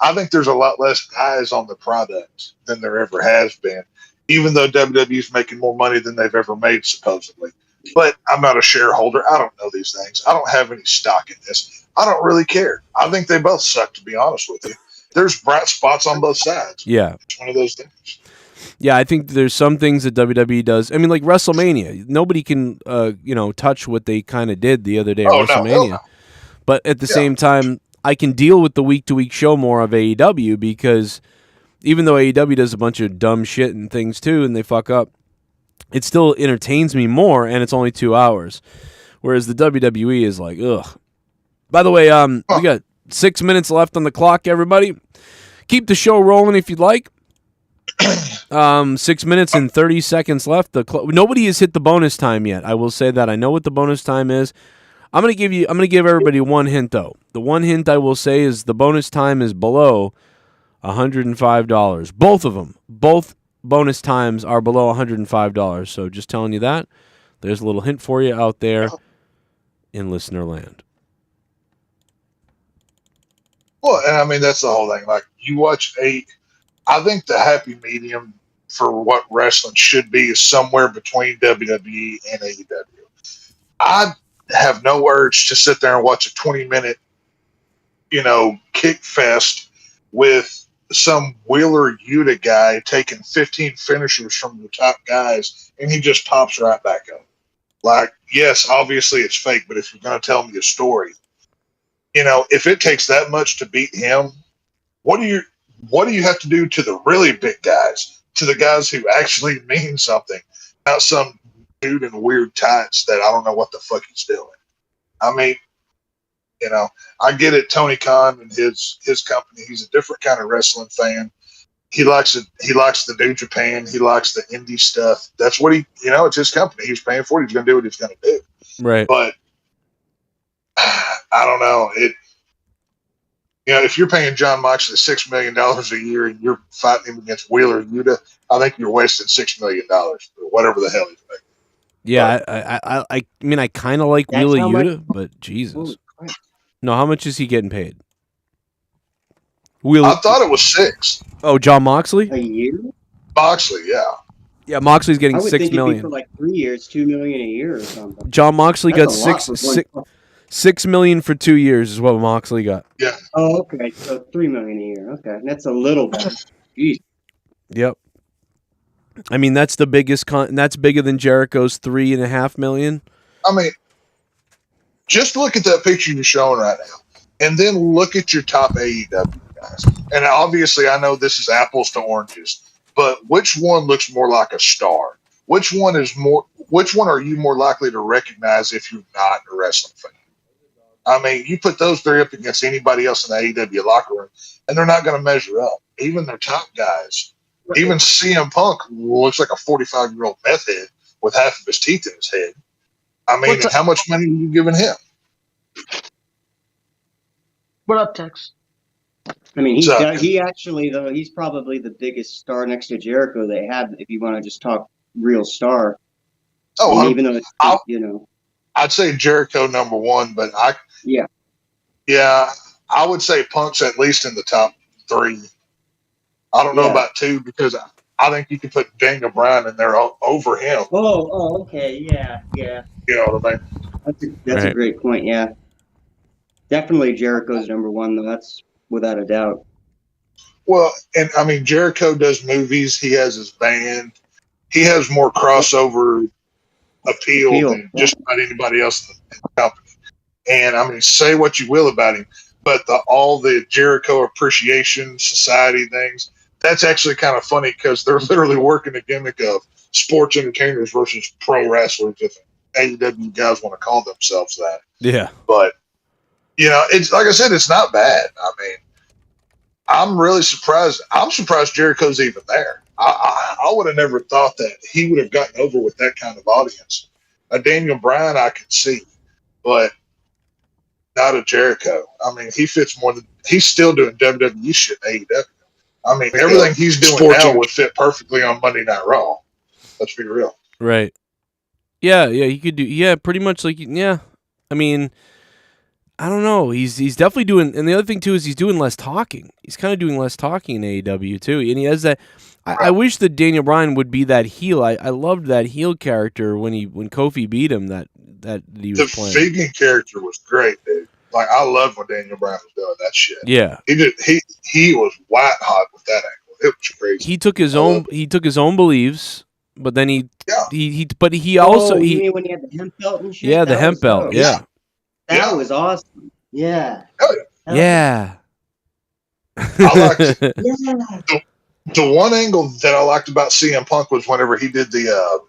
I think there's a lot less eyes on the product than there ever has been, even though WWE is making more money than they've ever made, supposedly. But I'm not a shareholder. I don't know these things. I don't have any stock in this. I don't really care. I think they both suck, to be honest with you. There's bright spots on both sides. Yeah. It's one of those things. Yeah, I think there's some things that WWE does. I mean, like WrestleMania. Nobody can, touch what they kind of did the other day at WrestleMania. No. But at the same time, I can deal with the week-to-week show more of AEW, because even though AEW does a bunch of dumb shit and things too, and they fuck up, it still entertains me more, and it's only 2 hours. Whereas the WWE is like, ugh. By the way, we got 6 minutes left on the clock, everybody. Keep the show rolling if you'd like. 6 minutes and 30 seconds left. Nobody has hit the bonus time yet. I will say that. I know what the bonus time is. I'm gonna give everybody one hint though. The one hint I will say is the bonus time is below $105. Both of them. Both bonus times are below $105. So just telling you that. There's a little hint for you out there in listener land. Well, and I mean, that's the whole thing. Like, you watch I think the happy medium for what wrestling should be is somewhere between WWE and AEW. I have no urge to sit there and watch a 20-minute, kick fest with some Wheeler Yuta guy taking 15 finishers from the top guys, and he just pops right back up. Like, yes, obviously it's fake, but if you're going to tell me a story, if it takes that much to beat him, what do you have to do to the really big guys, to the guys who actually mean something, not some dude in weird tights that I don't know what the fuck he's doing? I mean, I get it, Tony Khan and his company, he's a different kind of wrestling fan. he likes it. He likes the New Japan. He likes the indie stuff. That's what it's his company. He's paying for it. He's going to do what he's going to do. Right. But I don't know. If you're paying John Moxley $6 million a year and you're fighting him against Wheeler Yuta, I think you're wasting $6 million or whatever the hell he's making. Yeah, I mean, I kind of like Wheeler Yuta, but Jesus. No, how much is he getting paid? I thought it was 6. Oh, John Moxley? A year? Moxley, yeah. Yeah, Moxley's getting I would $6 think million. it'd be for like 3 years, $2 million a year or something. John Moxley That's got a lot for one- $6 million for 2 years is what Moxley got. Yeah. Oh, okay. So $3 million a year. Okay, that's a little better. Jeez. Yep. I mean, that's the biggest. That's bigger than Jericho's $3.5 million. I mean, just look at that picture you're showing right now, and then look at your top AEW guys. And obviously, I know this is apples to oranges, but which one looks more like a star? Which one are you more likely to recognize if you're not a wrestling fan? I mean, you put those three up against anybody else in the AEW locker room, and they're not going to measure up. Even their top guys. Even CM Punk looks like a 45-year-old meth head with half of his teeth in his head. I mean, how much money are you giving him? What up, Tex? I mean, he actually, though, he's probably the biggest star next to Jericho they have, if you want to just talk real star. Oh, I mean, even though it's, I'd say Jericho number one, but yeah, I would say Punk's at least in the top 3. I don't know about 2 because I think you could put Daniel Bryan in there over him. Oh, okay, yeah. You know what I mean? That's a great point. Yeah, definitely Jericho's number one, though. That's without a doubt. Well, and I mean, Jericho does movies. He has his band. He has more crossover appeal than just about anybody else in the company. And I mean, say what you will about him, but all the Jericho Appreciation Society things, that's actually kind of funny because they're literally working a gimmick of sports entertainers versus pro wrestlers, if AEW guys want to call themselves that. Yeah. But, it's like I said, it's not bad. I mean, I'm really surprised. I'm surprised Jericho's even there. I would have never thought that he would have gotten over with that kind of audience. A Daniel Bryan I could see, but not a Jericho. I mean, he fits more than he's still doing WWE shit in AEW. I mean, everything he's doing now would fit perfectly on Monday Night Raw. Let's be real. Right. Yeah, he could do. Yeah, pretty much like. Yeah, I mean, I don't know. He's definitely doing. And the other thing too is he's doing less talking. He's kind of doing less talking in AEW too, and he has that. I wish that Daniel Bryan would be that heel. I loved that heel character when Kofi beat him. That he was playing. The vegan character was great, dude. Like I loved when Daniel Bryan was doing that shit. Yeah, he was white hot with that angle. It was crazy. He took his own beliefs, but then he also you mean when he had the hemp belt and shit? Yeah, the hemp belt. Yeah, that was awesome. Yeah. Yeah. I liked the one angle that I liked about CM Punk was whenever he did the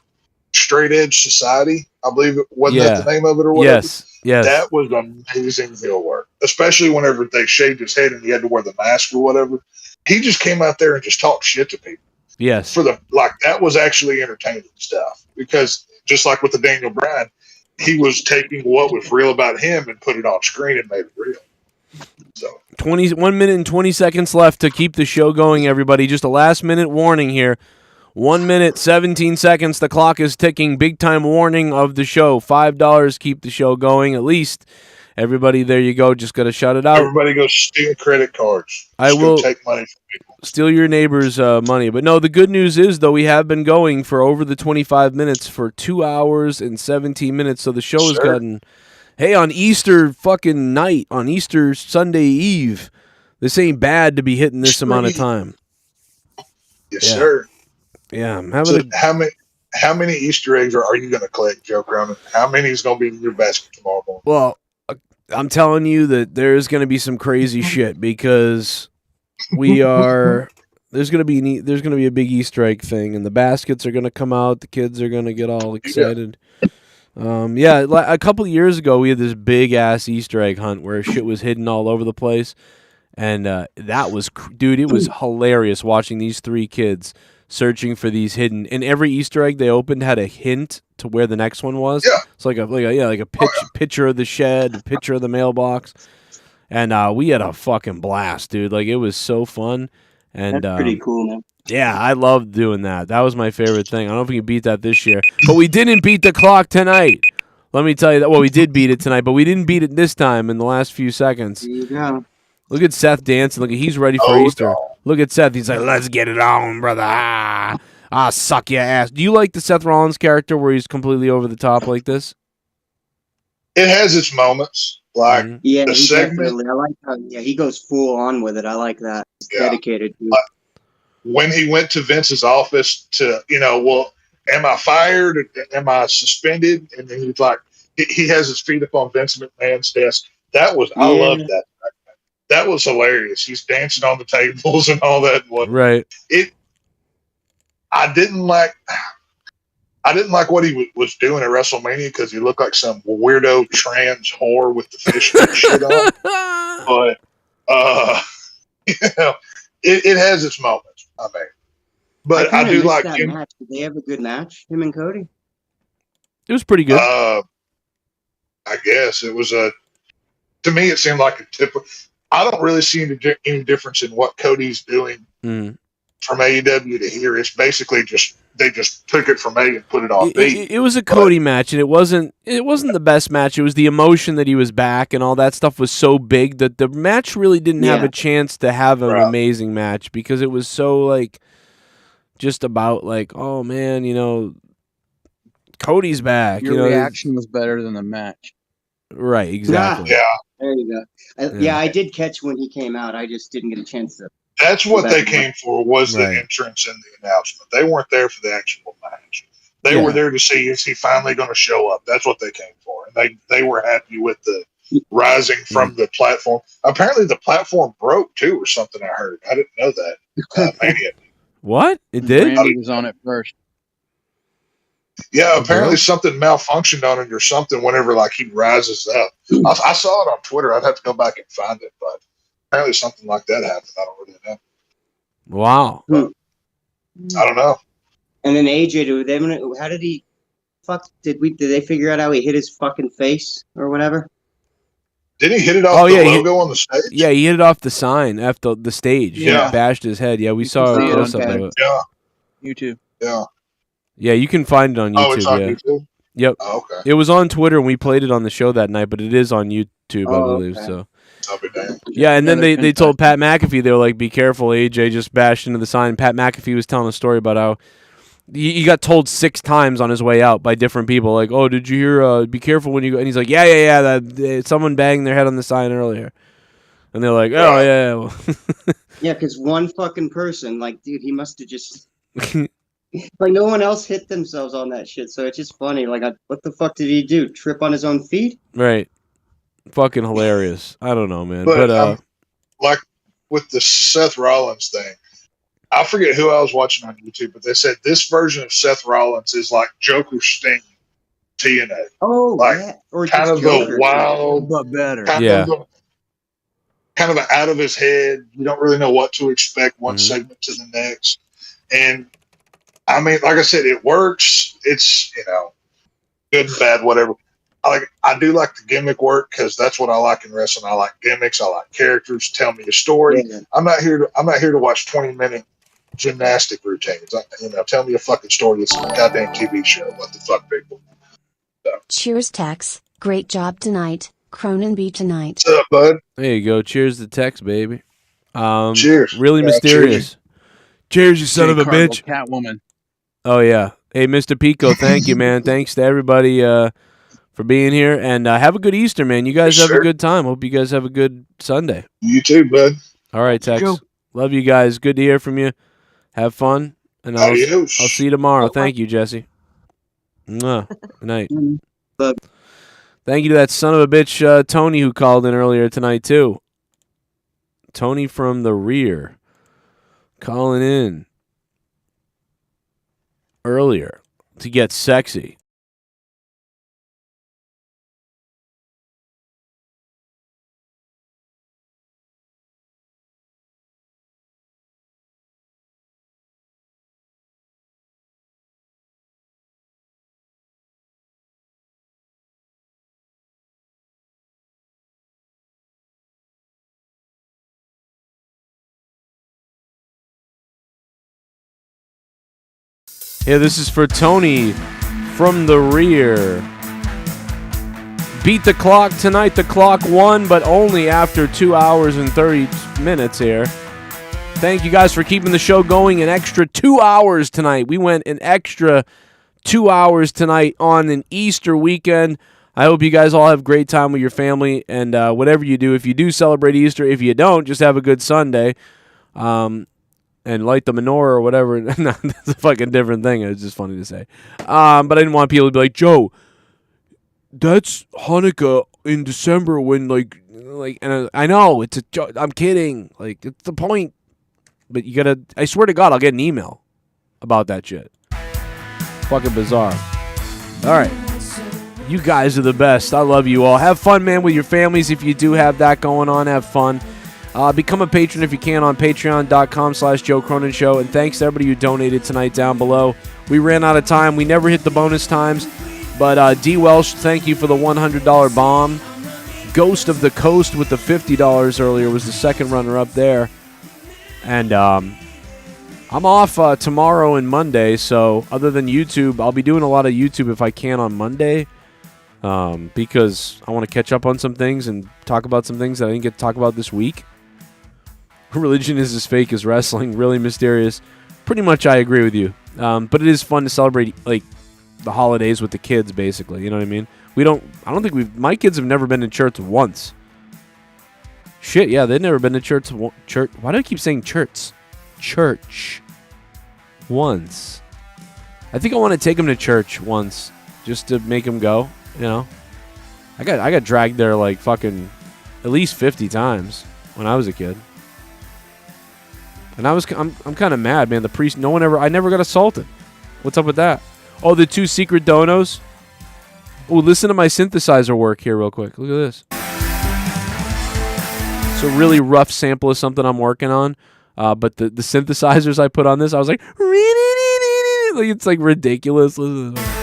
Straight Edge Society. I believe it wasn't that the name of it or whatever. Yes. That was amazing heel work, especially whenever they shaved his head and he had to wear the mask or whatever. He just came out there and just talked shit to people. Yes. That was actually entertaining stuff because just like with the Daniel Bryan, he was taking what was real about him and put it on screen and made it real. So 1 minute and 20 seconds left to keep the show going, everybody. Just a last minute warning here. 1 minute, 17 seconds. The clock is ticking. Big time warning of the show. $5 keep the show going at least. Everybody, there you go. Just got to shut it out. Everybody go steal credit cards. I will take money from people. Steal your neighbor's money. But no, the good news is, though, we have been going for over the 25 minutes for 2 hours and 17 minutes. So the show has gotten... Hey, on Easter fucking night, on Easter Sunday Eve, this ain't bad to be hitting this amount of time. Yes, sir. Yeah, I'm having how many Easter eggs are you going to collect, Joe Cronin? How many is going to be in your basket tomorrow morning? Well, I'm telling you that there's going to be some crazy shit because there's going to be a big Easter egg thing, and the baskets are going to come out. The kids are going to get all excited. A couple of years ago, we had this big ass Easter egg hunt where shit was hidden all over the place, And that was, dude, it was hilarious watching these three kids searching for these hidden. And every Easter egg they opened had a hint to where the next one was. Yeah. It's like a picture of the shed, a picture of the mailbox. And we had a fucking blast, dude. Like, it was so fun. And That's pretty cool, man. yeah, I loved doing that. That was my favorite thing. I don't know if we can beat that this year. But we didn't beat the clock tonight. Let me tell you that. Well, we did beat it tonight, but we didn't beat it this time in the last few seconds. There you go. Look at Seth dancing. Look, he's ready for Easter. No. Look at Seth. He's like, let's get it on, brother. Suck your ass. Do you like the Seth Rollins character where he's completely over the top like this? It has its moments. Like Yeah, the he segment. definitely. I like how he goes full on with it. I like that. He's dedicated. Dude. When he went to Vince's office to, well, am I fired? Am I suspended? And then he's like, he has his feet up on Vince McMahon's desk. I loved that. That was hilarious. He's dancing on the tables and all that. Right. I didn't like what he was doing at WrestleMania because he looked like some weirdo trans whore with the fishnet shit on. But it has its moments. I mean, but I do like that match. Did they have a good match? Him and Cody. It was pretty good. I guess it was to me, it seemed like a typical. I don't really see any difference in what Cody's doing from AEW to here. It's basically they just took it from A and put it on B. It was a Cody match, and it wasn't the best match. It was the emotion that he was back, and all that stuff was so big that the match really didn't have a chance to have an amazing match because it was so like just about like, oh man, Cody's back. Your reaction was better than the match. Right, exactly. Yeah. There you go. I did catch when he came out. I just didn't get a chance to. That's what they came for was the entrance and the announcement. They weren't there for the actual match. They were there to see is he finally going to show up. That's what they came for. And they were happy with the rising from the platform. Apparently the platform broke too or something I heard. I didn't know that. Mania. What? It did? Randy was on it first. Yeah, apparently something malfunctioned on it or something whenever like he rises up. I saw it on Twitter. I'd have to go back and find it, but apparently something like that happened. I don't really know. Wow. I don't know. And then AJ, how did he? Did they figure out how he hit his fucking face or whatever? Didn't he hit it off the logo on the stage? Yeah, he hit it off the sign after the stage. Yeah. He bashed his head. Yeah, we saw a close up of it. Yeah. YouTube. Yeah. Yeah, you can find it on YouTube. Oh, it's on yeah. YouTube? Yep. Oh, okay. It was on Twitter and we played it on the show that night, but it is on YouTube, I believe. Okay. So. I'll be damned. Yeah, and then they told Pat McAfee, they were like, be careful, AJ just bashed into the sign. Pat McAfee was telling a story about how he got told 6 times on his way out by different people, like, oh, did you hear, be careful when you go, and he's like, yeah, someone banged their head on the sign earlier. And they're like, oh, yeah. Well. Yeah, because one fucking person, like, dude, he must have just... like, no one else hit themselves on that shit, so it's just funny. Like, what the fuck did he do? Trip on his own feet? Right. Fucking hilarious. I don't know, man. But like, with the Seth Rollins thing, I forget who I was watching on YouTube, but they said this version of Seth Rollins is like Joker Sting TNA. Oh, like, yeah. Or kind of Joker. the wild, but better. Kind of out of his head. You don't really know what to expect one segment to the next. And I mean, like I said, it works. It's, good and bad, whatever. I do like the gimmick work because that's what I like in wrestling. I like gimmicks. I like characters. Tell me a story. Yeah. I'm not here to watch 20-minute gymnastic routines. Tell me a fucking story. It's a goddamn TV show. What the fuck, people? So. Cheers, Tex. Great job tonight. Cronin B tonight. What's up, bud? There you go. Cheers to Tex, baby. Cheers. Really mysterious. Cheers, you son of a bitch. Catwoman. Oh yeah. Hey, Mr. Pico, thank you, man. Thanks to everybody for being here, and have a good Easter, man. You guys have a good time. Hope you guys have a good Sunday. You too, bud. All right, Tex. Love you guys. Good to hear from you. Have fun, and I'll see you tomorrow. Thank you, Jesse. Mwah. Good night. Thank you to that son of a bitch, Tony, who called in earlier tonight, too. Tony from the rear calling in earlier to get sexy. Yeah, this is for Tony from the rear. Beat the clock tonight. The clock won, but only after 2 hours and 30 minutes here. Thank you guys for keeping the show going an extra 2 hours tonight. We went an extra 2 hours tonight on an Easter weekend. I hope you guys all have a great time with your family, and whatever you do, if you do celebrate Easter, if you don't, just have a good Sunday, and light the menorah or whatever. No, that's a fucking different thing. It's just funny to say. But I didn't want people to be like, Joe, that's Hanukkah in December when and I know it's a joke. I'm kidding. Like, it's the point. But you gotta, I swear to God, I'll get an email about that shit. Fucking bizarre. All right. You guys are the best. I love you all. Have fun, man, with your families. If you do have that going on, have fun. Become a patron if you can on patreon.com/Joe Cronin Show. And thanks to everybody who donated tonight down below. We ran out of time. We never hit the bonus times. But DWELSH, thank you for the $100 bomb. Ghost of the Coast with the $50 earlier was the second runner-up there. And I'm off tomorrow and Monday, so other than YouTube, I'll be doing a lot of YouTube if I can on Monday, because I want to catch up on some things and talk about some things that I didn't get to talk about this week. Religion is as fake as wrestling, really mysterious. Pretty much I agree with you. But it is fun to celebrate the holidays with the kids, basically. You know what I mean? I don't think my kids have never been to church once. Shit, yeah, they've never been to church. Why do I keep saying church? Church. Once. I think I want to take them to church once, just to make them go, you know? I got dragged there like fucking at least 50 times when I was a kid. And I'm kind of mad, man. The priest, I never got assaulted. What's up with that? Oh, the 2 secret donos? Oh, listen to my synthesizer work here real quick. Look at this. It's a really rough sample of something I'm working on. But the synthesizers I put on this, I was like it's like ridiculous. Listen to this.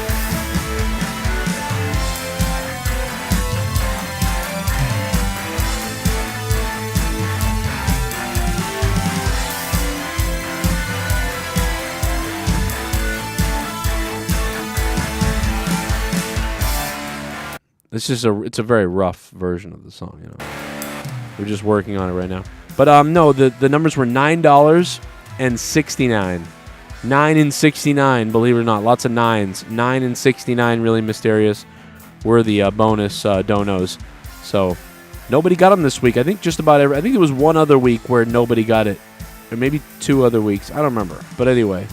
It's a very rough version of the song, you know. We're just working on it right now. But no, the numbers were $9 and 69. 9 and 69, believe it or not. Lots of nines. 9 and 69, really mysterious, were the bonus donos. So nobody got them this week. I think just about I think there was one other week where nobody got it. Or maybe 2 other weeks. I don't remember. But anyway,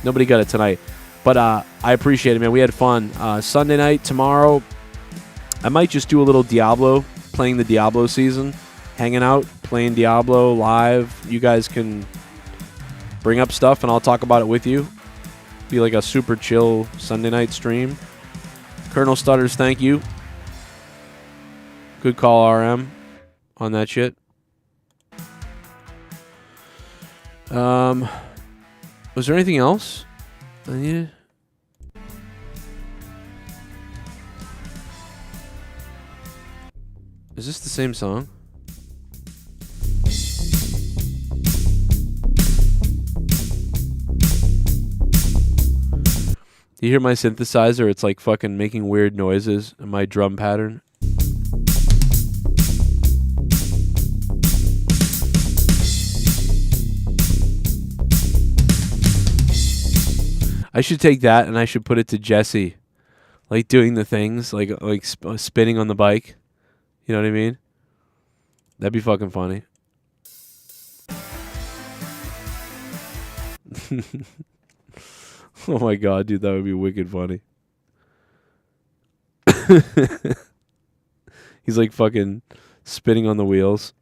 nobody got it tonight. But I appreciate it, man. We had fun. Sunday night, tomorrow, I might just do a little Diablo, playing the Diablo season, hanging out, playing Diablo live. You guys can bring up stuff, and I'll talk about it with you. Be like a super chill Sunday night stream. Colonel Stutters, thank you. Good call, RM, on that shit. Was there anything else I needed? Is this the same song? You hear my synthesizer? It's like fucking making weird noises in my drum pattern. I should take that and I should put it to Jesse, like doing the things, like spinning on the bike. You know what I mean? That'd be fucking funny. Oh my god, dude, that would be wicked funny. He's like fucking spinning on the wheels.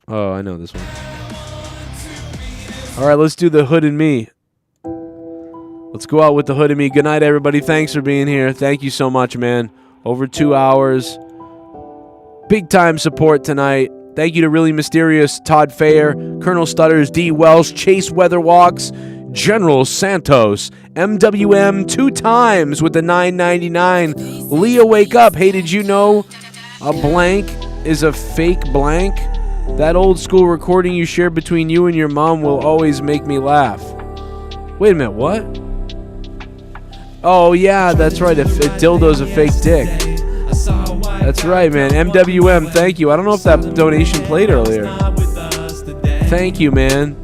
Oh, I know this one. All right, let's do the Hood and Me. Let's go out with the Hood and Me. Good night, everybody. Thanks for being here. Thank you so much, man. Over 2 hours. Big time support tonight. Thank you to Really Mysterious, Todd Fayer, Colonel Stutters, D. Welsh, Chase Weatherwalks, General Santos, MWM 2 times with the $9.99. Leah, wake up. Hey, did you know a blank is a fake blank? That old school recording you shared between you and your mom will always make me laugh. Wait a minute, what? Oh yeah, that's right. A dildo's a fake dick. That's right, man. MWM, thank you. I don't know if that donation played earlier. Thank you, man.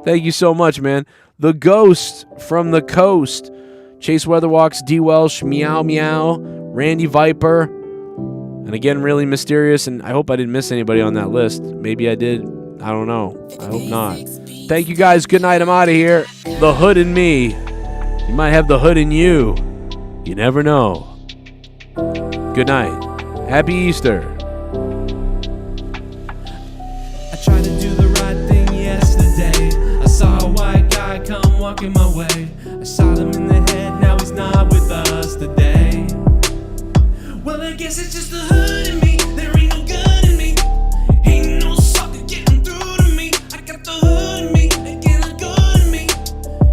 Thank you so much, man. The Ghost from the Coast. Chase Weatherwalks, DWELSH, Meow Meow, Randy Viper. And again, really mysterious, and I hope I didn't miss anybody on that list. Maybe I did. I don't know. I hope not. Thank you guys. Good night. I'm out of here. The hood in me. You might have the hood in you. You never know. Good night. Happy Easter. I tried to do the right thing yesterday. I saw a white guy come walking my way. I shot him in the head, now he's not with us today. Well, I guess it's just the hood in me. There ain't no gun in me. Ain't no sucker getting through to me. I got the hood in me, again a gun in me.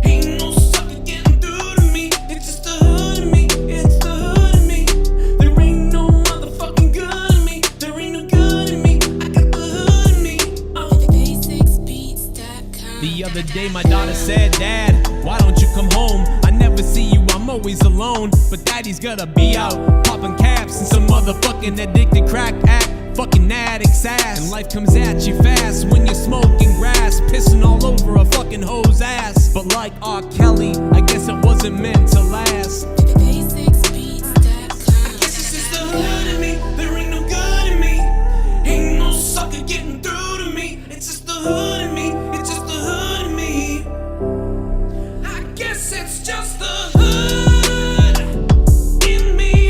Ain't no sucker getting through to me. It's just the hood in me, it's the hood in me. There ain't no motherfucking gun in me. There ain't no gun in me. I got the hood in me. The other day my daughter said, Dad, why don't you come home? I never see you, I'm always alone. But Daddy's gotta be out, popping caps and some motherfucking addicted crack act, fucking addict's ass. And life comes at you fast when you're smoking grass, pissing all over a fucking hoe's ass. But like R. Kelly, I guess it wasn't meant to last. I guess it's just the hood in me. There ain't no gun in me. Ain't no sucker getting through to me. It's just the hood in me. It's just the hood in me. I guess it's just the hood in me.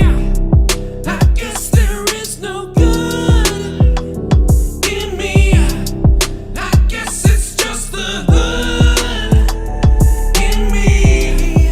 I guess there is no good in me. I guess it's just the hood in me.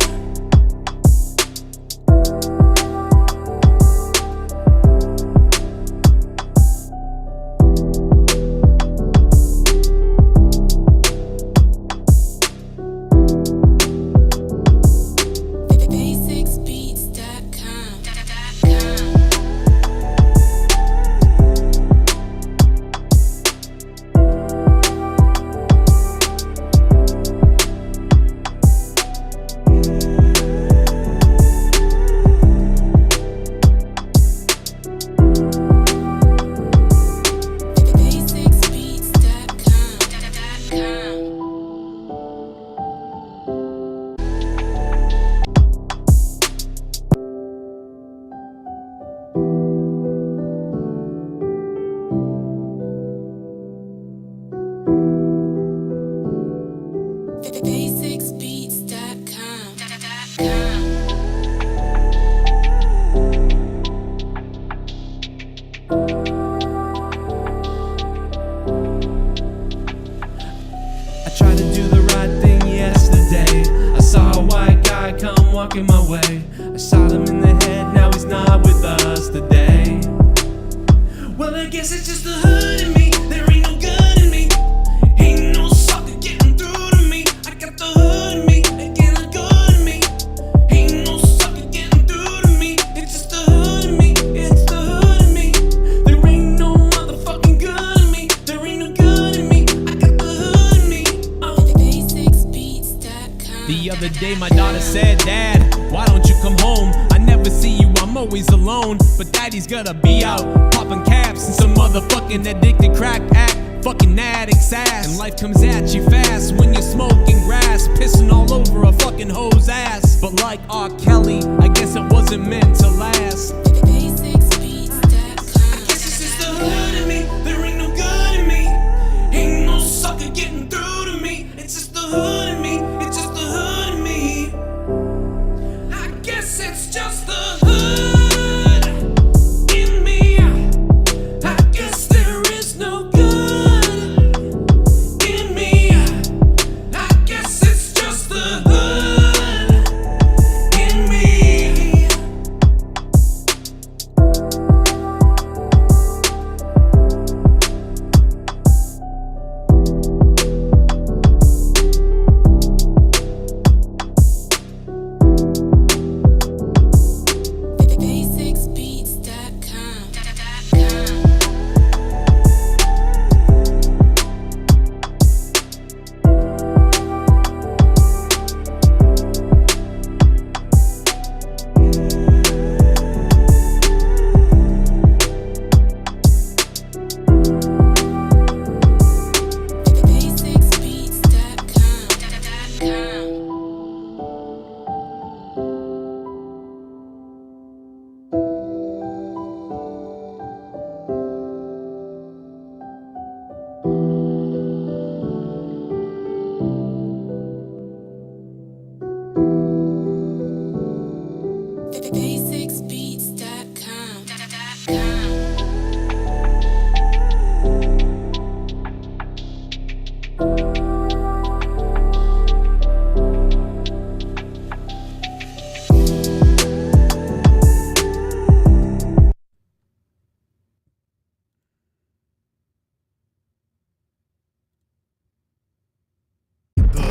I tried to do the right thing yesterday. I saw a white guy come walking my way. I shot him in the head, now he's not with us today. Well, I guess it's just the hood in me. There ain't no gun in me. Ain't no sucker getting through to me. I got the hood in me, again a gun in me. Ain't no sucker getting through to me. It's just the hood in me, it's the hood in me. There ain't no motherfucking gun in me. There ain't no gun in me. I got the hood in me. The other day my daughter said, Dad, why don't you come home? I never see you, I'm always alone. But Daddy's gotta be out, popping caps and some motherfucking addicted crack act, fucking addict's ass. And life comes at you fast when you're smoking grass, pissing all over a fucking hoe's ass. But like R. Kelly, I guess it wasn't meant to last. I guess it's just the hood in me. There ain't no gun in me. Ain't no sucker getting through to me. It's just the hood in me. It's just the hood in me. I guess it's just the hood in me. I guess there is no good in me. I guess it's just the hood in me.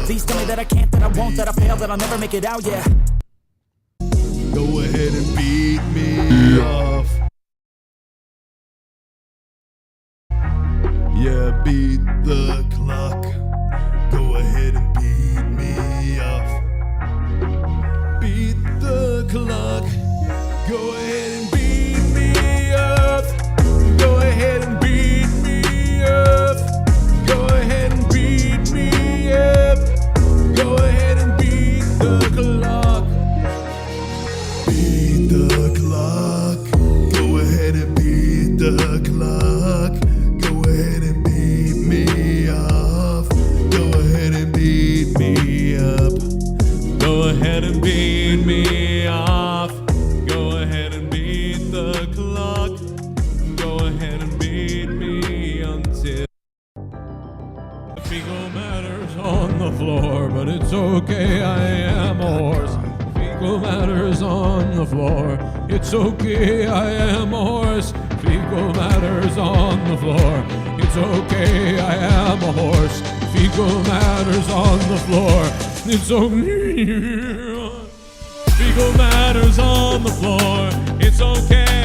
Please tell me that I can't, that I won't, that I fail, that I'll never make it out, yeah. Go ahead and beat me off. Yeah, beat the clock. Go ahead and beat me off. Beat the clock. Go ahead and beat me up. Go ahead and beat me up. Go ahead and beat me up. Go ahead and beat the clock. Beat the clock. Go ahead and beat the clock. Go ahead and beat me off. Go ahead and beat me up. Go ahead and beat me off. Go ahead and beat the clock. Go ahead and beat me until the fecal matter's on the floor, but it's okay, I am a horse. Fecal matter's on the floor. It's okay, I am a horse. Fecal matter's on the floor. It's okay, I am a horse. Fecal matter's on the floor. It's okay. Fecal matter's on the floor. It's okay,